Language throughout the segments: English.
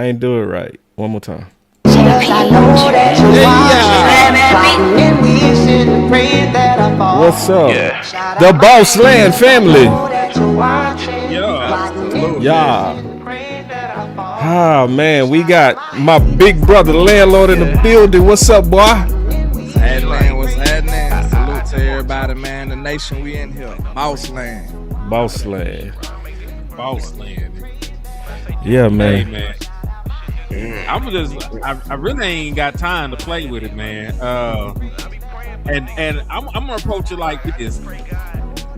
ain't do it right. One more time. What's up? Yeah. The Boss Land family. Yeah. Ah, man, we got my big brother landlord in the building. What's up, boy? What's happening? What's happening? Salute to everybody, man. The nation we in here. Boss Land. Boss Land. Boss Land. Yeah, man. Hey, man. I really ain't got time to play with it, man. And I'm gonna approach it like this: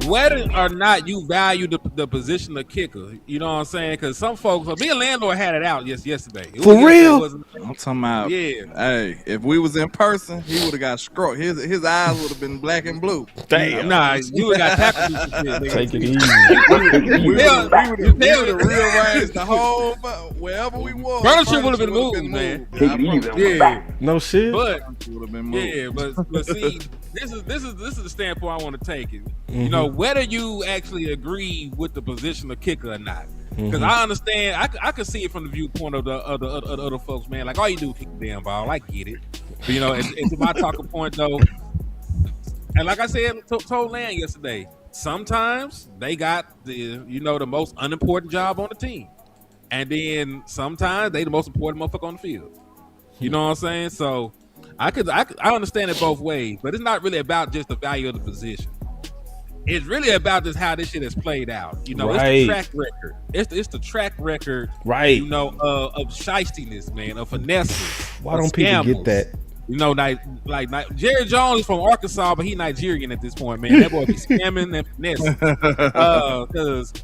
whether or not you value the position of kicker, you know what I'm saying? Because some folks, me and landlord had it out yesterday. For real? I'm talking about. Yeah. Hey, if we was in person, he would have got struck. His eyes would have been black and blue. Damn. Nah, you would have got tackled. Take it easy. We would have rearranged the whole wherever we was. Furniture would have been moved, man. Yeah. No shit. But see, this is the standpoint I want to take it. Mm-hmm. You know, whether you actually agree with the position of kicker or not. Because I understand, I can see it from the viewpoint of the other folks, man. Like, all you do is kick the damn ball. I get it. But, you know, it's my talking point, though. And like I said, told Land yesterday, sometimes they got the most unimportant job on the team. And then sometimes they the most important motherfucker on the field. You know what I'm saying? So I understand it both ways, but it's not really about just the value of the position. It's really about just how this shit has played out. You know, right. It's the track record. It's the track record, right? You know, of shystiness, man, of finesses. Why don't people get that? You know, like Jerry Jones is from Arkansas, but he Nigerian at this point, man. That boy be scamming and finessing. Because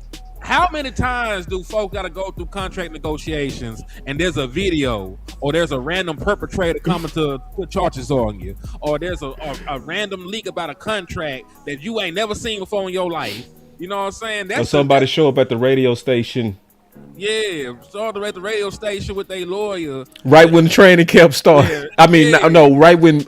how many times do folks got to go through contract negotiations and there's a video or there's a random perpetrator coming to put charges on you, or there's a random leak about a contract that you ain't never seen before in your life? You know what I'm saying? Or somebody show up at the radio station. Yeah, started at the radio station with their lawyer. Right when training camp started. Yeah, I mean, no, right when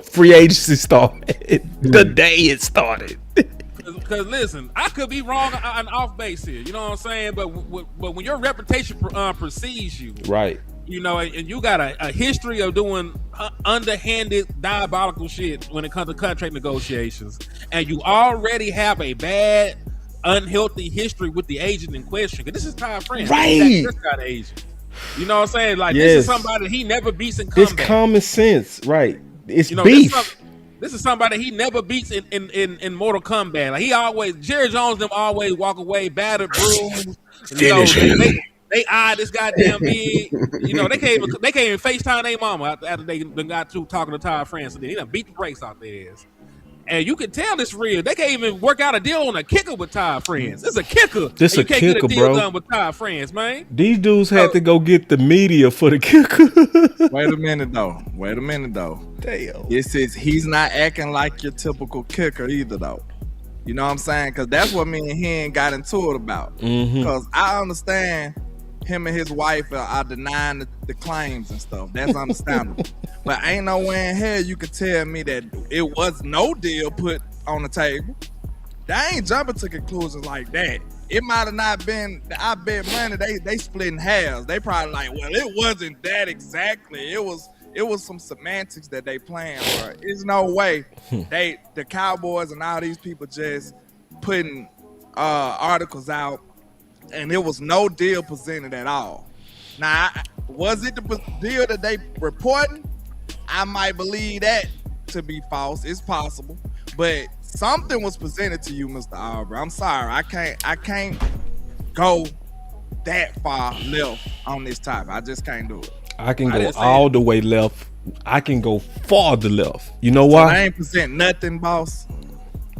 free agency started. The day it started. Because listen, I could be wrong and off base here. You know what I'm saying? But when your reputation precedes you, right? You know, and you got a history of doing underhanded, diabolical shit when it comes to contract negotiations, and you already have a bad, unhealthy history with the agent in question. Because this is Ty France, right? Dak Prescott agent. You know what I'm saying? Like, This is somebody he never beats in comeback. It's common sense, right? It's beef. This is somebody he never beats in Mortal Kombat. Like, Jerry Jones them always walk away battered, bruised. Finish him. They eye this goddamn big. You know, they can't even FaceTime their mama after they got to talking to Ty France, and then he done beat the brakes out their ass. And you can tell it's real. They can't even work out a deal on a kicker with Ty France. It's a kicker. This a kicker, get a deal bro. Done with Ty France, man. These dudes had to go get the media for the kicker. Wait a minute though. Damn. It says he's not acting like your typical kicker either though. You know what I'm saying? Because that's what me and him got into it about. Because I understand him and his wife are denying the claims and stuff. That's understandable. But ain't no way in hell you could tell me that it was no deal put on the table. They ain't jumping to conclusions like that. It might have not been, I bet money, they split in halves. They probably like, well, it wasn't that exactly. It was some semantics that they playing, bro. There's no way the Cowboys and all these people just putting articles out and there was no deal presented at all. Now, was it the deal that they reporting? I might believe that to be false. It's possible, but something was presented to you, Mr. Aubrey. I'm sorry, I can't go that far left on this topic. I just can't do it. I can go all the way left. I can go farther left. You know why? They ain't present nothing, boss.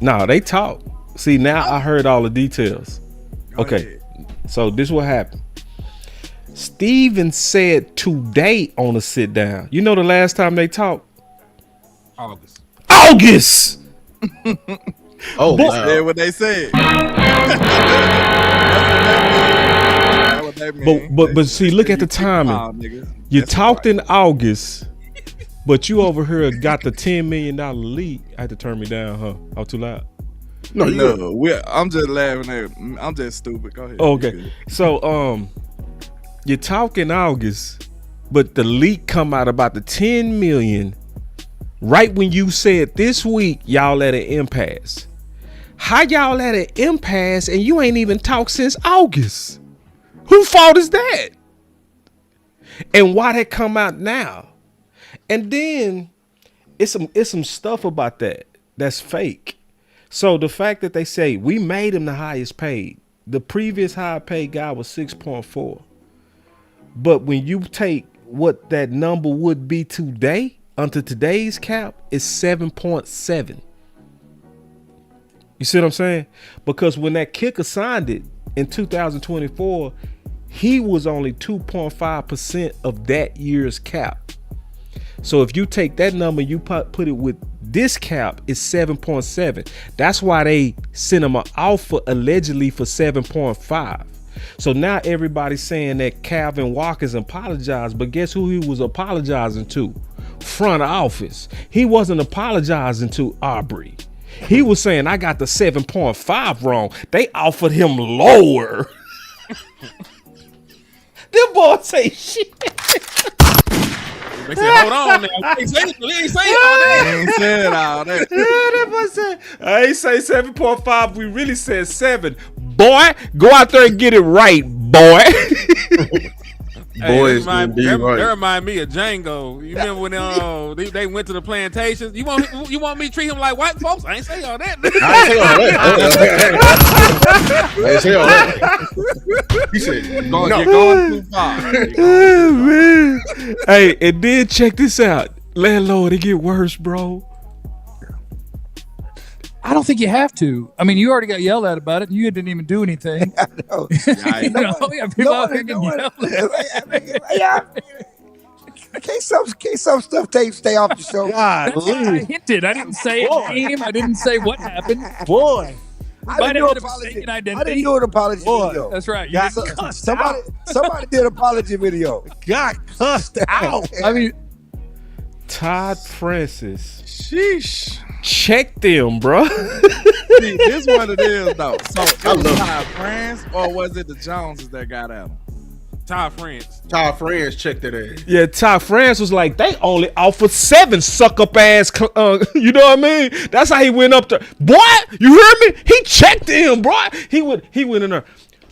No, they talk. See, now I heard all the details. Okay. So this what happened. Steven said today on a sit down. You know the last time they talked? August. Oh, that's what they said. But see, look at the timing. You talked in August, but you over here got the $10 million lead. I had to turn me down, huh? I was too loud. No, I'm just laughing at. I'm just stupid. Go ahead. Okay, so You're talking August, but the leak come out about the 10 million right when you said this week y'all at an impasse. How y'all at an impasse and you ain't even talked since August? Who fault is that? And why that come out now? And then it's some stuff about that's fake. So the fact that they say we made him the highest paid, the previous high paid guy was 6.4. But when you take what that number would be today, under today's cap, it's 7.7. You see what I'm saying? Because when that kicker signed it in 2024, he was only 2.5% of that year's cap. So if you take that number, you put it with this cap, it's 7.7. That's why they sent him an offer allegedly for 7.5. So now everybody's saying that Calvin Walker's apologized, but guess who he was apologizing to? Front office. He wasn't apologizing to Aubrey. He was saying, I got the 7.5 wrong. They offered him lower. Them boys say shit. They said, hold on now. He ain't say all that. He ain't said all that. That boy said, I ain't say 7.5. We really said 7. Boy, go out there and get it right, boy. Boys, that remind me of Django. You remember when they went to the plantations? You want me to treat him like white folks? I ain't say all that. I ain't say all that. He said, You're going too far. Oh, man. Hey, and then check this out. Landlord, it get worse, bro. I don't think you have to. I mean, you already got yelled at about it. And you didn't even do anything. People out here getting yelled at. Can't some stuff stay off the show? That's why I hinted. I didn't say a name. I didn't say what happened. Boy. I didn't do an apology. I didn't do an apology video. That's right. Somebody did an apology video. Got cussed out. I mean, Todd Francis. Sheesh. Check them, bro. See, this what it is, though. So it was Todd France, or was it the Joneses that got at him? Todd France. Todd France checked that ass. Yeah, Todd France was like, they only offered 7 suck up ass. You know what I mean? That's how he went up there. Boy, you hear me? He checked him, bro. He went in there.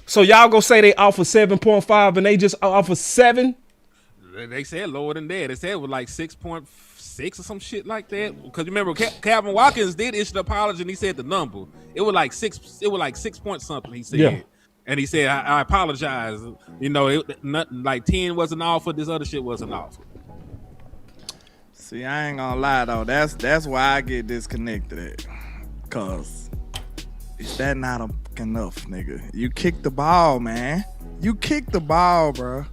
So y'all gonna say they offer 7.5 and they just offer 7? They said lower than that. They said it was like 6.6 or some shit like that. Because remember, Calvin Watkins did issue the apology and he said the number. It was like 6. It was like 6 point something. He said. Yeah. And he said, I apologize. You know, nothing like 10 wasn't offered. This other shit wasn't offered. See, I ain't gonna lie though. That's why I get disconnected at. Cause is that not enough, nigga? You kick the ball, man. You kick the ball, bro.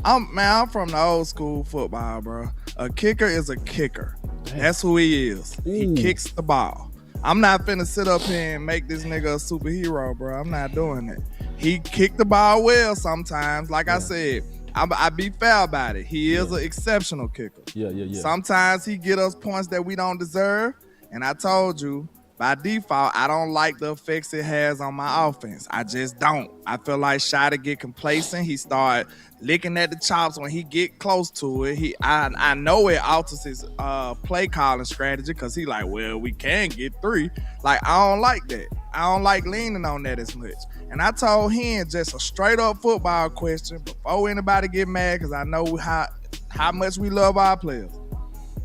I'm from the old school football, bro. A kicker is a kicker. That's who he is. He kicks the ball. I'm not finna sit up here and make this nigga a superhero, bro. I'm not doing that. He kicked the ball well sometimes. Like I said, I be fair about it. He is an exceptional kicker. Yeah. Sometimes he get us points that we don't deserve. And I told you, by default, I don't like the effects it has on my offense. I just don't. I feel like Schotty get complacent. He start licking at the chops when he get close to it. I know it alters his play calling strategy because he like, well, we can get 3. Like, I don't like that. I don't like leaning on that as much. And I told him just a straight up football question before anybody get mad, because I know how much we love our players.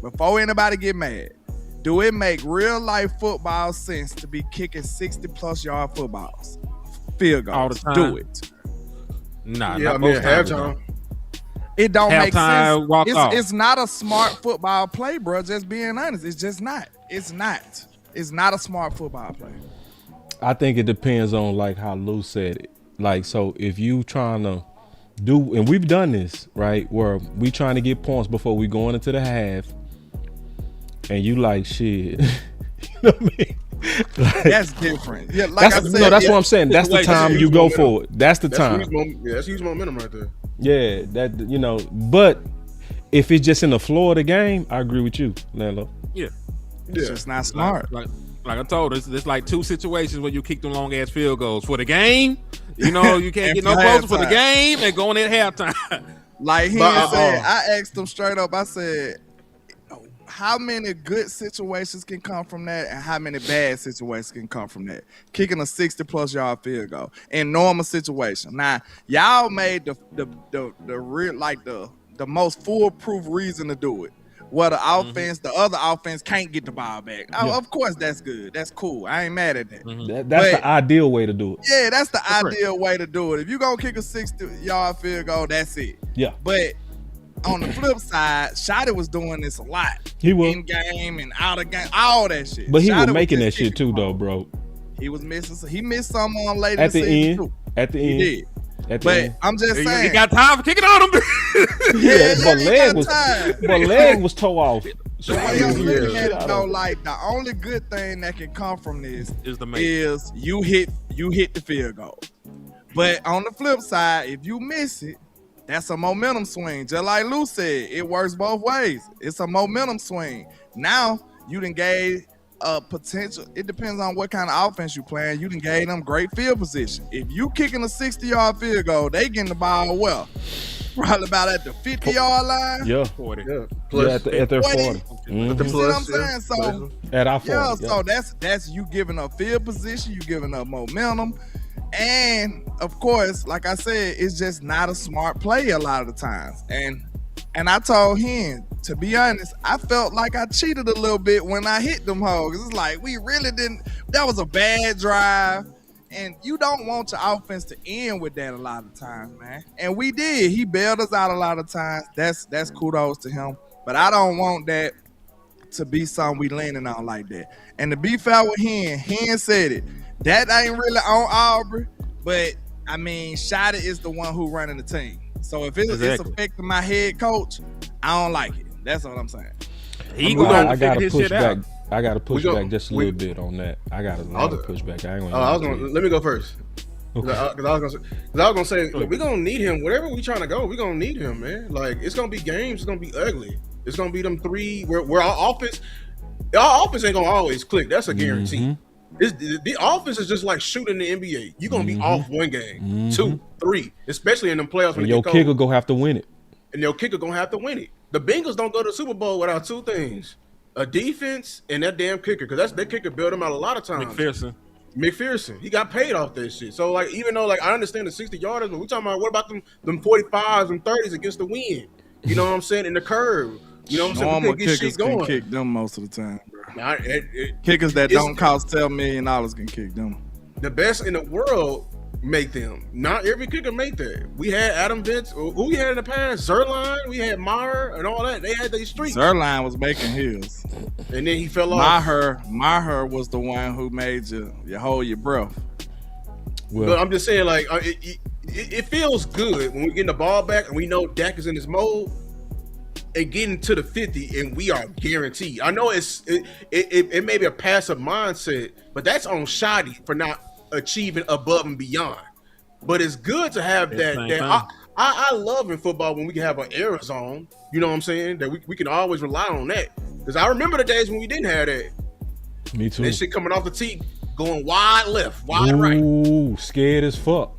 Before anybody get mad, do it make real life football sense to be kicking 60+ yard footballs? Field goals. All the time. Do it. Nah, Yeah, not most times. halftime. It don't make Halftime, sense. walk off. It's not a smart football play, bro. Just being honest. It's just not. It's not. It's not a smart football play. I think it depends on like how Lou said it. Like, so if you trying to do, and we've done this, right, where we trying to get points before we going into the half, and you like shit. You know what I mean? Like, That's different. Yeah, like I said, that's what I'm saying. That's the time you go for it. That's the time. That's huge momentum right there. Yeah, that, you know, but if it's just in the floor of the game, I agree with you, Lando. Yeah. It's just not smart. Like I told us, there's like 2 situations where you kick them long ass field goals. For the game, You know, you can't get no closer for the game and going at halftime. Like he said, I asked him straight up. I said, how many good situations can come from that, and how many bad situations can come from that? Kicking a 60+ yard field goal in normal situation. Now, y'all made the real, like the most foolproof reason to do it. Where the offense, the other offense can't get the ball back. Of course, that's good. That's cool. I ain't mad at that. That's the ideal way to do it. Yeah, that's the ideal way to do it. If you're going to kick a 60-yard field goal, that's it. Yeah. But on the flip side, Schotty was doing this a lot. He was. In game and out of game, all that shit. But he Schotty was making that just shit too, though, bro. He was missing. He missed some on late at the end. Too. At the end. He did. But I'm just saying, he got time for kicking on him. but leg was toe off. So what I'm looking at it though, like the only good thing that can come from this is you hit the field goal. But on the flip side, if you miss it, that's a momentum swing. Just like Lou said, it works both ways. It's a momentum swing. Now you done gave potential. It depends on what kind of offense you playing. You done gave them great field position. If you kicking a 60-yard field goal, they getting the ball well. Probably about at the 50-yard line. Yeah. 40. Yeah. Plus, at their 40. You see what I'm saying? So at our 40. So that's you giving up field position, you giving up momentum. And of course, like I said, it's just not a smart play a lot of the times. And I told him, to be honest, I felt like I cheated a little bit when I hit them hoes. It's like we really didn't. That was a bad drive. And you don't want your offense to end with that a lot of times, man. And we did. He bailed us out a lot of times. That's kudos to him. But I don't want that to be something we leaning on like that. And to be fair with Hen said it. That ain't really on Aubrey. But, I mean, Schotty is the one who running the team. So if it's affecting my head coach, I don't like it. That's what I'm saying. I gotta push back. I gotta push back just a little bit on that. I gotta push back. I ain't gonna. Let me go first. Okay. I was gonna say we're gonna need him. Whatever we trying to go, we're gonna need him, man. Like it's gonna be games. It's gonna be ugly. It's gonna be them three where our offense ain't gonna always click. That's a guarantee. Mm-hmm. The offense is just like shooting the NBA. You're gonna be off one game, 2, 3, especially in them playoffs. When your kicker gonna have to win it. And your kicker gonna have to win it. The Bengals don't go to the Super Bowl without two things: a defense and that damn kicker. Because that kicker built them out a lot of times. McPherson, he got paid off that shit. So like, even though like I understand the 60-yarders, but we talking about what about them 45s and 30s against the wind? You know what I'm saying? In the curve. You know what I'm saying? Normal kickers can kick them most of the time, bro. Kickers that don't cost $10 million can kick them. The best in the world make them. Not every kicker make that. We had Adam Vince. Who we had in the past? Zerline. We had Meyer and all that. They had these streaks. Zerline was making his. And then he fell off. Maher was the one who made you hold your breath. Well, but I'm just saying, like, it feels good when we get the ball back and we know Dak is in his mode. And getting to the 50, and we are guaranteed. I know it may be a passive mindset, but that's on Schotty for not achieving above and beyond. But it's good to have that. I love in football when we can have an error zone. You know what I'm saying? That we can always rely on that. Because I remember the days when we didn't have that. Me too. That shit coming off the tee, going wide left, wide right. Ooh, scared as fuck.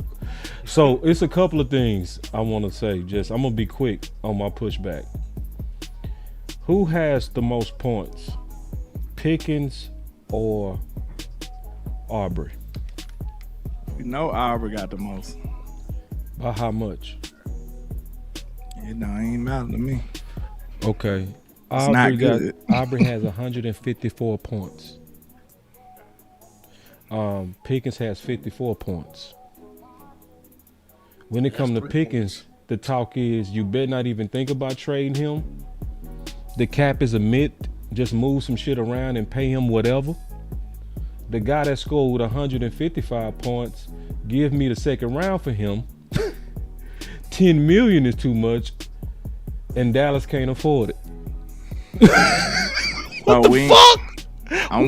So it's a couple of things I want to say. I'm gonna be quick on my pushback. Who has the most points, Pickens or Aubrey? You know Aubrey got the most. By how much? It ain't matter to me. Okay. Aubrey has 154 points. Pickens has 54 points. When it comes to Pickens, the talk is you better not even think about trading him. The cap is a myth. Just move some shit around and pay him whatever. The guy that scored with 155 points, give me the second round for him. 10 million is too much, and Dallas can't afford it. What the fuck? I'll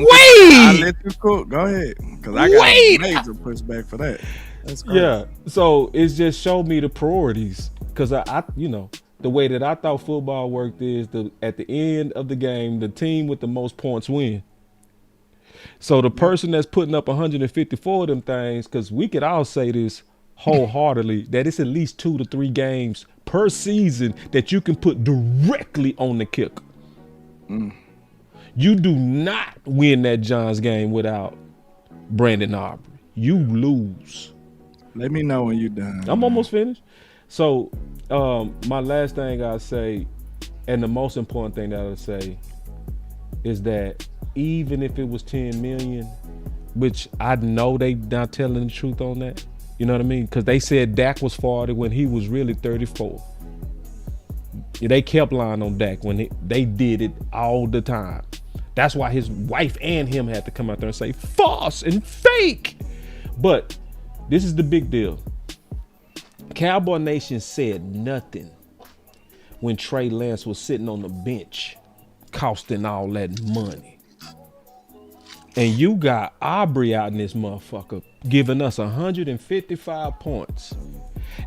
let you cook. Go ahead, because I got a major pushback for that. That's crazy. Yeah, so it's just showed me the priorities, because I the way that I thought football worked is at the end of the game, the team with the most points win. So the person that's putting up 154 of them things, because we could all say this wholeheartedly that it's at least 2 to 3 games per season that you can put directly on the kicker. You do not win that Giants game without Brandon Aubrey. You lose. Let me know when you're done. I'm almost finished. So my last thing I'll say, and the most important thing that I'll say, is that even if it was 10 million, which I know they not telling the truth on that, you know what I mean? Because they said Dak was 40 when he was really 34. They kept lying on Dak when they did it all the time. That's why his wife and him had to come out there and say false and fake. But this is the big deal. Cowboy Nation said nothing when Trey Lance was sitting on the bench costing all that money. And you got Aubrey out in this motherfucker giving us 155 points.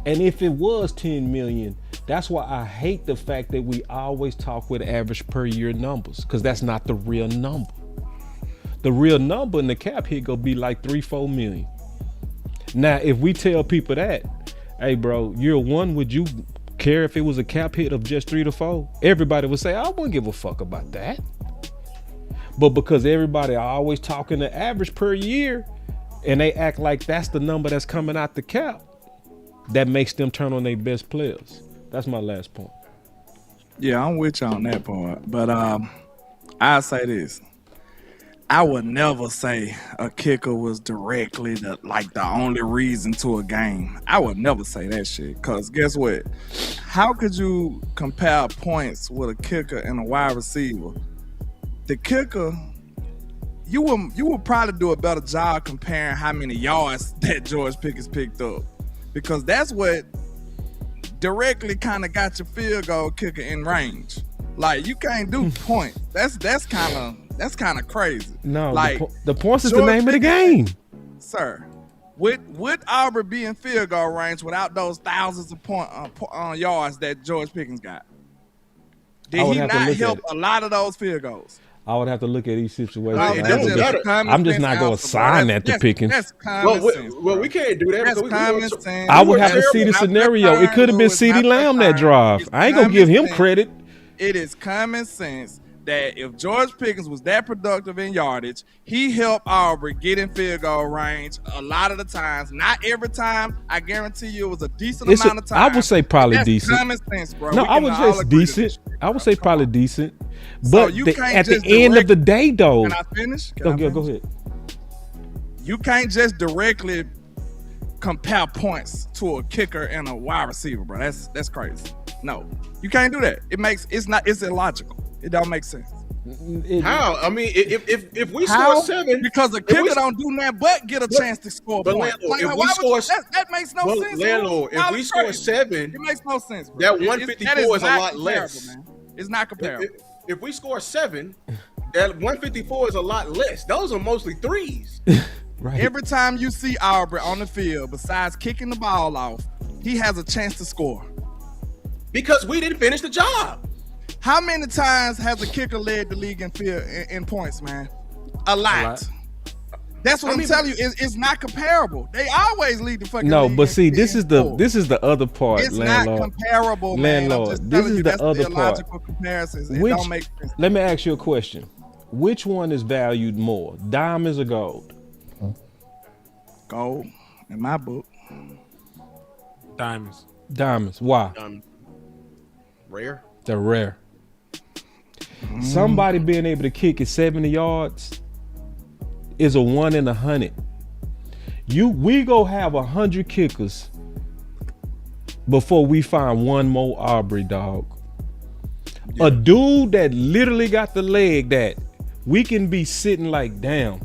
And if it was 10 million, that's why I hate the fact that we always talk with average per year numbers, because that's not the real number. The real number in the cap hit gonna be like 3-4 million. Now, if we tell people that, hey bro, year one, would you care if it was a cap hit of just 3 to 4? Everybody would say, I wouldn't give a fuck about that. But because everybody are always talking the average per year, and they act like that's the number that's coming out the cap, that makes them turn on their best players. That's my last point. Yeah, I'm with you on that part. But I'll say this. I would never say a kicker was directly the only reason to a game. I would never say that shit. Because guess what? How could you compare points with a kicker and a wide receiver? The kicker, you would probably do a better job comparing how many yards that George Pickens picked up. Because that's what directly kind of got your field goal kicker in range. Like, you can't do points. That's kind of crazy. No, like the points is the name of the game, sir. Would Aubrey be in field goal range without those thousands of yards that George Pickens got? Did he not help a lot of those field goals? I would have to look at each situation. I'm just not going to assign that to Pickens. That's common sense. Well, we can't do that. That's common sense. I would have to see the scenario. It could have been CeeDee Lamb that drive. I ain't going to give him credit. It is common sense that if George Pickens was that productive in yardage, he helped Aubrey get in field goal range a lot of the times. Not every time. I guarantee you it was a decent amount of time. I would say probably decent. Common sense, bro. No, I would say decent. I would say probably decent. But at the end of the day, though. Can I finish? Go ahead. You can't just directly compare points to a kicker and a wide receiver, bro. That's crazy. No, you can't do that. It's illogical. It don't make sense. How? I mean, if we score 7, because a kicker don't do nothing but get a chance to score. But points. Landlord, if we score, that makes no sense. Landlord, if we score 7, it makes no sense. Bro. That 154 is a lot less. Man. It's not comparable. If we score 7, that 154 is a lot less. Those are mostly threes. Right. Every time you see Aubrey on the field, besides kicking the ball off, he has a chance to score. Because we didn't finish the job. How many times has a kicker led the league in points, man? A lot. That's what I'm telling you. It's not comparable. They always lead the fucking league. No, but see, this is the other part, it's Landlord. Not comparable, man. Landlord, this is the other part. Comparisons. It don't make sense. Let me ask you a question. Which one is valued more, diamonds or gold? Gold, in my book. Diamonds. Why? Rare. They're rare. Somebody being able to kick it 70 yards is a 1 in 100. We go have 100 kickers before we find one more Aubrey, dog. Yeah. A dude that literally got the leg that we can be sitting like, damn,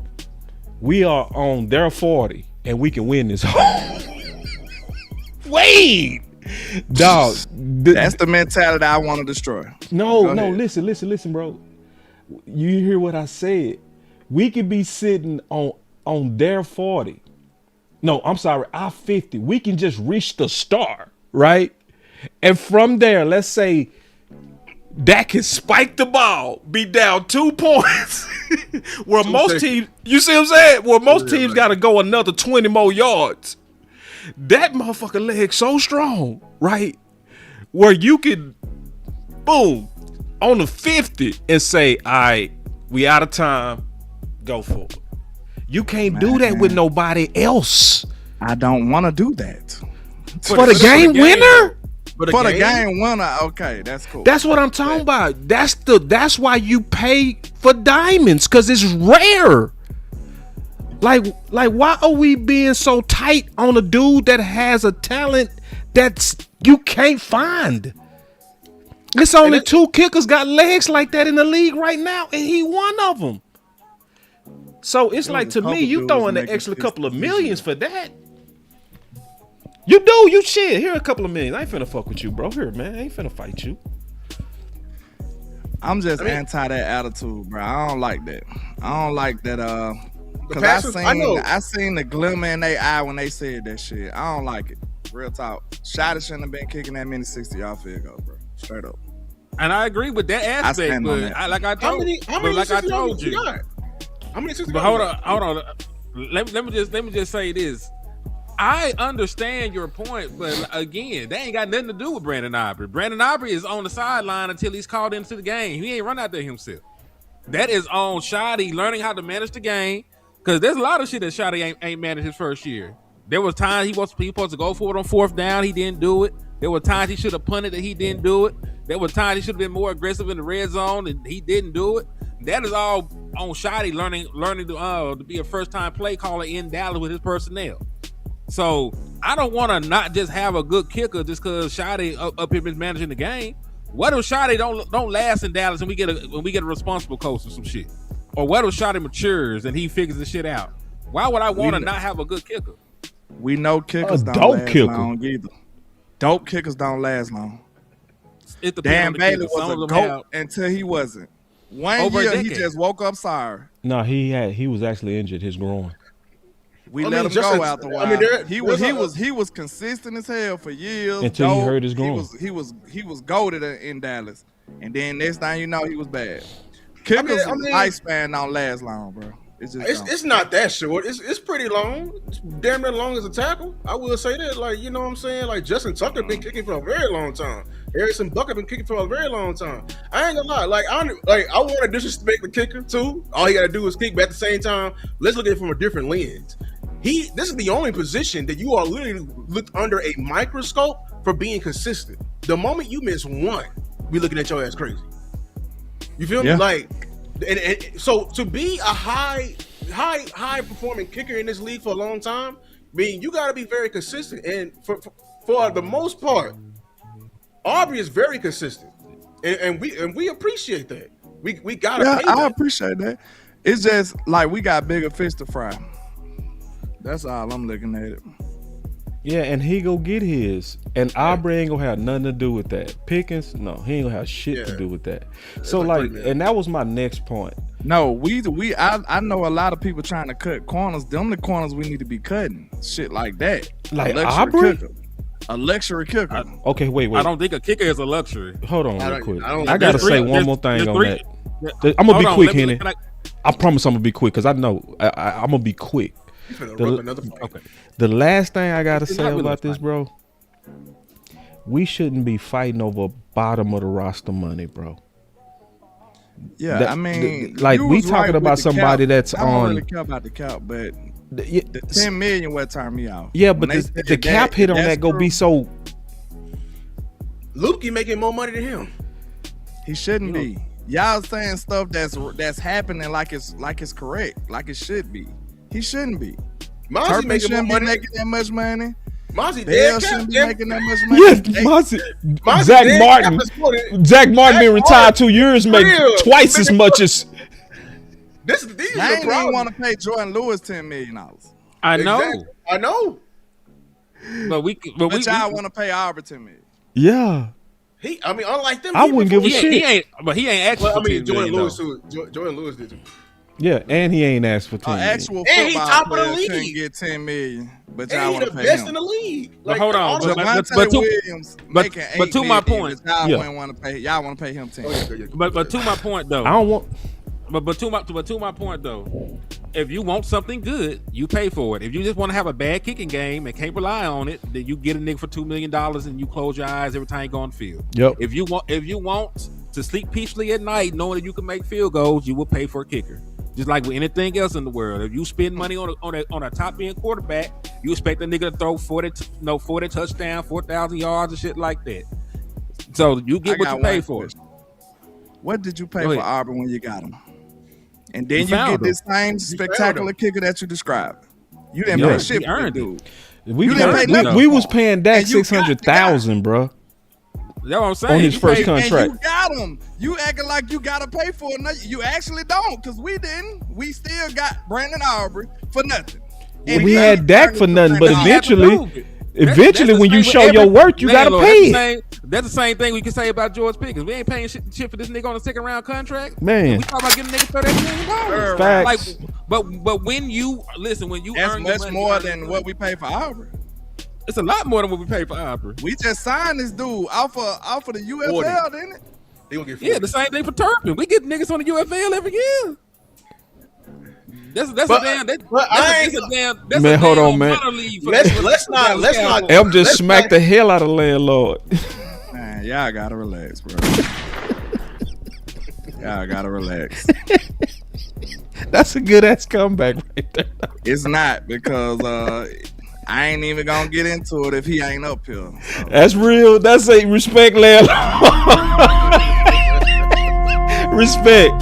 we are on their 40 and we can win this. Wait, dog. That's the mentality I want to destroy. No, listen, bro. You hear what I said? We could be sitting on their 40. No, I'm sorry, our 50. We can just reach the star, right? And from there, let's say Dak can spike the ball, be down 2 points. Where most teams, you see what I'm saying? Where most teams got to go another 20 more yards. that motherfucker leg so strong, right? Where you could, boom, on the 50 and say, all right, we out of time, go for it. You can't do that with nobody else. I don't want to do that. For the game winner? For the game winner, okay, that's cool. That's what I'm talking about. That's why you pay for diamonds, because it's rare. Like why are we being so tight on a dude that has a talent that's you can't find? It's only 2 kickers got legs like that in the league right now, and he one of them. So it's like, to me, you throwing an extra couple of millions for that. You do, you shit. Here a couple of millions. I ain't finna fuck with you, bro. Here, man. I ain't finna fight you. I'm just anti that attitude, bro. I don't like that. I don't like that. Cause I seen the glimmer in their eye when they said that shit. I don't like it. Real talk. Shotty shouldn't have been kicking that many 60-yard field goals, bro. Straight up. And I agree with that aspect, but like I told you. How many 60 But hold on. Let me just say this. I understand your point, but again, that ain't got nothing to do with Brandon Aubrey. Brandon Aubrey is on the sideline until he's called into the game. He ain't run out there himself. That is on Schotty learning how to manage the game, because there's a lot of shit that Schotty ain't managed his first year. There was times he was supposed to go for it on 4th down. He didn't do it. There were times he should have punted that he didn't do it. There were times he should have been more aggressive in the red zone and he didn't do it. That is all on Schotty learning to be a first-time play caller in Dallas with his personnel. So I don't want to not just have a good kicker just because Schotty up here mismanaging the game. What if Schotty don't last in Dallas and we get a responsible coach or some shit? Or what if Schotty matures and he figures the shit out? Why would I want to not have a good kicker? We know kickers don't last long either. Dope kickers don't last long. Dan Bailey was a GOAT until he wasn't. One year he just woke up sorry. No, he was actually injured his groin. We let him go out the while. He was consistent as hell for years until he hurt his groin. He was goated in Dallas, and then next thing you know, he was bad. Kickers lifespan don't last long, bro. It's not that short. It's pretty long. It's damn near long as a tackle. I will say that. Like, you know what I'm saying? Like, Justin Tucker been kicking for a very long time. Harrison Bucket been kicking for a very long time. I ain't gonna lie. Like, I want to disrespect the kicker too. All he got to do is kick, but at the same time, let's look at it from a different lens. This is the only position that you are literally looked under a microscope for being consistent. The moment you miss one, we looking at your ass crazy. You feel me? Like, and so to be a high performing kicker in this league for a long time, I mean, you got to be very consistent. And for the most part, Aubrey is very consistent, and we appreciate that. We gotta. Yeah, I appreciate that. It's just like we got bigger fish to fry. That's all I'm looking at it. Yeah, and he go get his, and Aubrey ain't gonna have nothing to do with that. Pickens, no, he ain't gonna have shit to do with that. So like, and that was my next point. No, I know a lot of people trying to cut corners. Them the corners we need to be cutting. Shit like that. Like Aubrey? A luxury kicker. Okay, wait. I don't think a kicker is a luxury. Hold on real quick. I gotta say one more thing on that. I'm gonna be quick, Henny. I promise I'm gonna be quick because I know I'm gonna be quick. The last thing I gotta say about this, bro, we shouldn't be fighting over bottom of the roster money, bro. Yeah, I mean, like we talking about somebody that's on. I don't really care about the cap, but the 10 million would turn me out. Yeah, but the cap hit on that go be so. Lukey making more money than him. He shouldn't be. Y'all saying stuff that's happening like it's correct, like it should be. He shouldn't be. Mozzie making more money. Making that much money. Mozzie shouldn't be making that much money. Yeah, Zach Martin been retired 2 years, make twice as much as. I ain't even want to pay Jordan Lewis $10 million. I know. Exactly. I know. But y'all want to pay Aubrey $10 million. Yeah. Unlike them, I wouldn't give a shit. He ain't actually. Jordan Lewis did too. Yeah, and he ain't asked for 10 million. Actual football player couldn't get 10 million, but y'all want to pay him. He the best in the league. Like, hold on, but to my point, y'all want to pay him 10. But to my point though, I don't want. But to my point though, if you want something good, you pay for it. If you just want to have a bad kicking game and can't rely on it, then you get a nigga for $2 million and you close your eyes every time you go on the field. Yep. If you want to sleep peacefully at night, knowing that you can make field goals, you will pay for a kicker. Just like with anything else in the world, if you spend money on a top end quarterback, you expect a nigga to throw 40 touchdowns, 4,000 yards and shit like that. So you get what you pay for. What did you pay for Aubrey when you got him? And then you get this same spectacular kicker that you described. You didn't pay shit for that dude. We was paying Dak $600,000, bro. That's what I'm saying. On his first contract. And you got him. You acting like you gotta pay for it. You actually don't, because we didn't. We still got Brandon Aubrey for nothing. And we had Dak for nothing, but eventually, when you show your worth, you gotta pay it. That's the same thing we can say about George Pickens. We ain't paying shit for this nigga on a second round contract. Man, we talking about getting niggas $38 million. Facts. But when you that's earn much more than what we pay for Aubrey. It's a lot more than what we pay for Aubrey. We just signed this dude off of the UFL, didn't it? They gonna get 40. Yeah, the same thing for Turpin. We get niggas on the UFL every year. That's a damn. Man, hold on, man. Let's not. M just smacked the hell out of landlord. Man, y'all gotta relax, bro. Y'all gotta relax. That's a good ass comeback right there. It's not, because I ain't even gonna get into it if he ain't up here. So. That's real. That's a respect, landlord. Respect,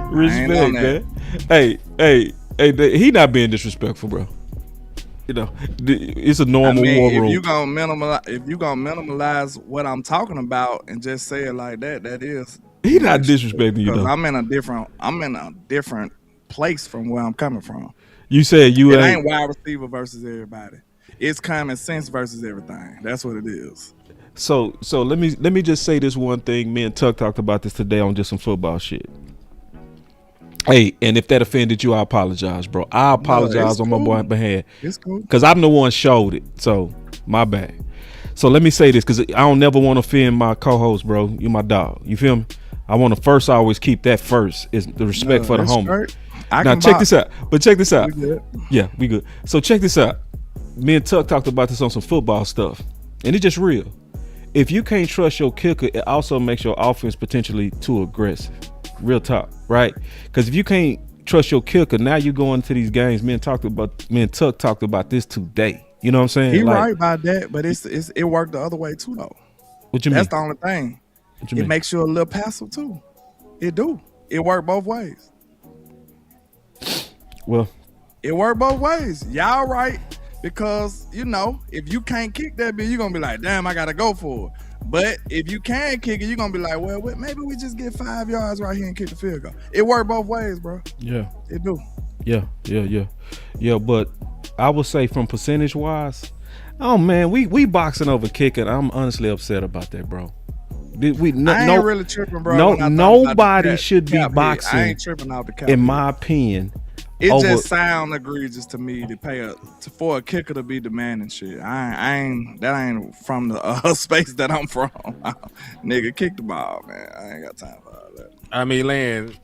man. Hey, he not being disrespectful, bro. You know, it's a normal war room. If you gonna minimalize what I'm talking about and just say it like that, that is. He not disrespecting you though. I'm in a different place from where I'm coming from. You said you ain't wide receiver versus everybody. It's common sense versus everything. That's what it is. So let me just say this one thing. Me and Tuck talked about this today on just some football shit. Hey, and if that offended you, I apologize, bro. I apologize on my boy's behalf. It's cool. Because I'm the one showed it. So, my bad. So, let me say this, because I don't never want to offend my co-host, bro. You my dog. You feel me? I want to first always keep that first, is the respect for the homie. Now, check this out. But check this out. Yeah, we good. So, check this out. Me and Tuck talked about this on some football stuff. And it's just real. If you can't trust your kicker, it also makes your offense potentially too aggressive. Real talk, right? Because if you can't trust your kicker, now you go into these games. Me and Tuck talked about this today. You know what I'm saying? He right about that, but it worked the other way too, though. What you mean? That's the only thing. What you mean? It makes you a little passive too. It do. It worked both ways. Well, it worked both ways. Y'all right, because if you can't kick that bitch, you're gonna be like, damn, I gotta go for it. But if you can kick it, you're going to be like, well, maybe we just get 5 yards right here and kick the field goal. It worked both ways, bro. Yeah. It do. Yeah, but I would say from percentage-wise, oh, man, we boxing over kicking. I'm honestly upset about that, bro. I ain't really tripping, bro. Nobody should be boxing, I ain't tripping out the cap. in my opinion. It just sound egregious to me to pay for a kicker to be demanding shit. I ain't from the space that I'm from. Nigga, kick the ball, man. I ain't got time for all that. I mean, Land,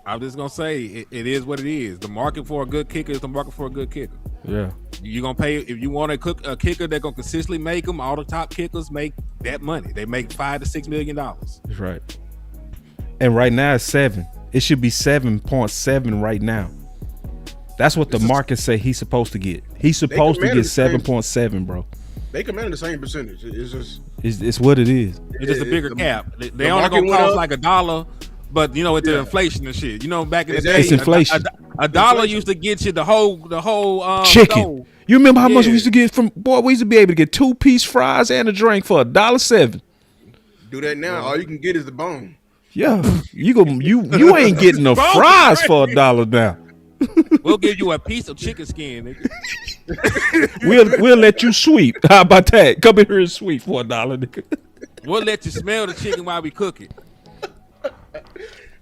I'm just gonna say it is what it is. The market for a good kicker is the market for a good kicker. Yeah, you're gonna pay if you want a kicker that's gonna consistently make them. All the top kickers make that money. They make $5 to $6 million. That's right. And right now it's 7. It should be 7.7 right now. That's what the market say he's supposed to get. He's supposed to get 7.7, bro. They command the same percentage. It's what it is. It's just a bigger cap. They only gonna cost like $1, but it's the inflation and shit. Back in the day, it's inflation. A dollar used to get you the whole chicken. dough. You remember how much we used to get from? Boy, we used to be able to get 2-piece fries and a drink for $1.07. Do that now. All you can get is the bone. Yeah, you ain't getting no fries for $1 now. We'll give you a piece of chicken skin, nigga. We'll let you sweep. How about that? Come in here and sweep for $1, nigga. We'll let you smell the chicken while we cook it.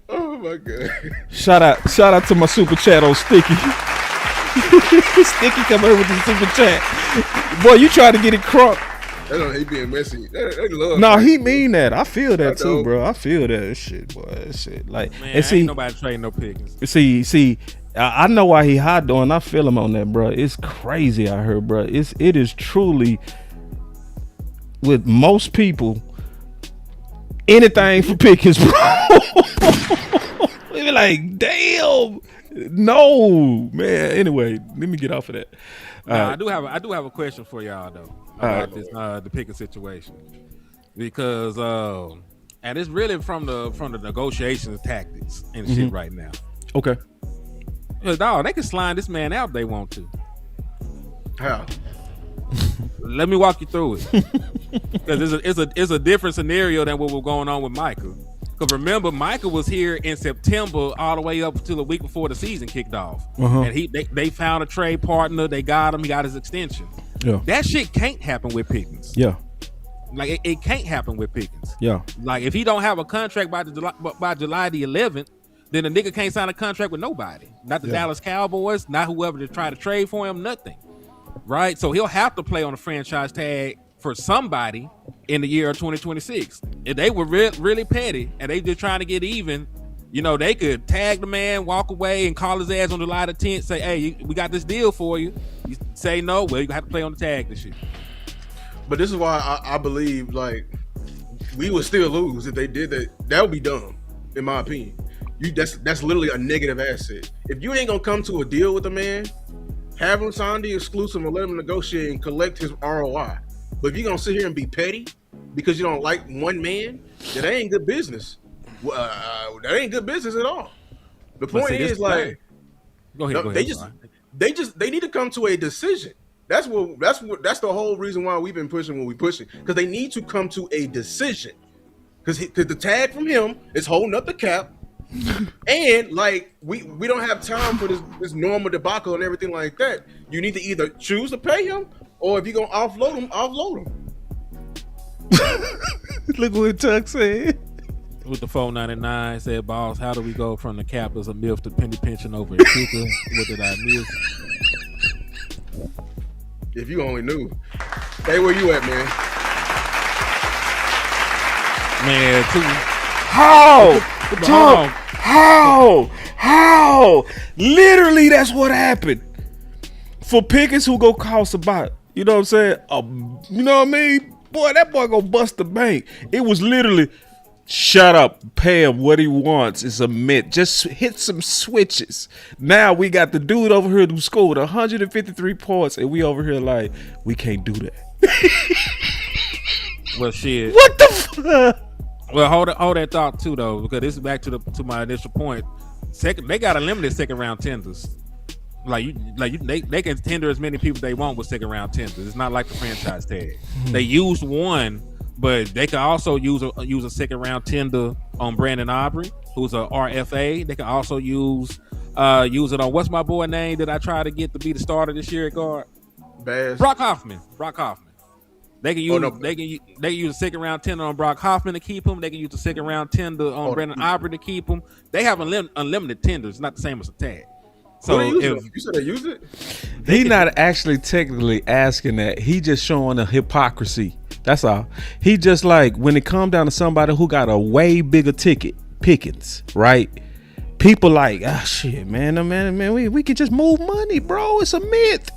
Oh my god! Shout out to my super chat on Sticky. Sticky come here with the super chat. Boy, you trying to get it crunk. He being messy. They love. No, he mean that. I feel that too, bro. I feel that shit, boy. That shit, like, man, and see, ain't nobody trading no Pickens. See, I know why he hot though, and I feel him on that, bro. It's crazy out here, bro. It is truly, with most people, anything for Pickens, bro. They be like, damn, no, man. Anyway, let me get off of that. I do have a question for y'all though about this the Pickens situation, because and it's really from the negotiations tactics and shit right now. Okay. Because dog, they can slide this man out if they want to. How? Let me walk you through it. Because it's a different scenario than what was going on with Micah. Because remember, Micah was here in September all the way up until the week before the season kicked off. And they found a trade partner. They got him. He got his extension. Yeah. That shit can't happen with Pickens. Yeah. Like, it can't happen with Pickens. Yeah. Like, if he don't have a contract by July the 11th, then the nigga can't sign a contract with nobody. Not the Dallas Cowboys, not whoever to try to trade for him, nothing. Right? So he'll have to play on a franchise tag for somebody in the year of 2026. If they were really petty and they just trying to get even, you know, they could tag the man, walk away, and call his ass on July the 10th, say, hey, we got this deal for you. You say no, well, you have to play on the tag this shit. But this is why I believe, like, we would still lose if they did that. That would be dumb, in my opinion. That's literally a negative asset. If you ain't gonna come to a deal with a man, have him sign the exclusive and let him negotiate and collect his ROI. But if you're gonna sit here and be petty because you don't like one man, that ain't good business. That ain't good business at all. The point is, like, go ahead. They need to come to a decision. That's the whole reason why we've been pushing what we're pushing, because they need to come to a decision. Because the tag from him is holding up the cap, and like we don't have time for this normal debacle and everything like that. You need to either choose to pay him, or if you're gonna offload him. Look what Tuck said. With the 499 said, boss, how do we go from the cap as a MILF to penny pension over a kicker? What did I miss? If you only knew. Hey, where you at, man? Man, How? Literally, that's what happened. For Pickens, who go cost about, you know what I'm saying? You know what I mean? Boy, that boy gonna bust the bank. It was literally, shut up, pay him what he wants. It's a myth. Just hit some switches. Now we got the dude over here who scored 153 points, and we over here like, we can't do that. Well, shit. What the fuck? Well, hold that thought too, though, because this is back to my initial point. They got a limited second round tenders. They can tender as many people they want with second round tenders. It's not like the franchise tag. They used one, but they can also use a second round tender on Brandon Aubrey, who's a RFA. They can also use it on, what's my boy name that I tried to get to be the starter this year at guard? Brock Hoffman. They can use a second round tender on Brock Hoffman to keep him. They can use a second round tender on Brandon Aubrey to keep him. They have unlimited tenders, not the same as a tag. So you said they use it? He not actually technically asking that. He just showing a hypocrisy. That's all. He just like, when it come down to somebody who got a way bigger ticket, Pickens, right? People like, shit, man, we can just move money, bro. It's a myth.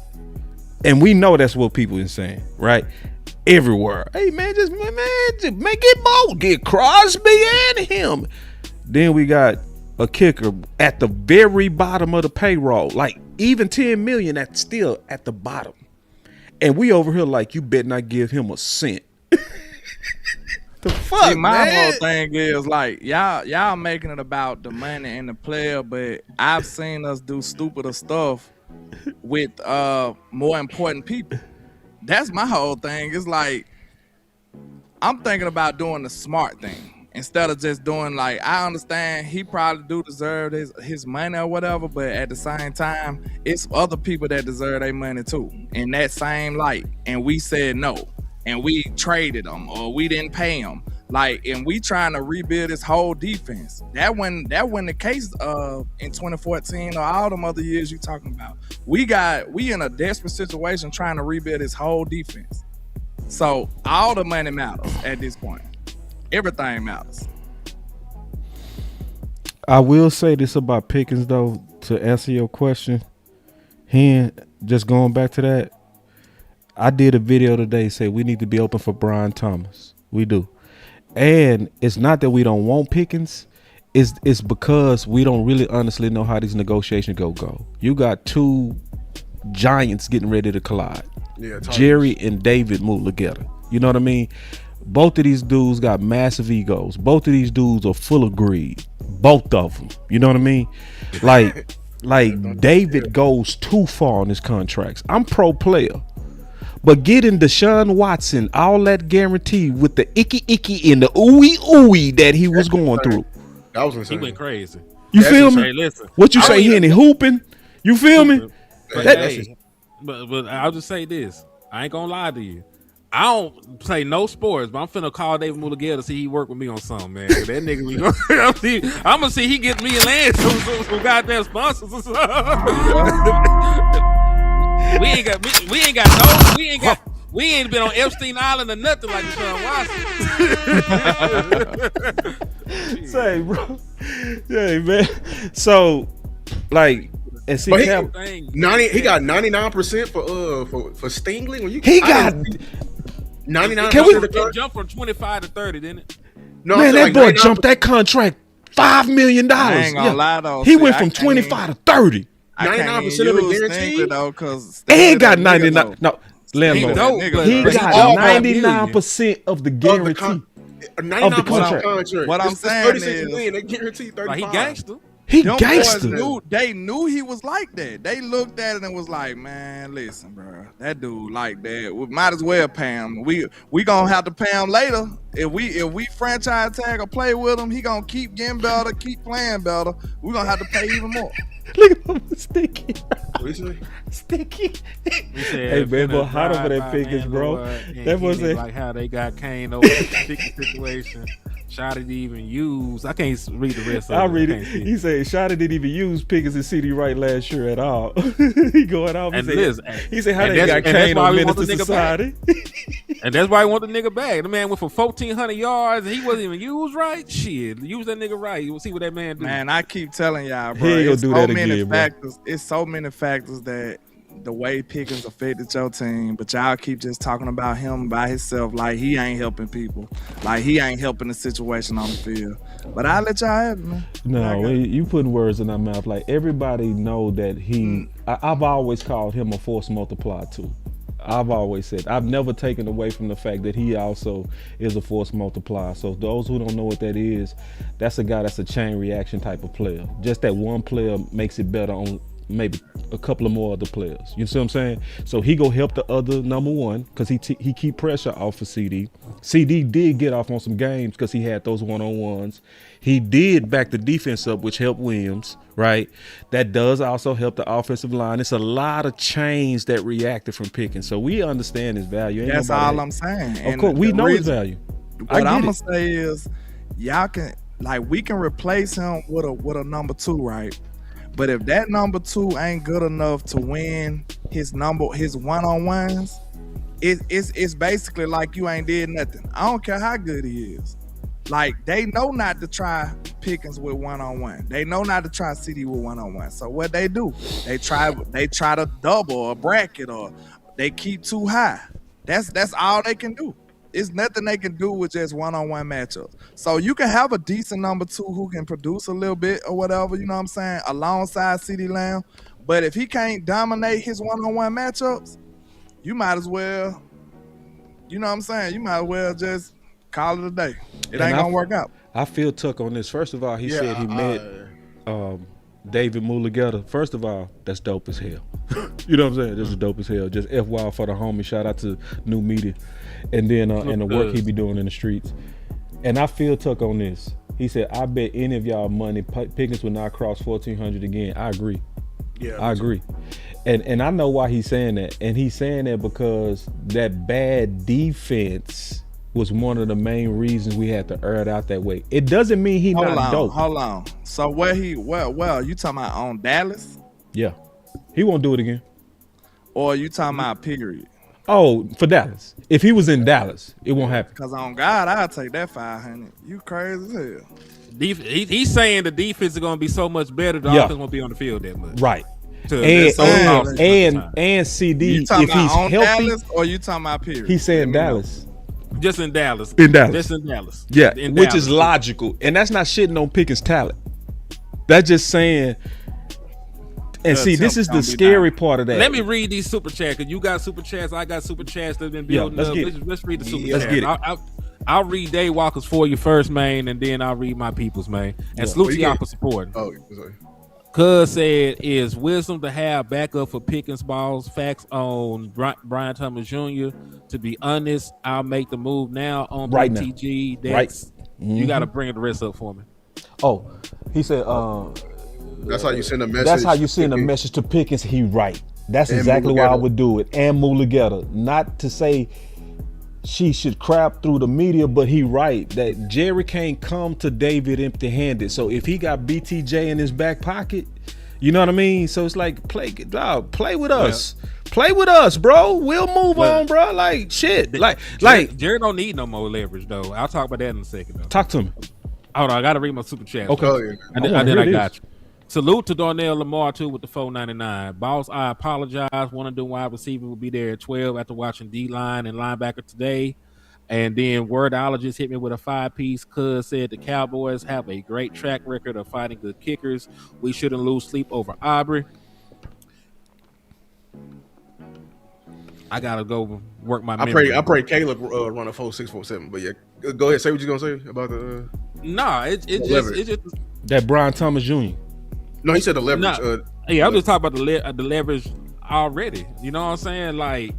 And we know that's what people are saying, right? Everywhere. Hey, man, just make it more. Get Crosby and him. Then we got a kicker at the very bottom of the payroll. Like, even 10 million, that's still at the bottom. And we over here like, you better not give him a cent. The fuck, see, my man? whole thing is like, y'all making it about the money and the player, but I've seen us do stupider stuff with more important people. That's my whole thing. It's like, I'm thinking about doing the smart thing instead of just doing, like, I understand he probably do deserve his money or whatever, but at the same time, it's other people that deserve their money too in that same light. And we said no, and we traded them, or we didn't pay them. Like, and we trying to rebuild this whole defense. That wasn't the case in 2014 or all them other years you talking about. We in a desperate situation trying to rebuild this whole defense. So all the money matters at this point. Everything matters. I will say this about Pickens though, to answer your question. Just going back to that, I did a video today say we need to be open for Brian Thomas. We do. And it's not that we don't want Pickens. It's because we don't really honestly know how these negotiations go. You got two giants getting ready to collide. Yeah, Jerry and David move together. You know what I mean? Both of these dudes got massive egos. Both of these dudes are full of greed. Both of them. You know what I mean? Like David goes too far on his contracts. I'm pro player. But getting Deshaun Watson, all that guarantee with the icky and the ooey that he was going through. That was insane. He went crazy. You feel me? Listen, what you say, Henny? Hooping? You feel me? But I'll just say this. I ain't gonna lie to you. I don't play no sports, but I'm finna call David Mulligale to see he work with me on something, man. That nigga, I'm gonna see he get me and Lance some goddamn sponsors or something. We ain't been on Epstein Island or nothing like Deshaun Watson. Say, bro. Yeah, man. So, like, and see, he got 99% for Stingling. He got 99%. It jumped from 25 to 30, didn't it? No, man, that boy jumped that contract $5 million. I ain't gonna lie though. He went from 25 to 30. 99% of it guaranteed though, because he got 99. No, landlord. He got 99% of the guarantee. 99% What I'm saying 36 is, million, they guaranteed 35. Like he gangster. He gangster. They knew he was like that. They looked at it and was like, man, listen, bro, that dude like that. We might as well pay him. We gonna have to pay him later. If we franchise tag or play with him, he gonna keep getting better, keep playing better. We gonna have to pay even more. Look at him, Sticky. Sticky. Hey man, but hot over that Pickens, bro. That was like how they got Kane over the sticky situation. Schotty didn't even use. I can't read the rest of it. I'll read it. He said Schotty didn't even use Pickens and CD Wright last year at all. He going off. He said how they got Kane on Minister Society. And that's why he want the nigga back. The man went for 1,400 yards and he wasn't even used right. Shit, use that nigga right. You'll see what that man do. Man, I keep telling y'all, bro. He ain't gonna do that again, bro. It's so many factors that the way Pickens affected your team, but y'all keep just talking about him by himself like he ain't helping people, like he ain't helping the situation on the field. But I'll let y'all have it, man. No, you putting words in our mouth. Like everybody know that I've always called him a force multiplier too. I've always said, I've never taken away from the fact that he also is a force multiplier. So those who don't know what that is, that's a guy that's a chain reaction type of player. Just that one player makes it better on maybe a couple of more other players. You see what I'm saying? So he go help the other number one because he keep pressure off of CD. CD did get off on some games because he had those one-on-ones. He did back the defense up, which helped Williams, right? That does also help the offensive line. It's a lot of chains that reacted from Pickens. So we understand his value. That's all I'm saying. Of course, we know his value. What I'm gonna say is, y'all can we can replace him with a number two, right? But if that number two ain't good enough to win his one-on-ones, it's basically like you ain't did nothing. I don't care how good he is. Like they know not to try Pickens with one-on-one. They know not to try CD with one-on-one. So what they do? They try to double or bracket or they keep too high. That's all they can do. It's nothing they can do with just one-on-one matchups. So you can have a decent number two who can produce a little bit or whatever, you know what I'm saying, alongside CeeDee Lamb. But if he can't dominate his one-on-one matchups, you might as well, you know what I'm saying, you might as well just call it a day. It ain't gonna work out. I feel Tuck on this. First of all, he said he met David Mulligale. First of all, that's dope as hell. You know what I'm saying? This is dope as hell. Just FYI for the homie. Shout out to New Media. And then and the work he be doing in the streets. And I feel Tuck on this. He said, I bet any of y'all money Pickens will not cross 1,400 again. I agree. Yeah, I agree. And I know why he's saying that. And he's saying that because that bad defense was one of the main reasons we had to air it out that way. It doesn't mean he not dope. Hold on. So where you talking about on Dallas? Yeah. He won't do it again. Or you talking about period? Oh, for Dallas. If he was in Dallas, it won't happen. Because on God, I'll take that 500. You crazy as hell. He's saying the defense is going to be so much better. The offense won't be on the field that much. Right. And CD, you talking if he's about healthy, Dallas or you talking about period? He's saying Dallas. Just in Dallas. Just in Dallas. Yeah, in which Dallas. is logical. And that's not shitting on Pickens' talent. That's just saying. And see, this is the scary part of that. Let me read these super chats, because you got super chats, I got super chats that have been building up. Let's read the super chats. Let's get it. I'll read Dave Walker's for you first, man, and then I'll read my people's, man. And salute y'all for supporting. Oh, sorry. Cuz said, is wisdom to have backup for Pickens balls, facts on Brian Thomas Jr. To be honest, I'll make the move now on BTG. That's you got to bring the rest up for me. Oh, he said, that's how you send a message. That's how you send a message to Pickens. He right. That's exactly why I would do it. And Mulugeta. Not to say she should crap through the media, but he right that Jerry can't come to David empty-handed. So if he got BTJ in his back pocket, you know what I mean? So it's like, play with us. Play with us, bro. We'll move on, bro. Like shit. Jerry don't need no more leverage though. I'll talk about that in a second though. Talk to me. Hold on, I gotta read my super chat. Okay. And then I got you. Salute to Darnell Lamar too with the 499. Boss, I apologize. One of the wide receiver will be there at 12 after watching D-line and linebacker today. And then Wordologist hit me with a 5-piece. Cuz said the Cowboys have a great track record of fighting good kickers. We shouldn't lose sleep over Aubrey. I gotta go work my memory. I pray Caleb run a 4.647. But yeah, go ahead. Say what you're gonna say about the. Nah, it's just that Brian Thomas Jr. No, he said the leverage. I'm just talking about the leverage already. You know what I'm saying? Like,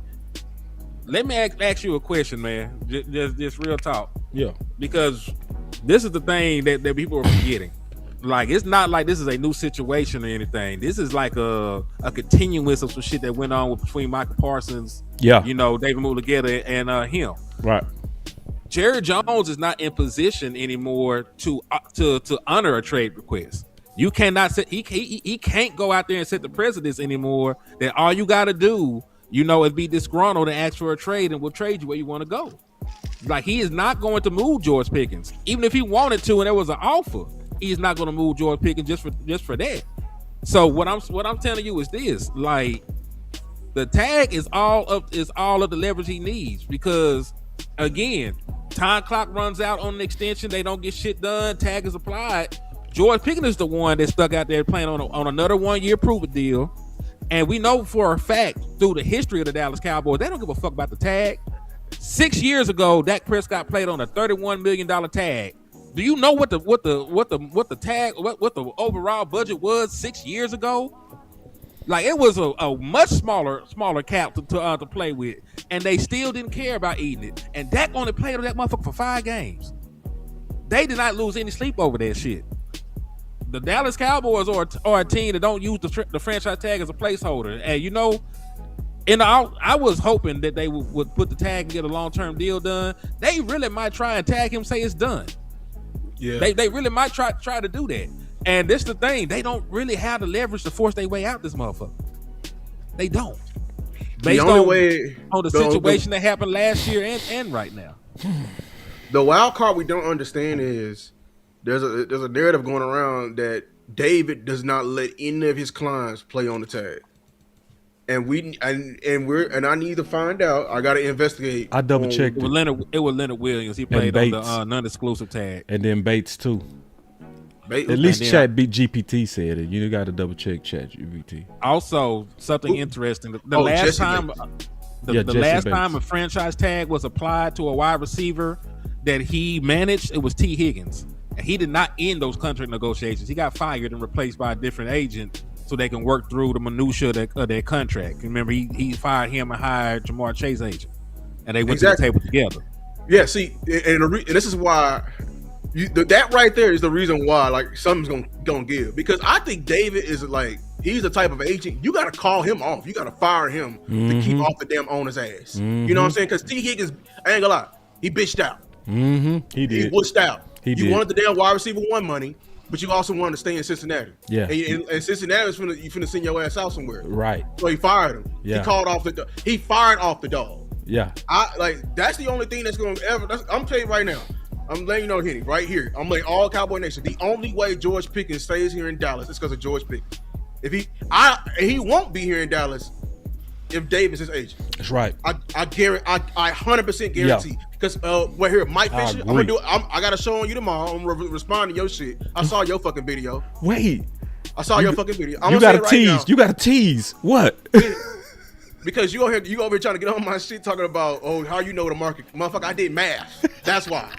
let me ask you a question, man. Just real talk. Yeah. Because this is the thing that people are forgetting. Like, it's not like this is a new situation or anything. This is like a continuance of some shit that went on between Michael Parsons, David Mulugeta, and him. Right. Jerry Jones is not in position anymore to honor a trade request. You cannot set. He can't go out there and set the precedence anymore. That all you got to do, is be disgruntled and ask for a trade, and we'll trade you where you want to go. Like, he is not going to move George Pickens, even if he wanted to, and there was an offer. He's not going to move George Pickens just for that. So what I'm telling you is this: like, the tag is all of the leverage he needs, because again, time clock runs out on an extension. They don't get shit done. Tag is applied. George Pickens is the one that stuck out there playing on another 1-year prove-it deal. And we know for a fact through the history of the Dallas Cowboys, they don't give a fuck about the tag. 6 years ago, Dak Prescott played on a $31 million tag. Do you know what the overall budget was 6 years ago? Like, it was a much smaller cap to play with, and they still didn't care about eating it. And Dak only played on that motherfucker for 5 games. They did not lose any sleep over that shit. The Dallas Cowboys are a team that don't use the franchise tag as a placeholder. And I was hoping that they would put the tag and get a long-term deal done. They really might try and tag him, say it's done. Yeah, they really might try to do that. And this the thing, they don't really have the leverage to force their way out this motherfucker. They don't. Based on the situation that happened last year and right now. The wild card we don't understand is there's a narrative going around that David does not let any of his clients play on the tag. And I need to find out. I got to investigate. I double checked. It was Leonard Williams. He played on the non-exclusive tag, and then Bates too. At least Chat GPT said it. You got to double check Chat GPT. Also, something interesting. The last time a franchise tag was applied to a wide receiver that he managed, it was T. Higgins, and he did not end those contract negotiations. He got fired and replaced by a different agent, so they can work through the minutia of their contract. Remember, he fired him and hired Jamar Chase agent, and they went to the table together. Yeah, see, and this is why that right there is the reason why like something's gonna give, because I think David is like, he's the type of agent you got to call him off, you got to fire him to keep off the damn owner's ass. You know what I'm saying? Because T. Higgins, I ain't gonna lie, he bitched out. He did. He wussed out. He wanted the damn wide receiver 1 money. but you also wanted to stay in Cincinnati. Yeah. And Cincinnati was finna send your ass out somewhere. Right. So he fired him. Yeah. He fired off the dog. Yeah. That's the only thing that's going to ever. I'm telling you right now. I'm letting you know, Henny, right here. I'm letting all Cowboy Nation. The only way George Pickens stays here in Dallas is because of George Pickens. He won't be here in Dallas if Dave is his agent. That's right. I guarantee. I 100% guarantee. Because we're here, Mike Fisher. I got a show on you tomorrow. I'm gonna respond to your shit. I saw your fucking video. Wait. I saw your fucking video. You got to tease. You got to tease. What? Because you over here trying to get on my shit talking about, how you know the market. Motherfucker, I did math. That's why.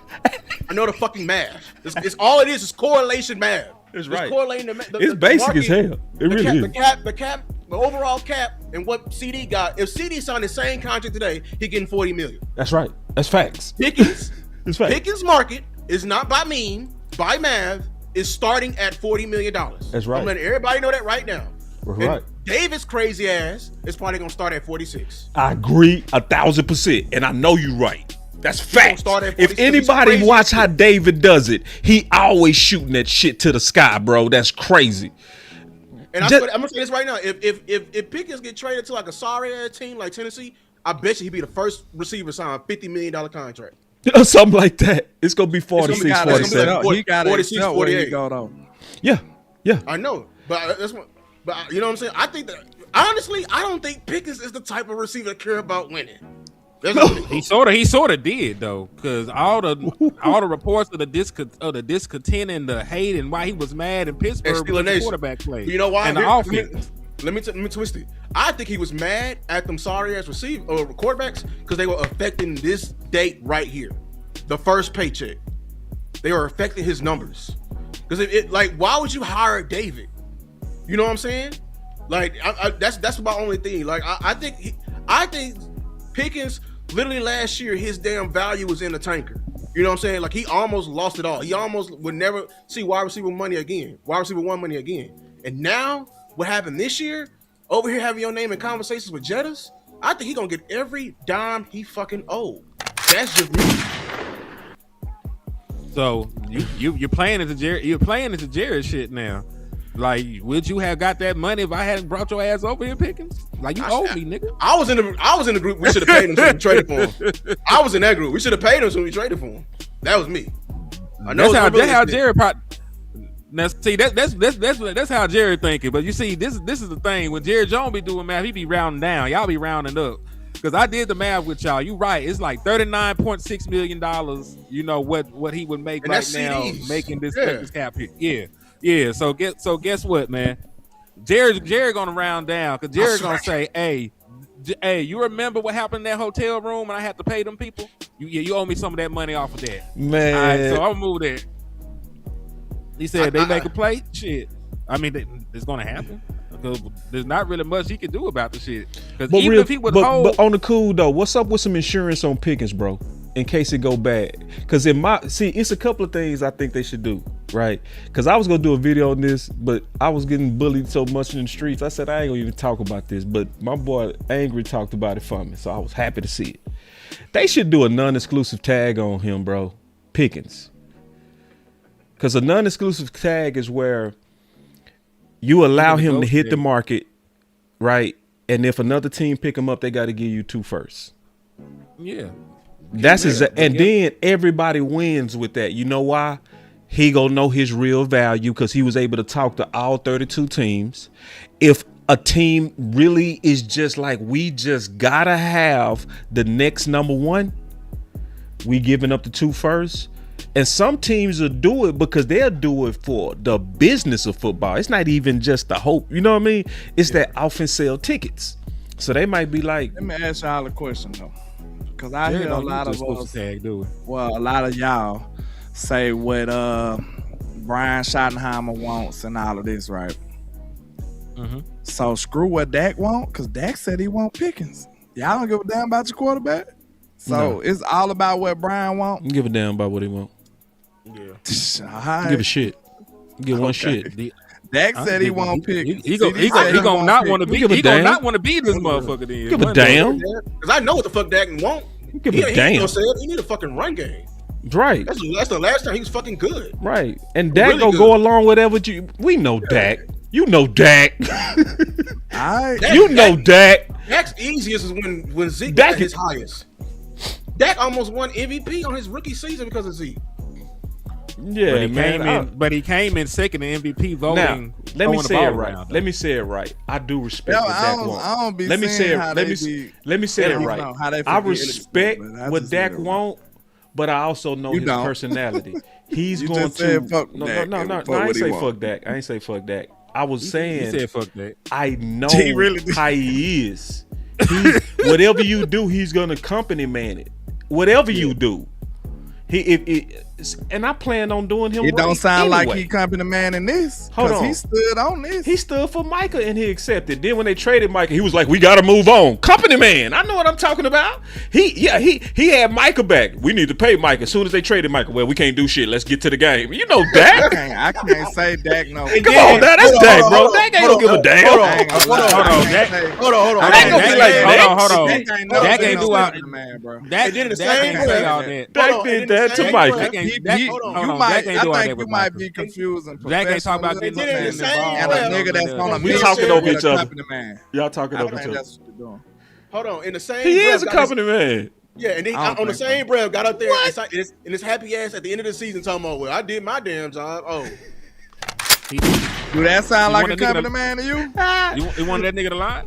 I know the fucking math. It's all it is correlation math. That's right. It's correlating it's basic market, as hell. It really is. The cap, the overall cap, and what CD got. If CD signed the same contract today, he getting $40 million. That's right. That's facts. Pickens. It's facts. Pickens market is not by by math, is starting at $40 million. That's right. I'm letting everybody know that right now. Right. David's crazy ass is probably gonna start at 46. I agree 1,000%, and I know you right. That's fact. If 46, anybody watch how David does it, he always shooting that shit to the sky, bro. That's crazy. And I'm gonna say this right now: if Pickens get traded to like a sorry ass team like Tennessee, I bet you he'd be the first receiver signed a $50 million contract. Something like that. It's gonna be 46, 47. He got 46, 48. Yeah. I know, but that's what. But you know what I'm saying? I think that honestly, I don't think Pickens is the type of receiver that care about winning. He sort of did though, because all the reports of the discontent and the hate and why he was mad in Pittsburgh with the quarterback play. You know why? And the offense. Let me twist it. I think he was mad at them sorry ass quarterbacks because they were affecting this date right here, the first paycheck. They were affecting his numbers. Because why would you hire David? You know what I'm saying? Like that's my only thing. Like I think Pickens literally last year his damn value was in the tanker. You know what I'm saying? Like he almost lost it all. He almost would never see wide receiver one money again. And now what happened this year? Over here having your name in conversations with Jettas, I think he gonna get every dime he fucking owed. That's just me. So you're playing into Jared shit now. Like, would you have got that money if I hadn't brought your ass over here, Pickens? Like, you owe me, nigga. I was in the group. We should have paid him so we traded for him. I was in that group. We should have paid him so we traded for him. That was me. I know that's how Jared. Now, see, that's how Jared thinking. But you see, this is the thing. When Jared Jones be doing math, he be rounding down. Y'all be rounding up. Because I did the math with y'all. You right. It's like $39.6 million. You know what he would make right now, CDs. Making this cap here. Yeah. So guess what, man? Jared gonna round down because Jared gonna say, hey, you remember what happened in that hotel room and I had to pay them people? You owe me some of that money off of that. Man. All right, so I'll move there. He said they make a play. Shit. I mean, it's gonna happen. Because there's not really much he can do about the shit. Because even if he would hold, but on the cool though, what's up with some insurance on Pickens, bro? In case it go bad. Because it's a couple of things I think they should do, right? Because I was gonna do a video on this, but I was getting bullied so much in the streets. I said I ain't gonna even talk about this, but my boy Angry talked about it for me, so I was happy to see it. They should do a non-exclusive tag on him, bro. Pickens. Because a non-exclusive tag is where you allow him to hit the market, right? And if another team pick him up, they got to give you 2 firsts. Yeah. That's and then everybody wins with that. You know why? He gonna know his real value because he was able to talk to all 32 teams. If a team really is just like, we just gotta have the next number one, we giving up the 2 firsts. And some teams will do it because they'll do it for the business of football. It's not even just the hope. You know what I mean? It's that offense sell tickets. So they might be like, let me ask y'all a question though. Because I hear a lot of us, a lot of y'all say what Brian Schottenheimer wants and all of this, right? Mm-hmm. So screw what Dak want, because Dak said he want Pickens. Y'all don't give a damn about your quarterback. So it's all about what Brian want. You give a damn about what he want. Yeah. Right. Give a shit. Give one shit. Dak said he won't pick. He gonna not want to be. He gonna not want to be this motherfucker. Then give a damn. Because I know what the fuck Dak want. Give a damn. He need a fucking run game. Right. That's the last time he was fucking good. Right. And Dak Really gonna good. go along with whatever you. We know Dak. You know Dak. Dak. Dak's easiest is when Zeke Dak was at his highest. Dak almost won MVP on his rookie season because of Zeke. Yeah, but he came in second in MVP voting. Now, let me say it right. Let me say it right. I do respect what Dak wants. I don't be let me say it. Let me say it know right. how they I forget respect it, but I what just Dak say it right. want, but I also know You his don't. personality. He's You going just to said fuck no, Dak no, and no, fuck no. I what ain't he say want. fuck Dak. I ain't say fuck Dak. I was saying He said fuck that. I know He really did. how he is. Whatever you do, he's gonna accompany man it. Whatever you do, and I plan on doing him. It don't right sound anyway. like he company man in this. Hold on. He stood on this. He stood for Micah and he accepted. Then when they traded Micah, he was like, "We got to move on." Company man, I know what I'm talking about. He had Micah back. We need to pay Micah. As soon as they traded Micah, well, we can't do shit. Let's get to the game. You know Dak. I can't say Dak no. Come on, now that's Dak, bro. Dak ain't gonna give a damn. Hold on. Dak ain't gonna be like that. Hold on. Dak ain't do all man, bro. Dak did the Dak same ain't say thing. all that. Dak did that to Micah. Dak ain't You might be confusing. Dak ain't talking about getting and involved. a nigga that's on a We mission talking over with each a other. company man. Y'all talking I over think each other. that's what you're doing. Hold on. In the same He breath, is a got his- company man. Yeah, and then I don't on the think same breath, got up there and his happy ass at the end of the season talking about, well, I did my damn job. Oh, Do that sound You like want a a nigga company to- man to you? You wanted that nigga to lie?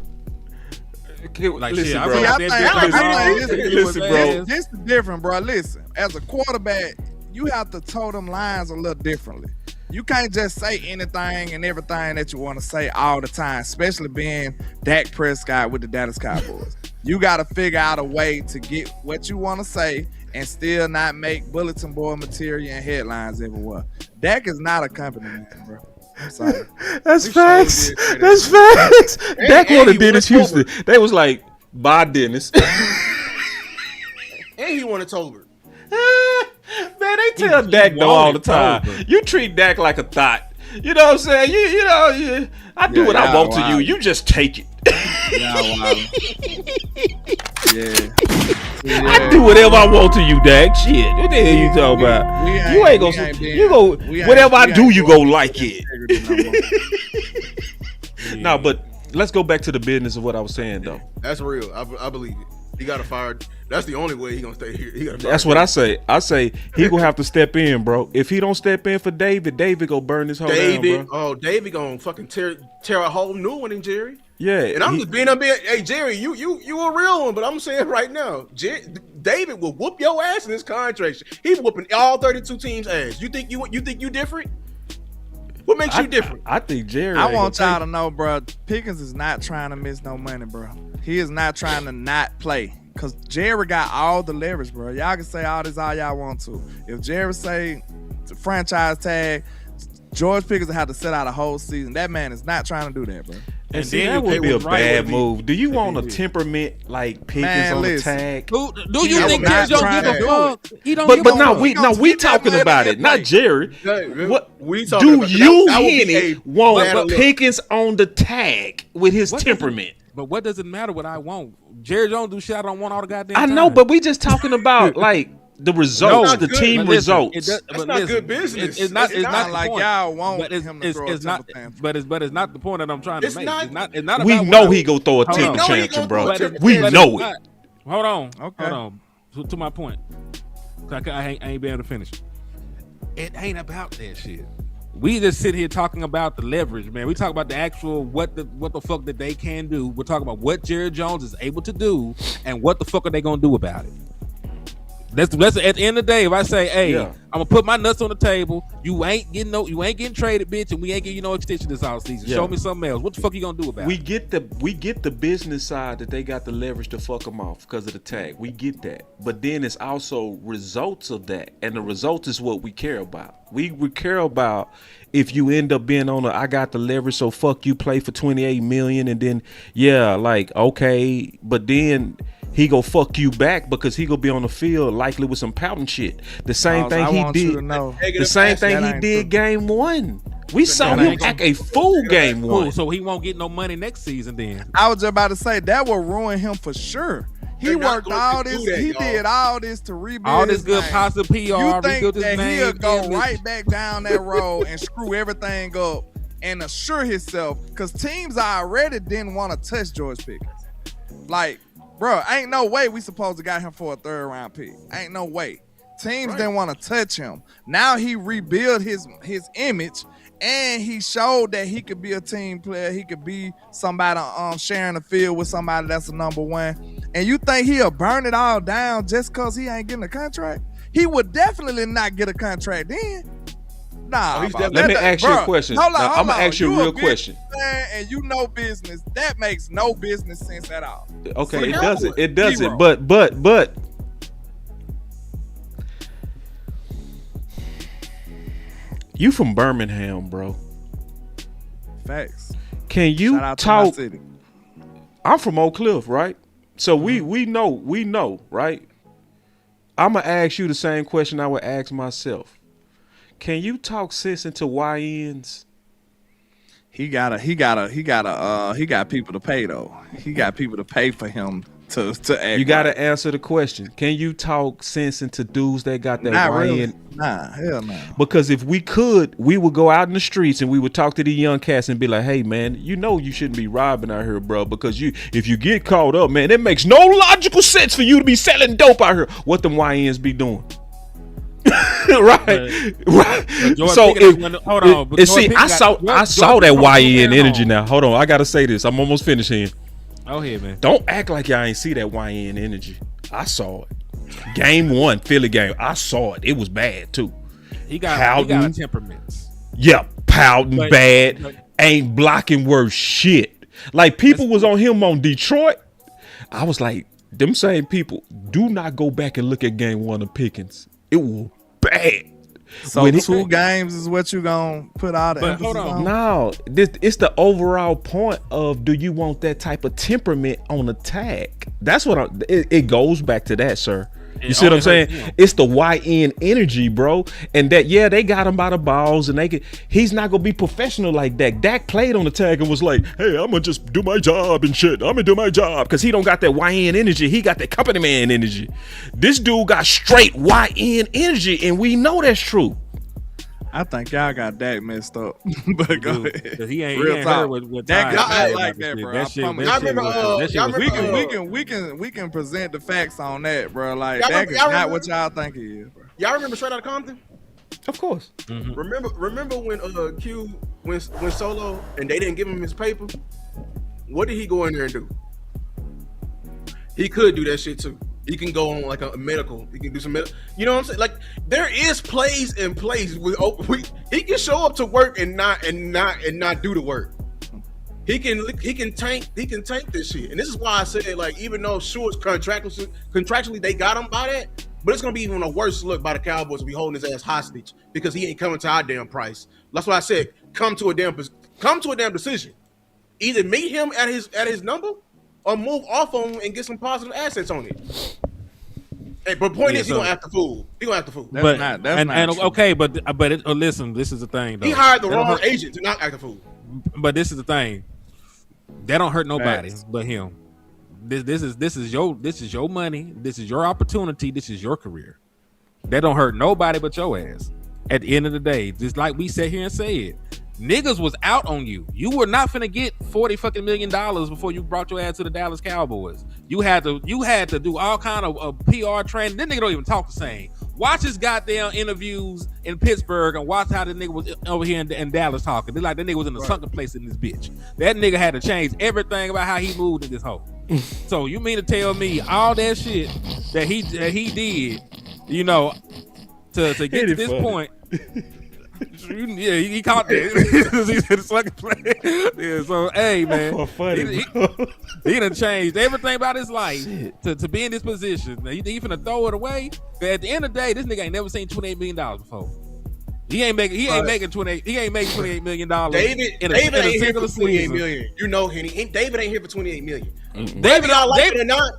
Like, Listen, shit, I bro. feel See, like I that think bitch Listen, was bro. ass. This is different, bro. Listen, as a quarterback, you have to toe them lines a little differently. You can't just say anything and everything that you want to say all the time, especially being Dak Prescott with the Dallas Cowboys. You got to figure out a way to get what you want to say and still not make bulletin board material and headlines everywhere. Dak is not a company man, bro. I'm sorry. That's We facts. sure did say that. That's facts. Dak and wanted he Dennis won Houston. They was like, bye, Dennis. and he wanted Tolbert. Man, they tell Dak no all the time. You treat Dak like a thought. You know what I'm saying? I do what I want to you. You just take it. I do whatever I want to you, Dak. Shit, what the hell you talking about? You ain't gonna. You go. Whatever I do, you go like it. No, but let's go back to the business of what I was saying, though. That's real. I believe it. He got fired. That's the only way he gonna stay here. That's what I say. I say he gonna have to step in, bro. If he don't step in for David go burn his whole down, bro. David gonna fucking tear a whole new one in Jerry. Yeah, And I'm just being hey Jerry, you a real one, but I'm saying right now, David will whoop your ass in this contract. He's whooping all 32 teams' ass. You think you different? What makes you different? I think Jerry. I want y'all to know, bro. Pickens is not trying to miss no money, bro. He is not trying to not play. Cause Jerry got all the leverage, bro. Y'all can say all this all y'all want to. If Jerry say the franchise tag, George Pickens will have to sit out a whole season. That man is not trying to do that, bro. And see, that would be a bad move. Do you want a temperament like Pickens on the tag? Do you think Jerry don't give a fuck? He don't But give a no, fuck. we talking about it, not Jerry. What we talking do about? you, That would be Henny, a want bad look. Pickens on the tag with his What temperament? But what does it matter what I want? Jerry don't do shit I don't want all the goddamn I time. know, but we just talking about like the results, the good. team But listen, results. That's not good business. It's not. It's It's not not the like point. y'all want But him to throw a not. temper tantrum. But it's not the point that I'm trying to It's make. not- It's not We about know what he go throw a Hold temper on. tantrum, bro. But it's- We but know it's it. not. Hold on. Okay. Hold on. To my point. I ain't been able to finish. It ain't about that shit. We just sit here talking about the leverage, man. We talk about the actual what the fuck that they can do. We're talking about what Jerry Jones is able to do and what the fuck are they gonna do about it. That's at the end of the day. If I say, "Hey, Yeah. I'm gonna put my nuts on the table," you ain't getting traded, bitch, and we ain't getting you no extension this offseason. Yeah. Show me something else. What the fuck you gonna do about We it? get the business side that they got the leverage to fuck them off because of the tag. We get that, but then it's also results of that, and the result is what we care about. We care about if you end up being on I got the leverage, so fuck you, play for $28 million, and then okay, but then he go fuck you back because he gonna be on the field likely with some pouting shit. The same thing he did. The same thing he did game 1. We saw him act a fool game 1. So he won't get no money next season then. I was just about to say that will ruin him for sure. He worked all this. He did all this to rebuild all this his good name. positive PR. You think that name, he'll go right back down that road and screw everything up and assure himself? Because teams already didn't want to touch George Pickens. Like, bro, ain't no way we supposed to got him for a 3rd round pick. Ain't no way. Teams didn't want to touch him. Now he rebuilt his image, and he showed that he could be a team player. He could be somebody sharing the field with somebody that's a number 1. And you think he'll burn it all down just because he ain't getting a contract? He would definitely not get a contract then. Nah, let me ask you a question. I'm gonna ask you a real question. And you know business. That makes no business sense at all. Okay, it doesn't. But you from Birmingham, bro. Facts. Can you Shout out talk? to my city. I'm from Oak Cliff, right? So we know, right? I'm gonna ask you the same question I would ask myself. Can you talk sense into YNs? He got people to pay though. He got people to pay for him to act. You gotta answer the question. Can you talk sense into dudes that got that Not YN? really. Nah, hell no. Because if we could, we would go out in the streets and we would talk to the young cats and be like, "Hey, man, you know you shouldn't be robbing out here, bro. Because if you get caught up, man, it makes no logical sense for you to be selling dope out here. What them YNs be doing?" right. So I saw that YN energy now. Hold on, I gotta say this. I'm almost finished here. Oh, here, man. Don't act like y'all ain't see that YN energy. I saw it. Game 1, Philly game. I saw it. It was bad too. He got a temperament. Yep, pouting bad. Ain't blocking worth shit. Like people was on him on Detroit. I was like, them same people. Do not go back and look at game 1 of Pickens. It was bad. So 2 games is what you gonna put out. But hold on. No, it's the overall point of, do you want that type of temperament on attack? That's what it goes back to that, sir. You see what I'm saying? It's the YN energy, bro. And that, they got him by the balls, and he's not gonna be professional like Dak. Dak played on the tag and was like, "Hey, I'm gonna just do my job and shit. I'm gonna do my job," because he don't got that YN energy. He got that company man energy. This dude got straight YN energy, and we know that's true. I think y'all got Dak messed up. But go ahead. He ain't Real with Dak got time. like that, bro. We can present the facts on that, bro. Like Dak is not what y'all think he is, bro. Y'all remember Straight Outta Compton? Of course. Mm-hmm. Remember when Q went solo and they didn't give him his paper? What did he go in there and do? He could do that shit too. He can go on like a medical. He can do some medical. You know what I'm saying? Like there is plays and plays. He can show up to work and not do the work. He can tank this shit. And this is why I said, like, even though sure it's contractually they got him by that, but it's gonna be even a worse look by the Cowboys to be holding his ass hostage because he ain't coming to our damn price. That's why I said come to a damn decision. Either meet him at his number or move off on him and get some positive assets on it. Hey, but point is, he gonna act the fool. That's not true. Okay, but listen, this is the thing though. He hired the wrong agent to not act the fool. But this is the thing. That don't hurt nobody but him. This is your money. This is your opportunity. This is your career. That don't hurt nobody but your ass. At the end of the day, just like we sat here and said, niggas was out on you. You were not finna get $40 million before you brought your ass to the Dallas Cowboys. You had to do all kind of PR training. This nigga don't even talk the same. Watch his goddamn interviews in Pittsburgh and watch how the nigga was over here in Dallas talking. They're like that nigga was in a sunken place in this bitch. That nigga had to change everything about how he moved in this hole. So you mean to tell me all that shit that he did, you know, to get to this point? Yeah, he caught that. He's in the second place. Yeah, so hey man, he done changed everything about his life to be in this position. He finna throw it away. But at the end of the day, this nigga ain't never seen $28 million before. He ain't making $28 million. David ain't here for $28 million. You know, Henny. David ain't here for $28 million. David, y'all like it or not,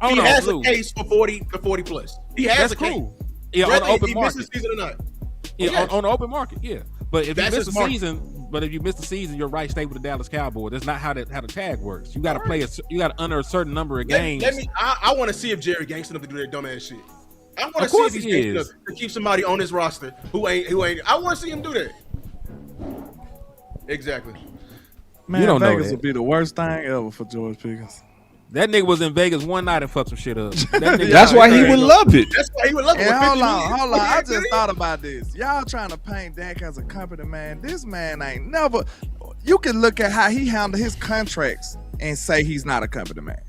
he has a case for 40 plus. He has a case. Yeah, on the open market. Missed the season or not. Yeah, on the open market, yeah. But if you miss the season, but if you miss the season, your right stay with the Dallas Cowboys. That's not how the tag works. You got to play you got to under a certain number of games. I want to see if Jerry gangsta enough to do that dumbass shit. I want to see if he's gangsta enough to keep somebody on his roster who ain't. I want to see him do that. Exactly. Man, you don't Vegas know would be the worst thing ever for George Pickens. That nigga was in Vegas one night and fucked some shit up. That's why he would love it. That's why he would love it. Hold on. I just thought about this. Y'all trying to paint Dak as a company man. This man ain't never. You can look at how he handled his contracts and say he's not a company man.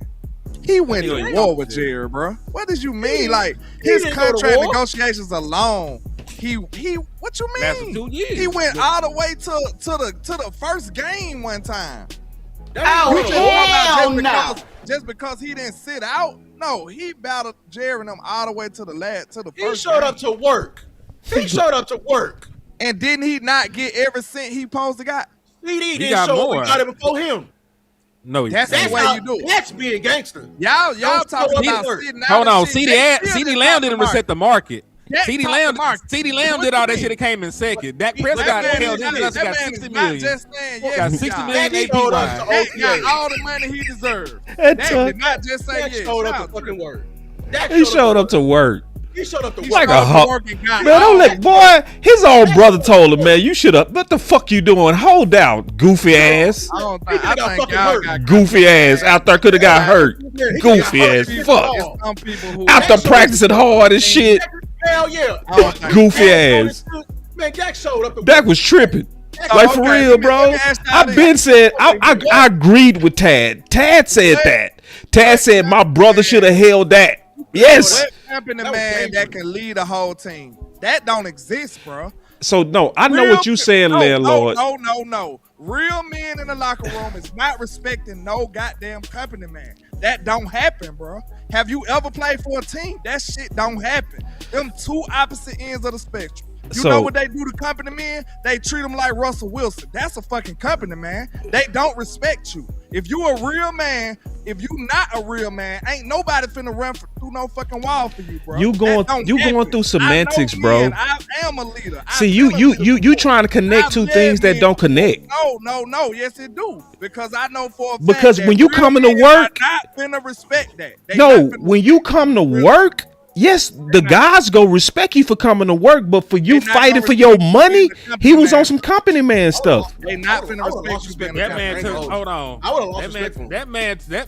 He went to war with Jerry, bro. What did you mean? Like his contract negotiations alone. He what you mean? Lasted 2 years. He went all the way to the first game one time. Just because he didn't sit out. No, he battled Jerry and them all the way to the first He showed up to work. He showed up to work. And didn't he not get every cent he supposed to got? He didn't show up. He got it before him. No, that's the way you do it. That's being gangster. Y'all talking about sitting out. Hold on, CD Lamb didn't reset the market. CD Lamb did all that shit that came in second. Dak Prescott held in us, got 60 million. Got 60 million AP wide. Dak got all the money he deserved. Dak did not just say yes. Showed up to fucking work. He showed up to work. He showed up to work. Like a hawk. Man, don't let, boy, his own brother told him, man, you should have, what the fuck you doing? Hold out, goofy ass. I think y'all got goofy ass out there could have got hurt. Goofy ass, fuck. After practicing hard as shit. Hell yeah. Goofy ass. Man, Dak showed up. Dak was tripping. Like for real, bro. I've been said I agreed with Tad. Tad said that. Tad said my brother should have held that. Yes. What happened to man that can lead a whole team? That don't exist, bro. So no, I know what you saying, landlord. No. Real men in the locker room is not respecting no goddamn company man. That don't happen, bro. Have you ever played for a team? That shit don't happen. Them two opposite ends of the spectrum. You know what they do to company men? They treat them like Russell Wilson. That's a fucking company man. They don't respect you. If you a real man, if you not a real man, ain't nobody finna run through no fucking wall for you, bro. You going through semantics, bro. I am a leader. See, you trying to connect two things that don't connect. No. Yes, it do. Because I know for a fact because when you come into work, not finna respect that. When you come to work, yes, the guys go respect you for coming to work, but for you fighting for your money, he was on some company man stuff. They not finna respect you. That man took. Hold on. I would have lost respect for him. That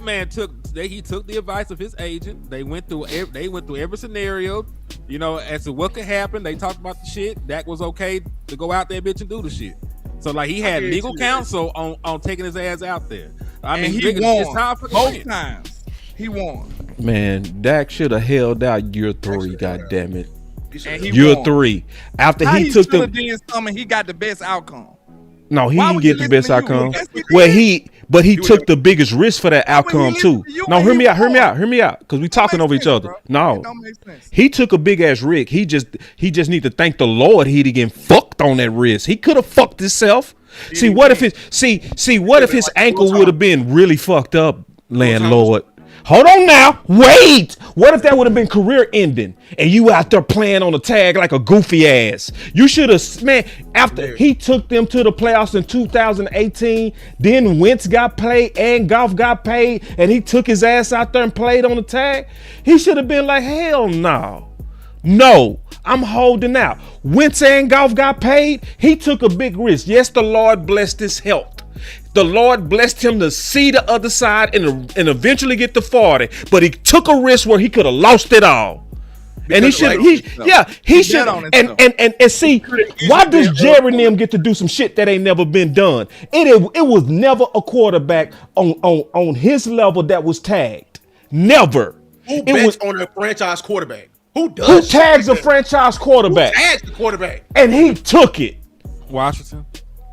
man took the advice of his agent. They went through every scenario, you know, as to what could happen. They talked about the shit. Dak was okay to go out there, bitch, and do the shit. So like he had legal counsel on taking his ass out there. I mean, he won both times. He won. Man, Dak should have held out year 3. God damn it. Year 3. After he took the he got the best outcome. No, he didn't get the best outcome. Well, he took the biggest risk for that outcome too. No, hear me out, because we talking over each other. No, he took a big ass risk. He just need to thank the Lord he didn't get fucked on that risk. He could have fucked himself. See, what if his ankle would have been really fucked up, landlord? Hold on now. Wait. What if that would have been career ending and you out there playing on a tag like a goofy ass? You should have, man, after he took them to the playoffs in 2018, then Wentz got paid and Goff got paid and he took his ass out there and played on the tag. He should have been like, hell no. No, I'm holding out. Wentz and Goff got paid. He took a big risk. Yes, the Lord blessed his health. The Lord blessed him to see the other side and eventually get to 40, but he took a risk where he could have lost it all. And he should, and see, why does Jerry and them get to do some shit that ain't never been done? It was never a quarterback on his level that was tagged. Never. Who bets on a franchise quarterback? Who tags a franchise quarterback? Who tags the quarterback? And he took it. Washington.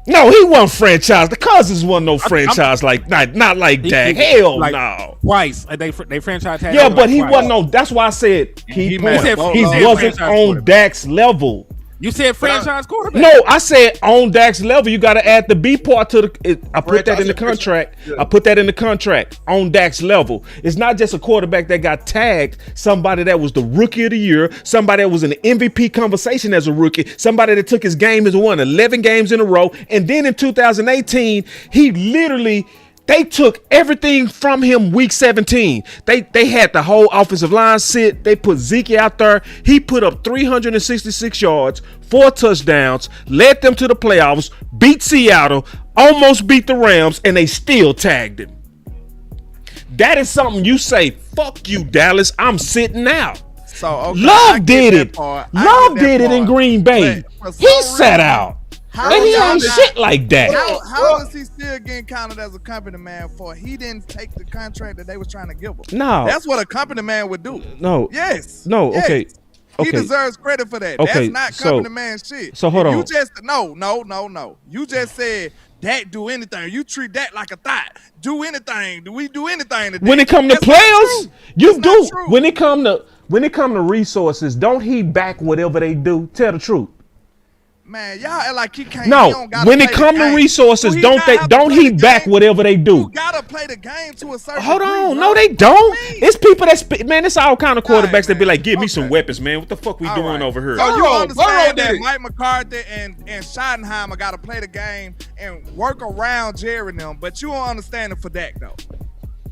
No, he wasn't franchise. The Cousins wasn't no franchise not like Dak. Hell like no. Twice they franchise tag. Yeah, but he wasn't on. That's why I said he wasn't on Dak's level. You said franchise quarterback. No, I said on Dak's level, you got to add the B part to the. I put that in the contract. I put that in the contract on Dak's level. It's not just a quarterback that got tagged. Somebody that was the rookie of the year. Somebody that was in the MVP conversation as a rookie. Somebody that took his game as won 11 games in a row. And then in 2018, he literally. They took everything from him week 17. They had the whole offensive line sit. They put Zeke out there. He put up 366 yards, 4 touchdowns, led them to the playoffs, beat Seattle, almost beat the Rams, and they still tagged him. That is something you say, fuck you, Dallas, I'm sitting out. So okay, Love did it. Love did it in Green Bay. He sat out. And he ain't shit like that. How is he still getting counted as a company man for he didn't take the contract that they was trying to give him? No. That's what a company man would do. No. Yes. No, yes. okay. He deserves credit for that. Okay, That's not company man shit. So hold on. You just no. You just said Dak do anything. You treat that like a thought. Do anything. Do we do anything today? When it come to players, you do. True. When it come to resources, don't he back whatever they do? Tell the truth. Man, y'all act like he can't. No, when it come to resources, don't he back whatever they do? You gotta play the game to a certain Hold degree, on, bro. no, they don't. It's people it's all kind of quarterbacks that be like, give me some weapons, man. What the fuck we doing over here? So you understand that Mike McCarthy and Schottenheimer gotta play the game and work around Jerry and them, but you don't understand it for Dak though.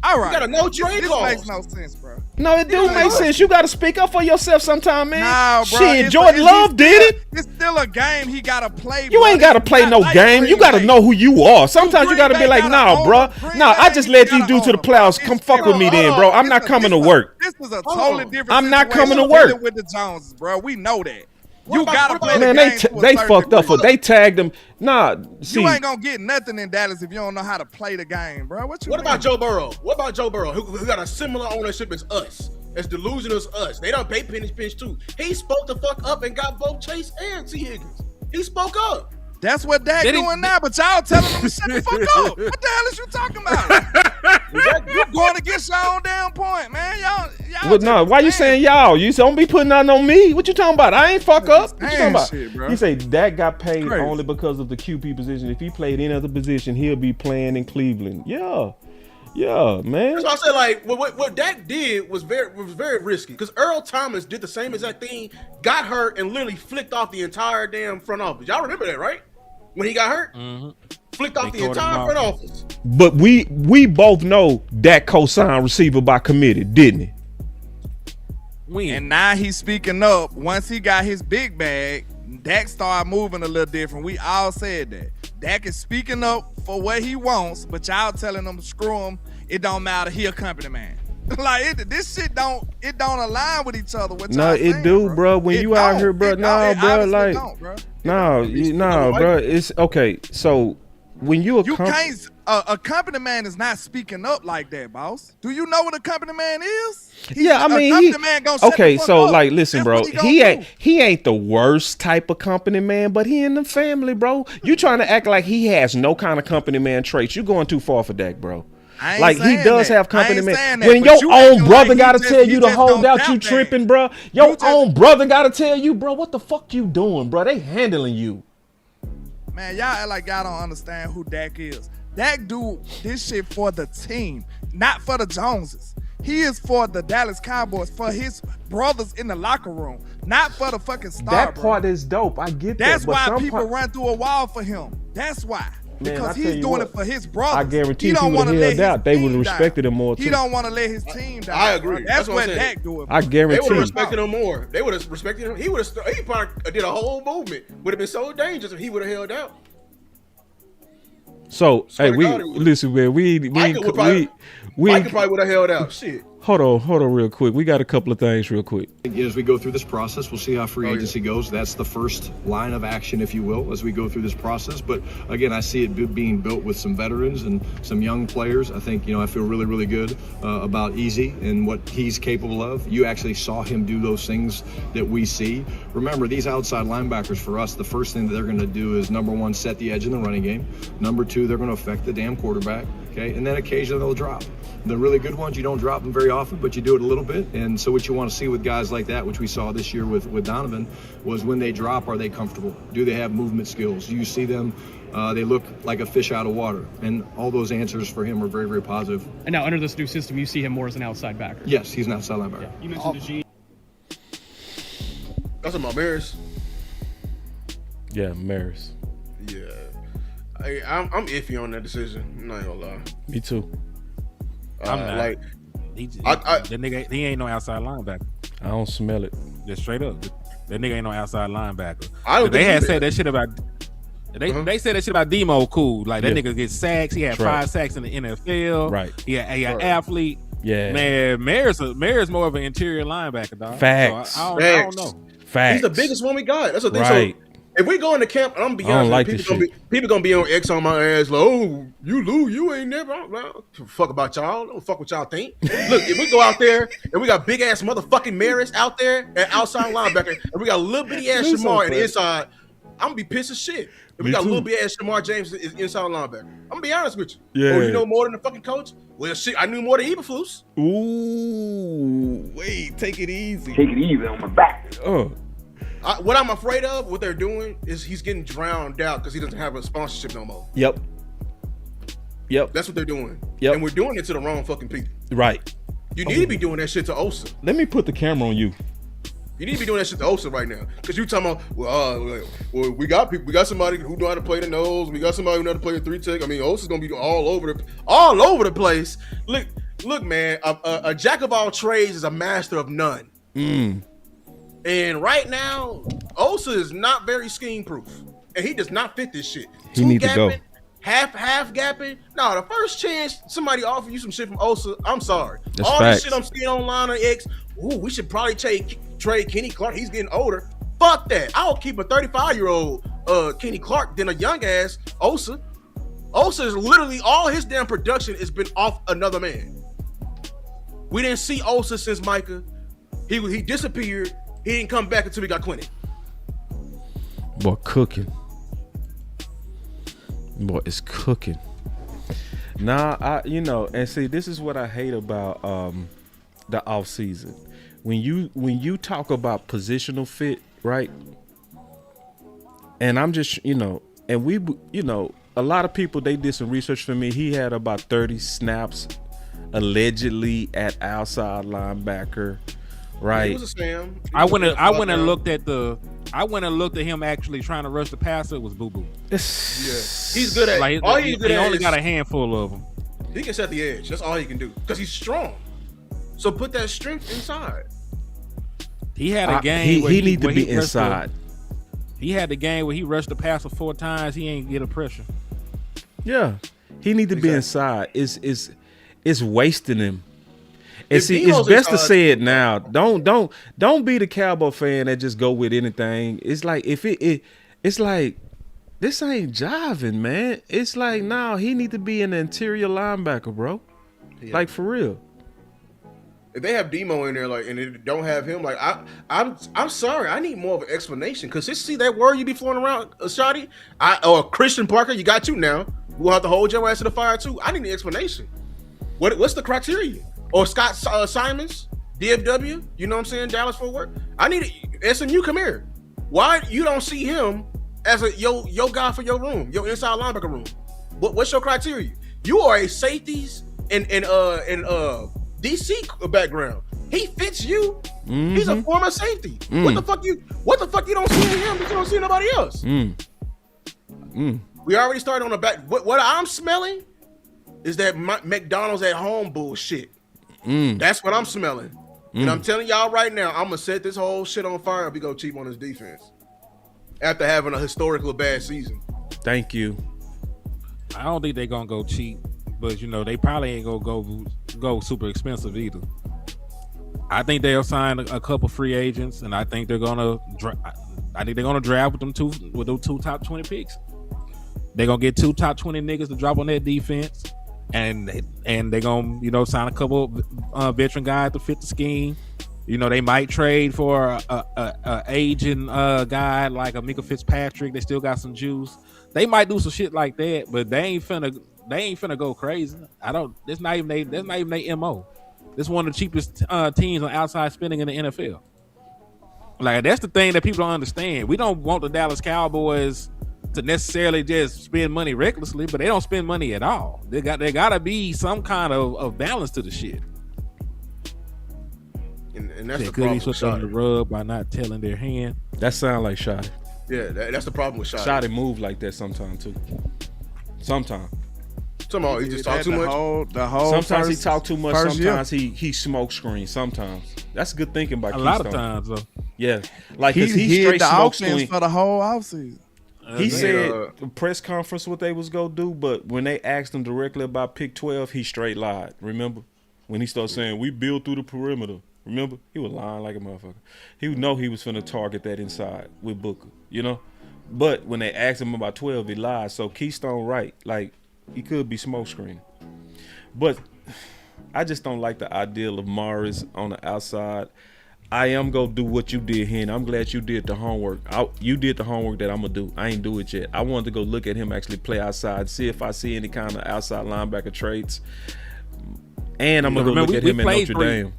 All right, you got a no trade clause. This makes no sense, bro. No, it do make sense. You got to speak up for yourself sometime, man. Nah, bro. Shit, Jordan Love did it. It's still a game he got to play. You ain't got to play no game. You got to know who you are. Sometimes you got to be like, nah, bro. Nah, I just led you to the playoffs. Come fuck with me then, bro. I'm not coming to work. This is a totally different I'm not coming to situation work. with the Joneses, bro. We know that. You gotta play man, the game. they fucked up for they tagged him. Nah, see, you ain't gonna get nothing in Dallas if you don't know how to play the game, bro. What about Joe Burrow? What about Joe Burrow, who got a similar ownership as us? As delusional as us. They don't pay Penny Pinch too. He spoke the fuck up and got both Chase and T. Higgins. He spoke up. That's what Dak doing now, but y'all telling him to shut the fuck up. What the hell is you talking about? You going against your own damn point, man. Y'all well, no, why you saying y'all? You don't be putting nothing on me. What you talking about? I ain't fuck up. What you talking about? Shit, bro. You say Dak got paid only because of the QB position. If he played any other position, he'll be playing in Cleveland. Yeah, man. That's why I said, like, what Dak did was very risky because Earl Thomas did the same exact thing, got hurt, and literally flicked off the entire damn front office. Y'all remember that, right? When he got hurt, flicked off the entire front office. But we both know Dak co-signed receiver by committee, didn't he? And now he's speaking up. Once he got his big bag, Dak started moving a little different. We all said that. Dak is speaking up for what he wants, but y'all telling him to screw him. It don't matter. He a company man. Like this shit don't align with each other. What no, it do, bro. When you out here, bro. Nah, bro. Like, bro. It's okay. So when you can't. A company man is not speaking up like that, boss. Do you know what a company man is? I mean, like, listen, bro. He ain't the worst type of company man, but he in the family, bro. You trying to act like he has no kind of company man traits. You going too far for Dak, bro. Like he does have company man. When your own brother gotta tell you to hold out, you tripping, bro. Your own brother gotta tell you, bro, what the fuck you doing, bro? They handling you. Man, y'all act like y'all don't understand who Dak is. Dak do this shit for the team, not for the Joneses. He is for the Dallas Cowboys, for his brothers in the locker room, not for the fucking star. That part is dope. I get that. That's why people run through a wall for him. That's why. Because he's doing it for his brothers. I guarantee if he would have held out, they would have respected him more too. He don't want to let his team down. I agree. That's what Dak doing. I guarantee. They would have respected him more. They would have respected him. He probably did a whole movement. Would have been so dangerous if he would have held out. So hey, listen, man. Micah probably would have held out. Shit. Hold on real quick. We got a couple of things real quick. As we go through this process, we'll see how free agency goes. That's the first line of action, if you will, as we go through this process. But again, I see it being built with some veterans and some young players. I think, I feel really, really good about Easy and what he's capable of. You actually saw him do those things that we see. Remember, these outside linebackers for us, the first thing that they're going to do is, number one, set the edge in the running game. Number two, they're going to affect the damn quarterback. Okay, and then occasionally they'll drop. The really good ones, you don't drop them very often, but you do it a little bit. And so what you want to see with guys like that, which we saw this year with Donovan, was when they drop, are they comfortable? Do they have movement skills? Do you see them? They look like a fish out of water. And all those answers for him were very, very positive. And now under this new system, you see him more as an outside backer. Yes, he's an outside linebacker. Yeah. You mentioned the G. That's about Marist. Yeah, Marist. Yeah. I'm iffy on that decision. I'm not gonna lie. Me too. I'm not. Like, that nigga, he ain't no outside linebacker. I don't smell it. Just straight up. That nigga ain't no outside linebacker. I don't they think had he said that shit about. They said that shit about Demo cool. Like that nigga gets sacks. He had 5 sacks in the NFL. Right. He an athlete. Yeah. Man, Mayor's more of an interior linebacker, dog. Facts. So I don't know. Facts. He's the biggest one we got. That's the thing. Right. So if we go into camp, I'm gonna be honest, like people gonna be on X on my ass, like, oh, you Lou, you ain't never. Fuck about y'all. Don't fuck what y'all think. Look, if we go out there and we got big ass motherfucking Marist out there at outside linebacker, and we got little bitty ass Shamar at the inside, I'm gonna be pissed as shit. If we got little bitty ass Shamar James is inside linebacker, I'm gonna be honest with you. Yeah. Oh, you know more than the fucking coach? Well, shit, I knew more than Eberflus. Ooh, wait, take it easy. Take it easy on my back. What I'm afraid of, what they're doing, is he's getting drowned out because he doesn't have a sponsorship no more. Yep. That's what they're doing. Yep. And we're doing it to the wrong fucking people. Right. You need to be doing that shit to Osa. Let me put the camera on you. You need to be doing that shit to Osa right now. Because you talking about, well, we got people, we got somebody who know how to play the nose, we got somebody who know how to play the 3-tech. I mean, Osa's gonna be all over the place. Look, man, a jack of all trades is a master of none. And right now, Osa is not very scheme proof, and he does not fit this shit. He need to go. Half gapping. No, the first chance somebody offer you some shit from Osa, I'm sorry. That's all facts. this shit I'm seeing online on X. Ooh, we should probably trade Kenny Clark. He's getting older. Fuck that. I'll keep a 35-year-old Kenny Clark than a young ass Osa. Osa is literally all his damn production has been off another man. We didn't see Osa since Micah. He disappeared. He didn't come back until we got Quentin. Boy, cooking. Boy, it's cooking. Nah, and see, this is what I hate about the offseason. When you talk about positional fit, right? And I'm just, and we, a lot of people, they did some research for me. He had about 30 snaps allegedly at outside linebacker. Right. He was a Sam. I went and looked at him actually trying to rush the passer. It was boo boo. Yeah, he's good at. Like, all he's good he at only is, got a handful of them. He can set the edge. That's all he can do because he's strong. So put that strength inside. He had a game. He need to be inside. He had the game where he rushed the passer 4 times. He ain't get a pressure. Yeah, he need to be inside. It's wasting him. And see, it's best to say it now. Don't be the Cowboy fan that just go with anything. It's like it's like this ain't jiving, man. It's like he need to be an interior linebacker, bro. Yeah. Like for real. If they have Demo in there, like, and they don't have him, like, I'm sorry, I need more of an explanation. Cause see that word you be floating around, Schotty, or Christian Parker, you got you now. We'll have to hold your ass to the fire too. I need an explanation. What's the criteria? Or Scott Simons, DFW, you know what I'm saying? Dallas Fort Worth. I need SMU. Come here. Why you don't see him as your guy for your room, your inside linebacker room? What's your criteria? You are a safeties and DC background. He fits you. Mm-hmm. He's a former safety. What the fuck you don't see in him, but you don't see in nobody else. We already started on the back. What I'm smelling is that McDonald's at home bullshit. That's what I'm smelling. And I'm telling y'all right now, I'm gonna set this whole shit on fire if we go cheap on this defense after having a historically bad season. Thank you. I don't think they're gonna go cheap, but they probably ain't gonna go super expensive either. I think they'll sign a couple free agents, and I think they're gonna draft with them two top 20 picks. They're gonna get 2 top 20 niggas to drop on that defense. And they're gonna sign a couple veteran guys to fit the scheme. They might trade for a aging guy like a Micah Fitzpatrick. They still got some juice. They might do some shit like that, but they ain't finna they ain't finna go crazy. That's not even they MO. This is one of the cheapest teams on outside spending in the NFL. Like, that's the thing that people don't understand. We don't want the Dallas Cowboys to necessarily just spend money recklessly, but they don't spend money at all. There gotta be some kind of balance to the shit. And that's they the could problem. be swept under the rug by not telling their hand. That sound like Schotty. Yeah, that's the problem with Schotty. Schotty move like that sometimes too. Sometimes. Somehow he just talk too much. Sometimes he talk too much. Sometimes he smoke screen. Sometimes that's good thinking by a Keystone. lot of times though. Yeah, like he straight the smoke offense screen for the whole offseason. He said the press conference what they was gonna do, but when they asked him directly about pick 12, he straight lied. Remember when he started saying we build through the perimeter? Remember he was lying like a motherfucker. He would know he was finna target that inside with Booker, you know. But when they asked him about 12, he lied. So Keystone right, like he could be smoke screen. But I just don't like the ideal of Marist on the outside. I am gonna do what you did here, and I'm glad you did the homework. You did the homework that I'm gonna do. I ain't do it yet. I wanted to go look at him actually play outside, see if I see any kind of outside linebacker traits. And I'm gonna go look at him at Notre Dame.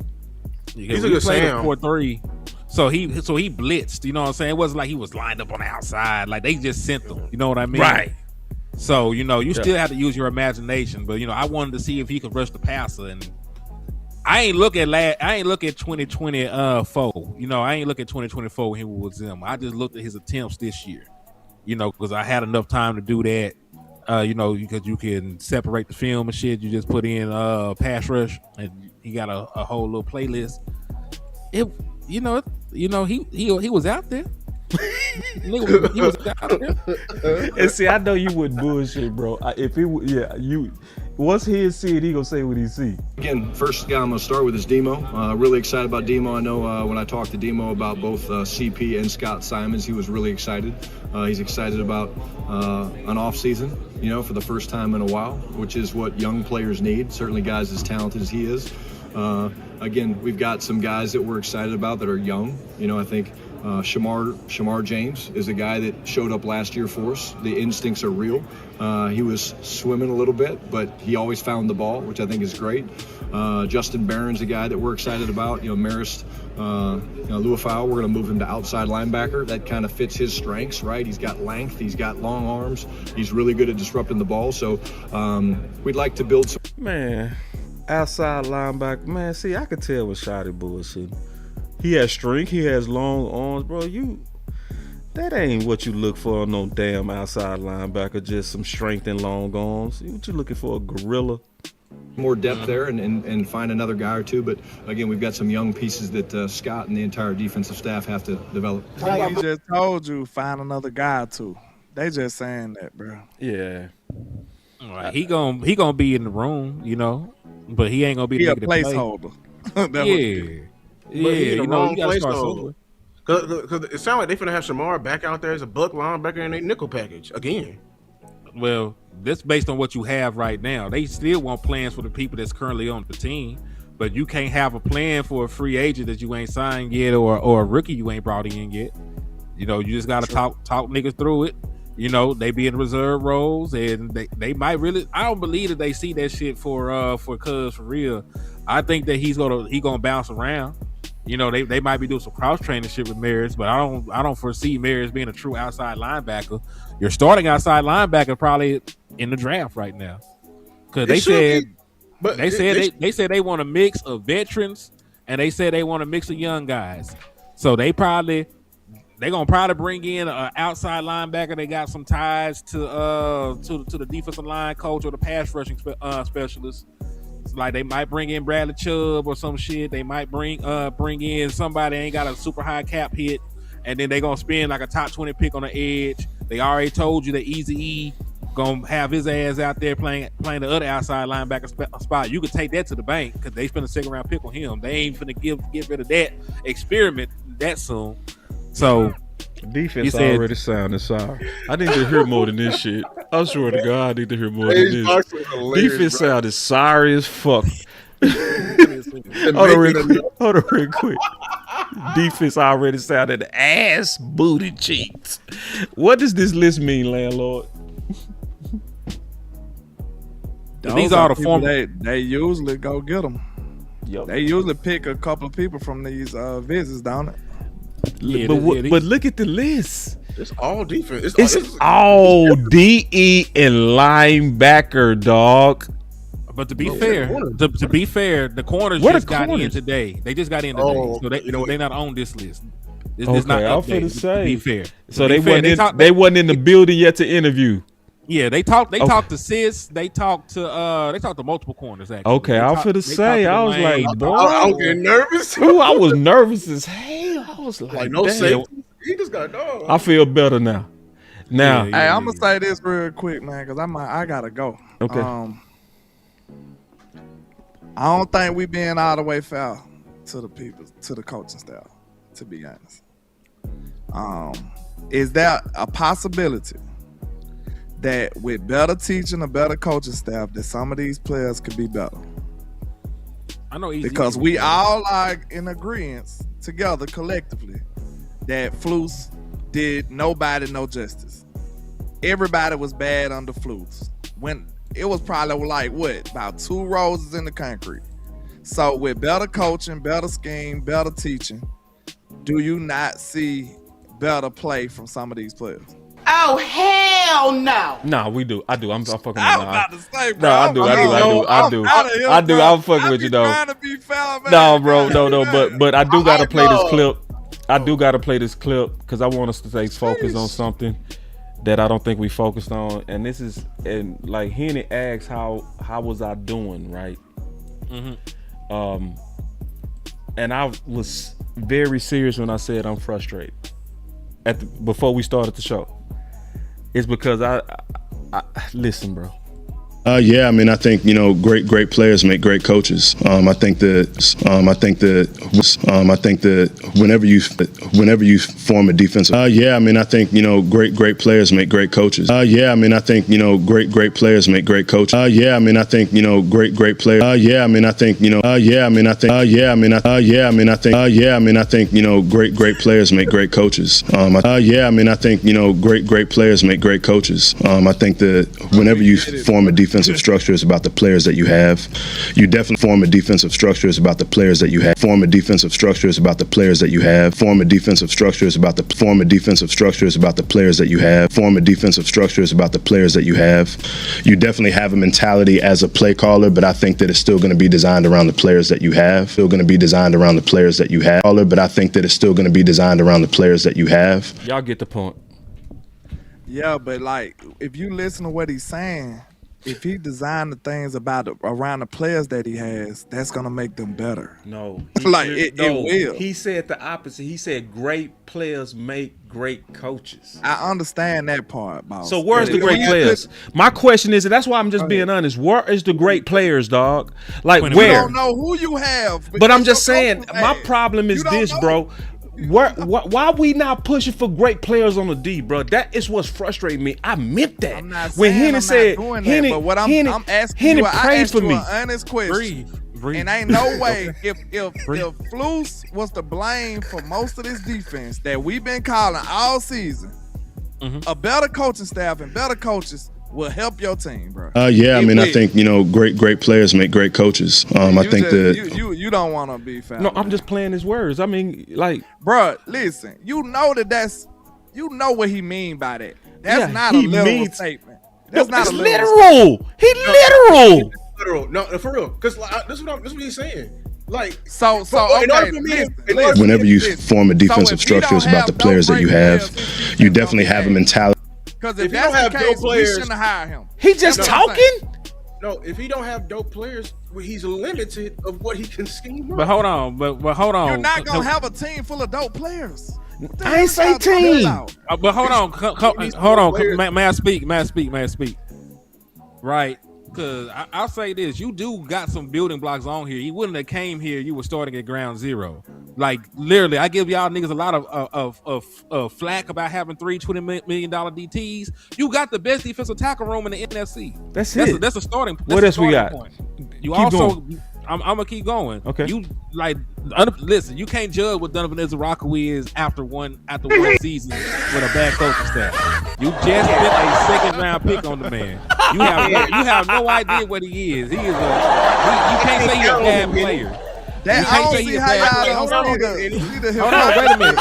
He's a good Sam. 4-3. So he blitzed. You know what I'm saying? It wasn't like he was lined up on the outside. Like they just sent them. You know what I mean? Right. So you still have to use your imagination. But I wanted to see if he could rush the passer, and I ain't look at 2024. I ain't look at 2024 when he was them. I just looked at his attempts this year. Because I had enough time to do that. Because you can separate the film and shit. You just put in pass rush, and he got a whole little playlist. He was out there. He was out there. And see, I know you wouldn't bullshit, bro. Once he see it, he gonna say what he see. Again, first guy I'm gonna start with is Demo. Really excited about Demo. I know when I talked to Demo about both CP and Scott Simons, he was really excited. He's excited about an offseason, for the first time in a while, which is what young players need. Certainly guys as talented as he is. Again, we've got some guys that we're excited about that are young. I think Shamar James is a guy that showed up last year for us. The instincts are real. He was swimming a little bit, but he always found the ball, which I think is great. Justin Barron's a guy that we're excited about. Marist Liufau, we're going to move him to outside linebacker. That kind of fits his strengths, right? He's got length. He's got long arms. He's really good at disrupting the ball. So we'd like to build some. Man, outside linebacker. Man, see, I could tell with Schotty bullshit. He has strength. He has long arms, bro. That ain't what you look for on no damn outside linebacker. Just some strength and long arms. What you looking for? A gorilla? More depth there and find another guy or two. But again, we've got some young pieces that Scott and the entire defensive staff have to develop. He just told you find another guy or two. They just saying that, bro. Yeah. All right. He gonna be in the room, but he ain't gonna be a placeholder. You gotta start somewhere. Because it sounds like they finna have Shamar back out there as a buck linebacker in a nickel package again. Well, that's based on what you have right now. They still want plans for the people that's currently on the team, but you can't have a plan for a free agent that you ain't signed yet or a rookie you ain't brought in yet. You just gotta talk niggas through it. They be in reserve roles, and they might really. I don't believe that they see that shit for Cuz for real. I think that he gonna bounce around. They might be doing some cross training shit with Marist, but I don't foresee Marist being a true outside linebacker. Your starting outside linebacker probably in the draft right now, because they said they want a mix of veterans and they said they want a mix of young guys. So they're gonna probably bring in an outside linebacker. They got some ties to the defensive line coach or the pass rushing specialist. Like they might bring in Bradley Chubb or some shit. They might bring in somebody that ain't got a super high cap hit, and then they gonna spend like a top 20 pick on the edge. They already told you that Eazy-E gonna have his ass out there playing the other outside linebacker spot. You could take that to the bank because they spent a second round pick on him. They ain't finna get rid of that experiment that soon. So defense already sounding sorry. I need to hear more than this shit. I swear to God, I need to hear more than this. Defense sounded sorry as fuck. Hold on real quick. Defense already sounded ass booty cheeks. What does this list mean, landlord? These are the former. They usually go get them. Yep. They usually pick a couple of people from these visits, don't it? Yeah, but look at the list. It's all defense. It's all DE and linebacker, dog. But to be fair, the corners just got in today. They just got in today, so they're not on this list. It's not updated. To be fair, so they wasn't in the building yet to interview. Yeah, they talked to Sis. They talked to multiple corners. Actually, okay, I was finna say, I was like, boy, I was getting nervous. Ooh, I was nervous as hell. I was like no safety. He just got dog. I feel better now. Hey, I'm gonna say this real quick, man, because I gotta go. Okay. I don't think we being all the way fair to the people, to the coaching staff. To be honest, is there a possibility that with better teaching, a better coaching staff, that some of these players could be better? I know, because we all are in agreement together collectively that Flus did nobody no justice. Everybody was bad under Flus. When it was probably like about 2 roses in the concrete. So with better coaching, better scheme, better teaching, do you not see better play from some of these players? Oh, hell no. Nah, we do. I do. I'm fucking with you. I was about to say, bro. No, I do. I'm fucking with you, though. Trying to be foul, man. No, bro. No. But I do got to play this clip. I do got to play this clip because I want us to stay focused on something that I don't think we focused on. And this is, and like Henny asks, how was I doing, right? Mm-hmm. And I was very serious when I said I'm frustrated before we started the show. It's because I listen, bro. Yeah, I mean, I think great players make great coaches. I think that whenever you form a defensive. Yeah, I mean, I think great players make great coaches. Yeah, I mean, I think great players make great coaches. Yeah, I mean, I think great players. Yeah, I mean, I think Yeah, I mean, I think. Yeah, I mean, Yeah, I mean, I think. Yeah, I mean, I think great players make great coaches. Yeah, I mean, I think great players make great coaches. I think that whenever you form a defensive structure, is about the players that you have. You definitely form a defensive structure is about the players that you have. Form a defensive structure is about the players that you have. Form a defensive structure is about the defensive structure is about the players that you have. Form a defensive structure is about the players that you have. You definitely have a mentality as a play caller, but I think that it's still going to be designed around the players that you have. Still going to be designed around the players that you have. But I think that it's still going to be designed around the players that you have. Y'all get the point. Yeah, but like if you listen to what he's saying, if he designed the things around the players that he has, that's gonna make them better. No, it will. He said the opposite. He said great players make great coaches. I understand that part, boss. So where's the great players? My question is, and that's why I'm just being honest. Where is the great players, dog? Like where? You don't know who you have. But I'm just saying, my problem is this, bro. Why we not pushing for great players on the D, bro? That is what's frustrating me. I meant that. I'm not when Henny said, Henny, but what I'm asking you, I asked you an honest question. Breathe. And ain't no way if Flus was to blame for most of this defense that we've been calling all season, a better coaching staff and better coaches will help your team, bro. Yeah, I mean, I think great players make great coaches. I think that you don't want to be foul. No, I'm just playing his words. I mean, like, bro, listen, you know what he mean by that. That's not a literal statement. That's not a literal. He literal. Literal. No, for real. Because this is what he's saying. Like so. Okay, whenever you form a defensive structure, it's about the players that you have. You definitely have a mentality. Because if that's the case, we shouldn't hire him. He just talking? No, if he don't have dope players, he's limited of what he can scheme up. But hold on, but hold on. You're not gonna have a team full of dope players. I ain't say team. But hold on. May I speak? Right. Because I'll say this, you do got some building blocks on here. You wouldn't have came here, you were starting at ground zero. Like literally, I give y'all niggas a lot of flack about having $320 million DTs. You got the best defensive tackle room in the NFC. That's it. That's a starting point. What else we got? You also I'm gonna keep going. Okay. You listen. You can't judge what Donovan Izaraku is after one season with a bad coaching staff. You just spent a second round pick on the man. You have no idea what he is. You can't say he's a bad player. I don't see how y'all don't see the Hold on, wait a minute.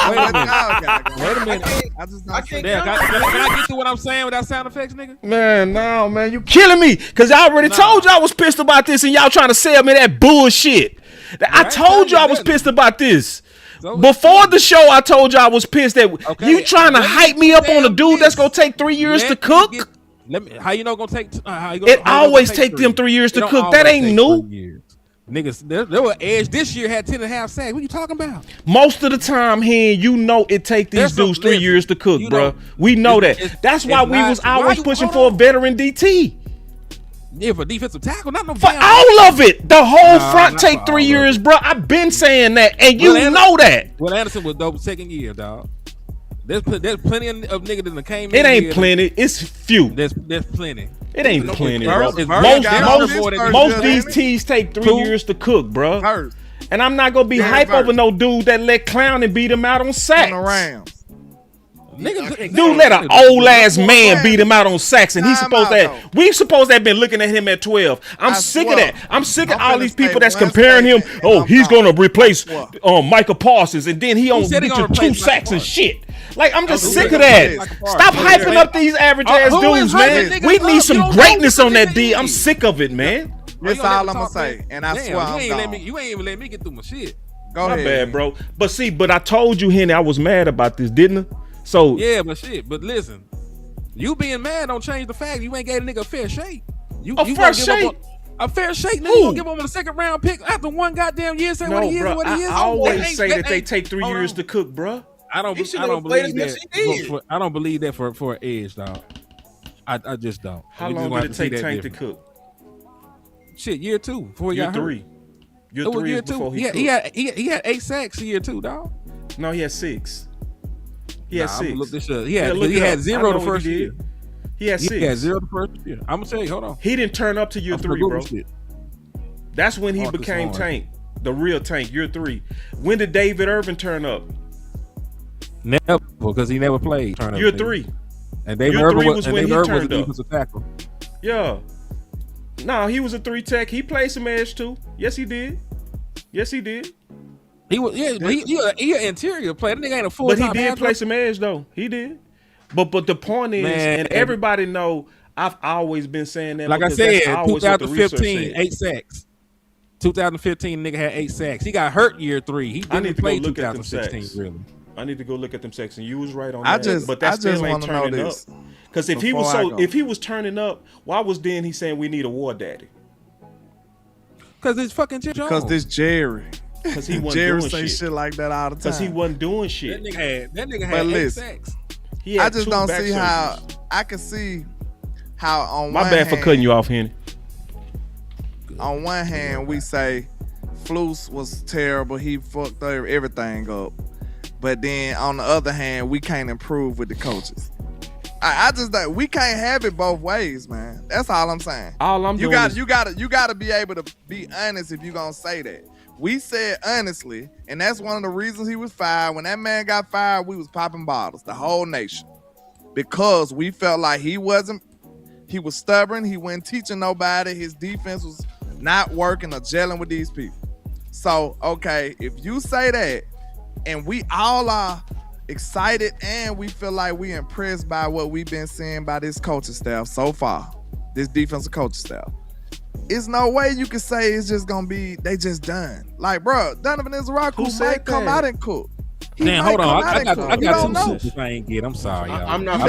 I just don't see Can I get to what I'm saying without sound effects, nigga? Man, no, man, you killing me. Cause I already told you I was pissed about this, and y'all trying to sell me that bullshit. I told you I was pissed about this. Before the show, I told you I was pissed that you trying to hype me up on a dude that's gonna take 3 years to cook. How you know gonna take? It always take them 3 years to cook. That ain't new. Niggas, there were Edge this year had 10.5 sacks. What you talking about? Most of the time, you know it take these dudes 3 years to cook, bro. We know that. That's why we was always pushing for a veteran DT. Yeah, for defensive tackle, not no for all of it. The whole front take 3 years, bro. I've been saying that, and you know that. Well, Anderson was dope second year, dog. There's plenty of niggas that came. It ain't plenty. It's few. There's plenty. It ain't plenty, bro. Most these teams take 3 years to cook, bro. And I'm not gonna be hype over no dude that let Clown and beat him out on sacks. Dude let an old ass man beat him out on sacks, and he's supposed to. We supposed to have been looking at him at 12. I'm sick of that. I'm sick of all these people that's comparing him. Oh, he's gonna replace Micah Parsons, and then he only get you 2 sacks and shit. Like, I'm just sick of that. Stop hyping up these average ass dudes, man. We need some greatness on that D. I'm sick of it, man. That's all I'm gonna say, and I swear you ain't even let me get through my shit. Go ahead. My bad, bro. But I told you, Henny, I was mad about this, didn't I? So yeah, but listen, you being mad don't change the fact you ain't gave a nigga a fair shake. A fair shake, nigga. You gonna give him a second round pick after one goddamn year? Say what he is, bro, what he is. I always say that they take 3 years to cook, bro. I don't believe that. I don't believe that for an edge, dog. I just don't. How long did it take Tank to cook? Shit, year 2 before he got hurt. Year 3 is before he cooked. He had 8 sacks year 2, dog. No, he had 6. He had 6. Look this up. He had 0 the first year. He had 6. He had 0 the first year. I'm gonna tell you, hold on. He didn't turn up to year 3, bro. That's when he became Tank, the real Tank. Year 3. When did David Irvin turn up? Never, because he never played. Year 3. And David Irvin was when he turned up. Tackle. Yeah. No, he was a 3 tech. He played some edge too. Yes, he did. He was, but he an interior player. That nigga ain't a full time. But he did play some edge though. He did. But the point is, and everybody know, I've always been saying that. Like I said, 2015, 8 sacks. 2015, nigga had 8 sacks. He got hurt year 3. He didn't play 2016 really. I need to go look at them sacks, and you was right on that. But that still ain't turning up. Because if he was turning up, why was then he saying we need a war daddy? Because it's fucking Jones. Because this Jerry. Because he wasn't Jerry doing say shit like that all the time. Because he wasn't doing shit. That nigga had 8 sacks. I just don't see how. I can see how on my one bad hand, for cutting you off, Henny. On one hand, we say Flus was terrible. He fucked everything up. But then on the other hand, we can't improve with the coaches. I just like we can't have it both ways, man. That's all I'm saying. All I'm doing is you gotta be able to be honest if you're gonna say that. We said honestly, and that's one of the reasons he was fired. When that man got fired, we was popping bottles, the whole nation, because we felt like he was stubborn. He wasn't teaching nobody. His defense was not working or gelling with these people. So, okay, if you say that, and we all are excited and we feel like we impressed by what we've been seeing by this coaching staff so far, this defensive coaching staff, it's no way you can say it's just gonna be they just done. Like, bro, Donovan Izaraku might come out and cook. Damn, hold on. I got 2 super I ain't get. I'm sorry, y'all. I'm not.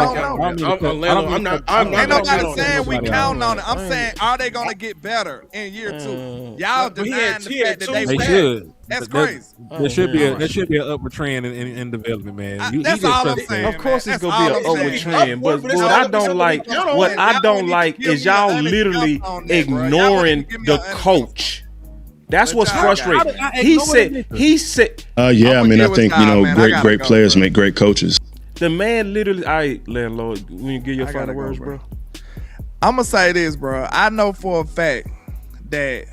Ain't nobody saying we counting on it. I'm saying, are they gonna get better in year 2? Y'all denying the fact that they should. That's crazy. There should be an upward trend in development, man. That's all I'm saying. Of course, it's gonna be an upward trend. But what I don't like is y'all literally ignoring the coach. That's what's frustrating. He said. Yeah, I mean, I think great players make great coaches. The man literally. All right, landlord, when you give your final words, bro. I'm gonna say this, bro. I know for a fact that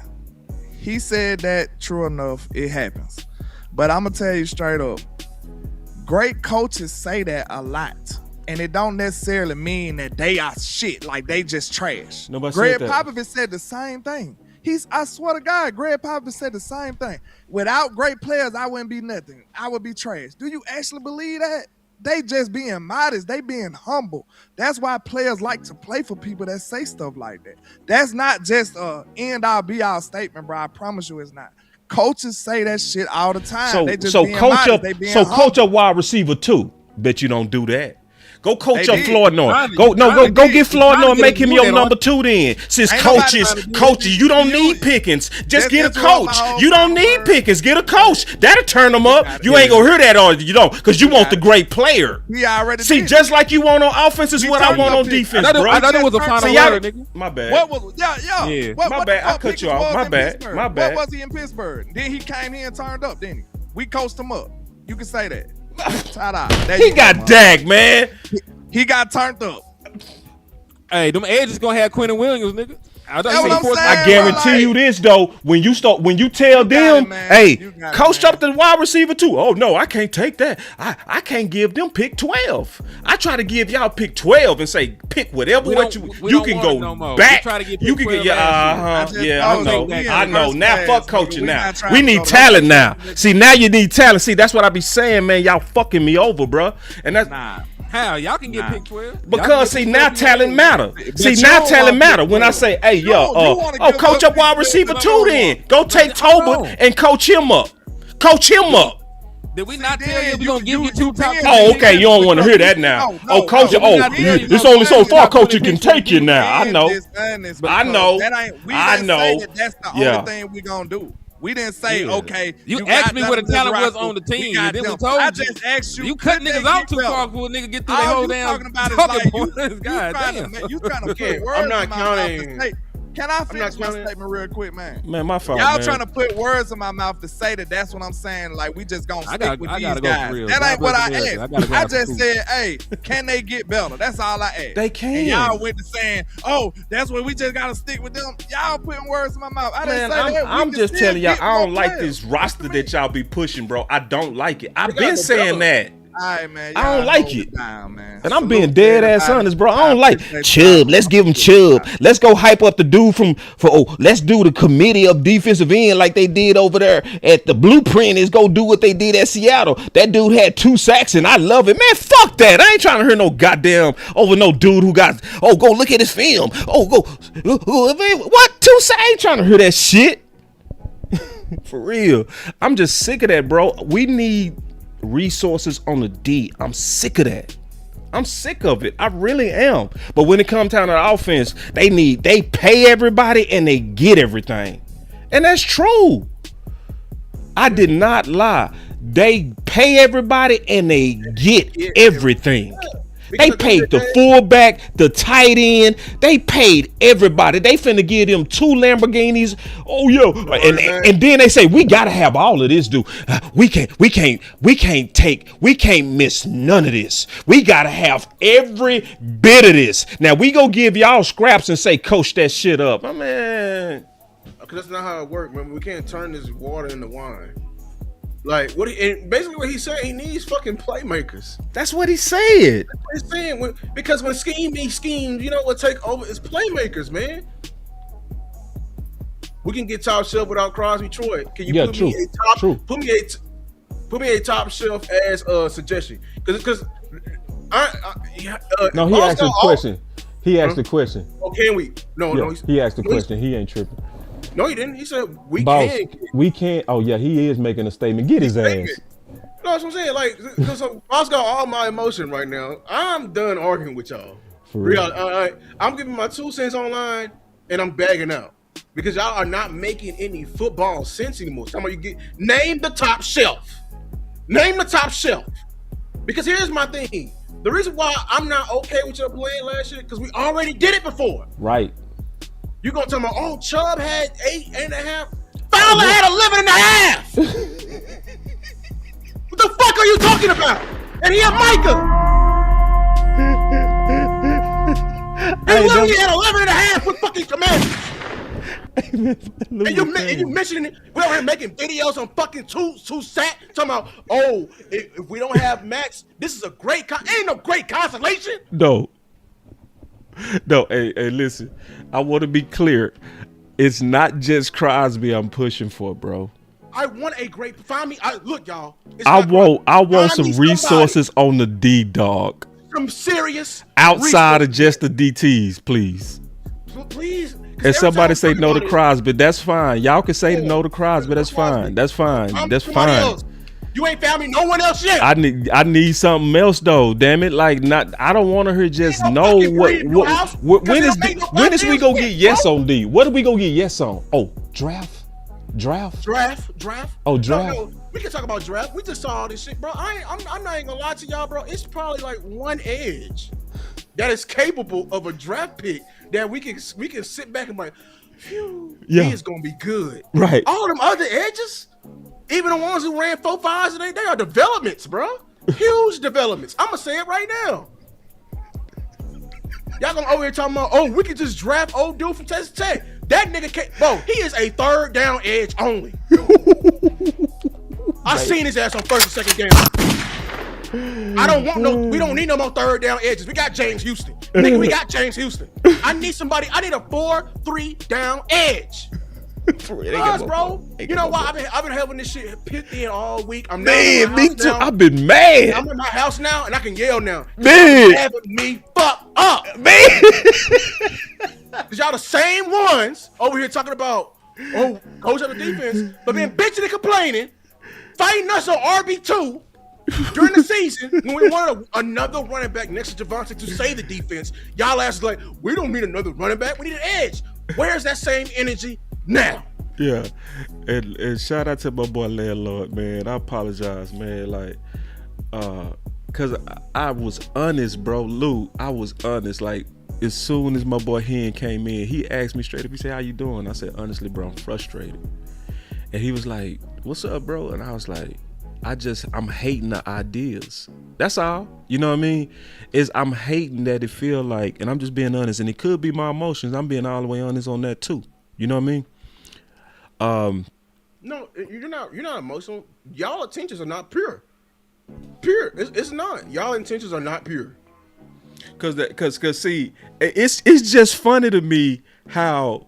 he said that true enough, it happens. But I'm gonna tell you straight up, great coaches say that a lot. And it don't necessarily mean that they are shit, like they just trash. Greg Popovich said the same thing. I swear to God, Greg Popovich said the same thing. Without great players, I wouldn't be nothing. I would be trash. Do you actually believe that? They just being modest. They being humble. That's why players like to play for people that say stuff like that. That's not just a end-all, be-all statement, bro. I promise you it's not. Coaches say that shit all the time. They just being modest. They being humble. Coach a wide receiver too. Bet you don't do that. Go coach up Floyd Norton. Go get Floyd Norton, make him your number 2 then. Since coaches, you don't need Pickens. Just get a coach. You don't need Pickens. Get a coach. That'll turn them up. You ain't gonna hear that or you don't, because you want the great player. See, just like you want on offense is what I want on defense, bro. I thought it was a final word, nigga. My bad. What was my bad. I cut you off. My bad. What was he in Pittsburgh? Then he came here and turned up, didn't he? We coached him up. You can say that. He got Dak, man. He got turned up. Hey, them edges gonna have Quentin Williams, nigga. I guarantee you this though. When you tell them, hey, coach up the wide receiver too. Oh no, I can't take that. I can't give them pick 12. I try to give y'all pick 12 and say pick whatever you can go back. You can get I know. Now fuck coaching now. We need talent now. See, now you need talent. See, that's what I be saying, man. Y'all fucking me over, bro. And that's how y'all can get pick 12 because see now talent matter. See now talent matter. When I say, hey coach up wide receiver too, then go take Tolbert and coach him up. Coach him up. Did we not tell you we gonna give you 2 top? Oh, okay. You don't want to hear that now. Coach. It's only so far, coach. You can take you now. I know. I know. That's the only thing we gonna do. We didn't say, okay. You asked me what the talent was on the team. And then we told I just asked you. You cut niggas out too far for a nigga get through the whole damn talking point. You trying to put words in my mouth. Can I finish my statement real quick, man? Man, my fault. Y'all trying to put words in my mouth to say that. That's what I'm saying. Like, we just gonna stick with these guys. That ain't what I asked. I just said, hey, can they get better? That's all I asked. They can. And y'all went to saying, oh, that's what we just gotta stick with them. Y'all putting words in my mouth. I didn't say that. I'm just telling y'all, I don't like this roster that y'all be pushing, bro. I don't like it. I've been saying that. All right, man. I don't like it. And I'm being dead ass honest, bro. I don't like Chubb. Let's give him Chubb. Let's go hype up the dude let's do the committee of defensive end like they did over there at the Blueprint. Is go do what they did at Seattle. That dude had 2 sacks and I love it. Man, fuck that. I ain't trying to hear no goddamn over no dude who got, go look at his film. What? 2 sacks? I ain't trying to hear that shit. For real. I'm just sick of that, bro. We need resources on the D. I'm sick of that. I'm sick of it. I really am. But when it comes down to the offense, they pay everybody and they get everything. And that's true. I did not lie. They pay everybody and they get everything. They paid the fullback, the tight end. They paid everybody. They finna give them 2 Lamborghinis. Oh yeah, and then they say we gotta have all of this, dude. We can't miss none of this. We gotta have every bit of this. Now we go give y'all scraps and say coach that shit up. Oh, man, because that's not how it works, man. We can't turn this water into wine. Like basically what he said, he needs fucking playmakers. That's what he said. That's what he's saying. Because when scheme schemes, you know what take over is playmakers, man. We can get top shelf without Crosby, Troy. Can you put me a top shelf as a suggestion? Because no, he asked a question. He asked the question. Oh, can we? No. He asked the question. He ain't tripping. No, he didn't. He said we can't. Oh yeah, he is making a statement. Get his ass. No, that's what I'm saying. Like, because Boss got all my emotion right now. I'm done arguing with y'all. For real. I'm giving my 2 cents online, and I'm bagging out because y'all are not making any football sense anymore. Name the top shelf. Name the top shelf. Because here's my thing. The reason why I'm not okay with your playing last year because we already did it before. Right. You're going to tell me, Chubb had 8.5. Fowler had 11.5. What the fuck are you talking about? And he had Micah. He literally had 11.5 with fucking Commanders. And you mentioning it, we're over here making videos on fucking two sack, talking about, oh, if we don't have Max, this is a great, ain't no great consolation. No, hey, listen, I want to be clear. It's not just Crosby I'm pushing for, bro. I want a great, find me, look, y'all. I want some resources on the D, dog. Some serious outside of just the DTs, please. Please. And somebody say no to Crosby, that's fine. Y'all can say no to Crosby, that's fine. That's fine. That's fine. You ain't found me no one else yet. I need something else though. Damn it! Like I don't want her just know when is we gonna get yes on D? What are we gonna get yes on? Oh, draft. Oh, draft. No, we can talk about draft. We just saw all this shit, bro. I'm not even gonna lie to y'all, bro. It's probably like one edge that is capable of a draft pick that we can sit back and be like, phew, he is gonna be good. Right. All them other edges, even the ones who ran 4.5s today, they are developments, bro. Huge developments. I'm gonna say it right now. Y'all gonna over here talking about, oh, we can just draft old dude from Texas Tech. That nigga can't, bro, he is a third down edge only. I seen his ass on first and second game. I don't want we don't need no more third down edges. We got James Houston. Nigga, we got James Houston. I need a 4-3 down edge. Because, bro, you know why I've been having this shit pit in all week. I'm me too. I've been mad. I'm in my house now and I can yell now. Man, having me fuck up, man. Cause y'all the same ones over here talking about, oh, coach of the defense, but then bitching and complaining, fighting us on RB2 during the season when we wanted another running back next to Javonte to save the defense. Y'all asses like, we don't need another running back. We need an edge. Where's that same energy now? Yeah, and shout out to my boy Landlord, man. I apologize, man. Like, cause I was honest, bro. Lou, I was honest. Like, as soon as my boy Hen came in, he asked me straight up. He said, "How you doing?" I said, "Honestly, bro, I'm frustrated." And he was like, "What's up, bro?" And I was like, I'm hating the ideas. That's all. You know what I mean? I'm hating that it feel like, and I'm just being honest, and it could be my emotions. I'm being all the way honest on that too. You know what I mean? No, you're not emotional. Y'all intentions are not pure. Pure. It's not. Y'all intentions are not pure. Cause see, it's just funny to me how,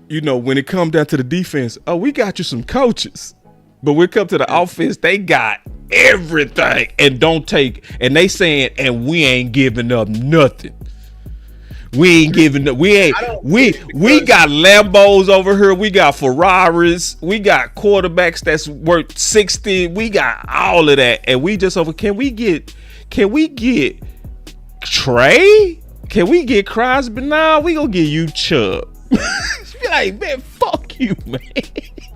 you know, when it comes down to the defense, oh, we got you some coaches. But when it comes to the offense, they got everything and they saying, and we ain't giving up nothing. We got Lambos over here. We got Ferraris. We got quarterbacks that's worth 60. We got all of that. And we just over, can we get Trey? Can we get Crosby? Nah, we gonna get you Chubb. Be like, man, fuck you, man.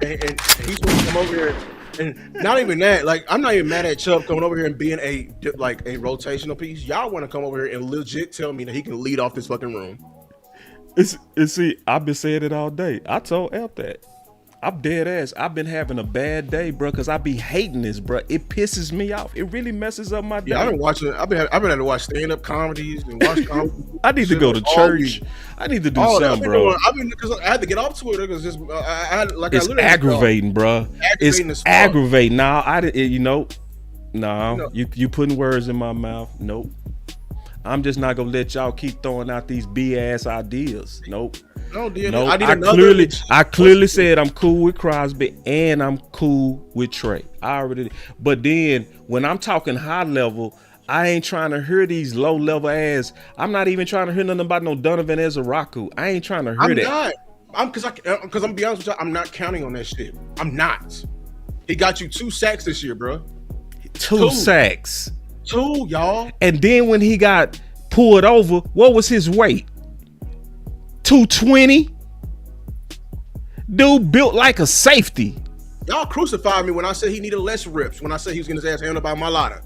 And he's supposed to come over here, and not even that. Like, I'm not even mad at Chubb coming over here and being a rotational piece. Y'all want to come over here and legit tell me that he can lead off this fucking room. See, I've been saying it all day. I told Elp that. I'm dead ass. I've been having a bad day, bro, because I be hating this, bro. It pisses me off. It really messes up my day. Yeah, I've been having to watch stand-up comedies and watch comedy. I need to go to church. I need to do something, bro. Because I had to get off Twitter because it's aggravating, bro. It's aggravating. You putting words in my mouth. Nope. I'm just not gonna let y'all keep throwing out these BS ideas. Nope. No, I clearly said I'm cool with Crosby and I'm cool with Trey. But then when I'm talking high level, I ain't trying to hear these low level ass. I'm not even trying to hear nothing about no Donovan Ezeraku. I ain't trying to hear that. Because I'm gonna be honest with you, I'm not counting on that shit. I'm not. He got you 2 sacks this year, bro. 2 sacks. 2, y'all. And then when he got pulled over, what was his weight? 220. Dude built like a safety. Y'all crucified me when I said he needed less reps. When I said he was getting his ass handled by Malata,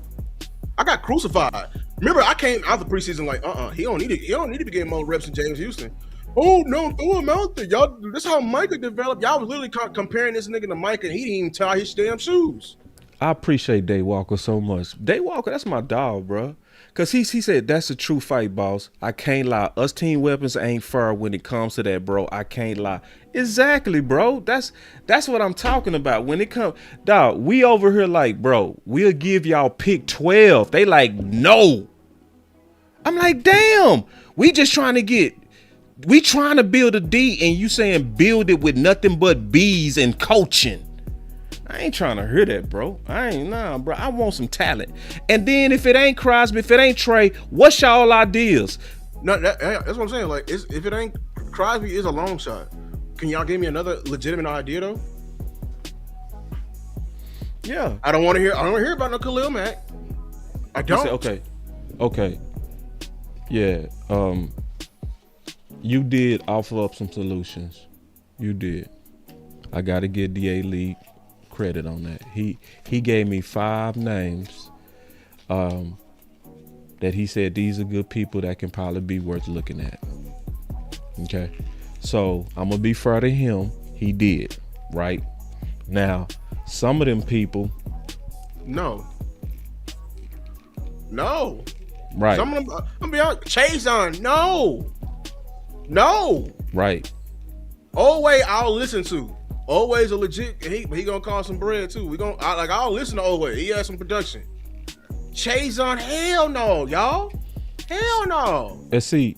I got crucified. Remember, I came out the preseason like, he don't need to be getting more reps than James Houston. Oh no, throw him out there, y'all. This is how Micah developed. Y'all was literally comparing this nigga to Micah, and he didn't even tie his damn shoes. I appreciate Day Walker so much. Day Walker, that's my dog, bro. Cause he said that's a true fight, boss. I can't lie. Us team weapons ain't fair when it comes to that, bro. I can't lie. Exactly, bro. That's what I'm talking about. When it comes, dog, we over here like, bro, we'll give y'all pick 12. They like, no. I'm like, damn. We trying to build a D, and you saying build it with nothing but B's and coaching. I ain't trying to hear that, bro. Bro. I want some talent. And then if it ain't Crosby, if it ain't Trey, what's y'all ideas? No, that's what I'm saying. Like, if it ain't Crosby, is a long shot. Can y'all give me another legitimate idea though? Yeah. I don't want to hear about no Khalil Mack. I don't. Okay. Yeah. You did offer up some solutions. You did. I got to give DA League credit on that. He gave me 5 names that he said these are good people that can probably be worth looking at. Okay. So I'm gonna be fair to him. He did, right? Now, some of them people. No. Right. Some of them, I'm gonna be honest. Chase on. No. Right. Always I'll listen to. Always a legit. He gonna cost some bread too. I'll listen to Always. He has some production. Chase on. Hell no, y'all. Hell no. And see,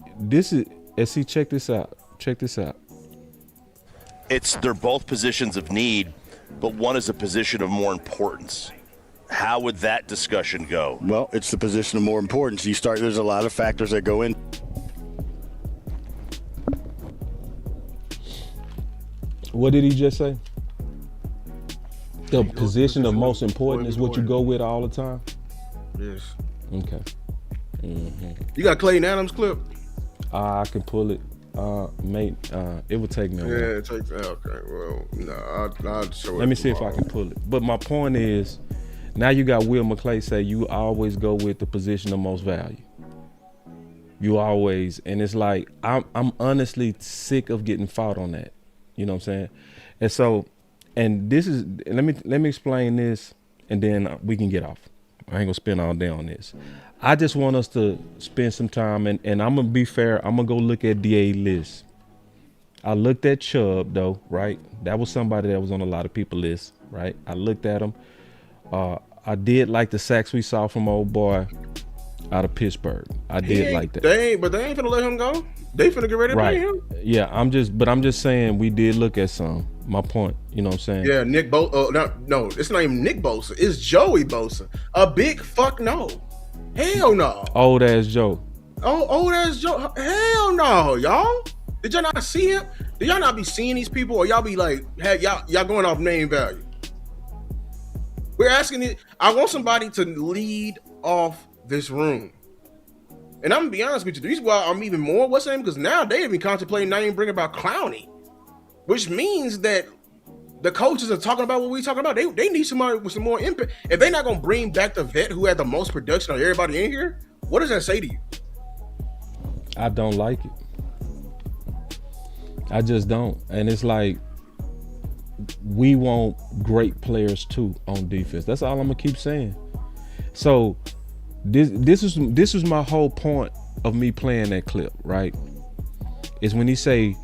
check this out. They're both positions of need, but one is a position of more importance. How would that discussion go? Well, it's the position of more importance. There's a lot of factors that go in. What did he just say? The position of most important is what you go with all the time? Yes. Okay. Mm-hmm. You got Clayton Adams clip? I can pull it. It would take me a while. Yeah, it takes. Okay, well, no, I'll show it. Let me see if I can pull it. But my point is, now you got Will McClay say you always go with the position of most value. You always, and it's like I'm honestly sick of getting fought on that. You know what I'm saying? And so, and this is, let me explain this, and then we can get off. I ain't gonna spend all day on this. I just want us to spend some time, and I'm gonna be fair. I'm gonna go look at DA list. I looked at Chubb though, right? That was somebody that was on a lot of people's list, right? I looked at him. I did like the sacks we saw from old boy out of Pittsburgh. I did like that. They ain't finna let him go. They finna get ready to pay him. Yeah, I'm just saying we did look at some. My point, you know what I'm saying? Yeah, Nick Bosa. No, it's not even Nick Bosa. It's Joey Bosa. A big fuck no. Hell no. Old ass Joe. Old ass Joe. Hell no, y'all. Did y'all not see him? Did y'all not be seeing these people, or y'all be like, hey, y'all going off name value? We're asking it. I want somebody to lead off this room. And I'm gonna be honest with you, the reason why I'm even more what's name, because now they even contemplating not even bringing about Clowney, which means that the coaches are talking about what we talking about. They need somebody with some more impact. If they're not gonna bring back the vet who had the most production of everybody in here, what does that say to you? I don't like it. I just don't. And it's like, we want great players too on defense. That's all I'm gonna keep saying. So this is my whole point of me playing that clip, right? Is when he say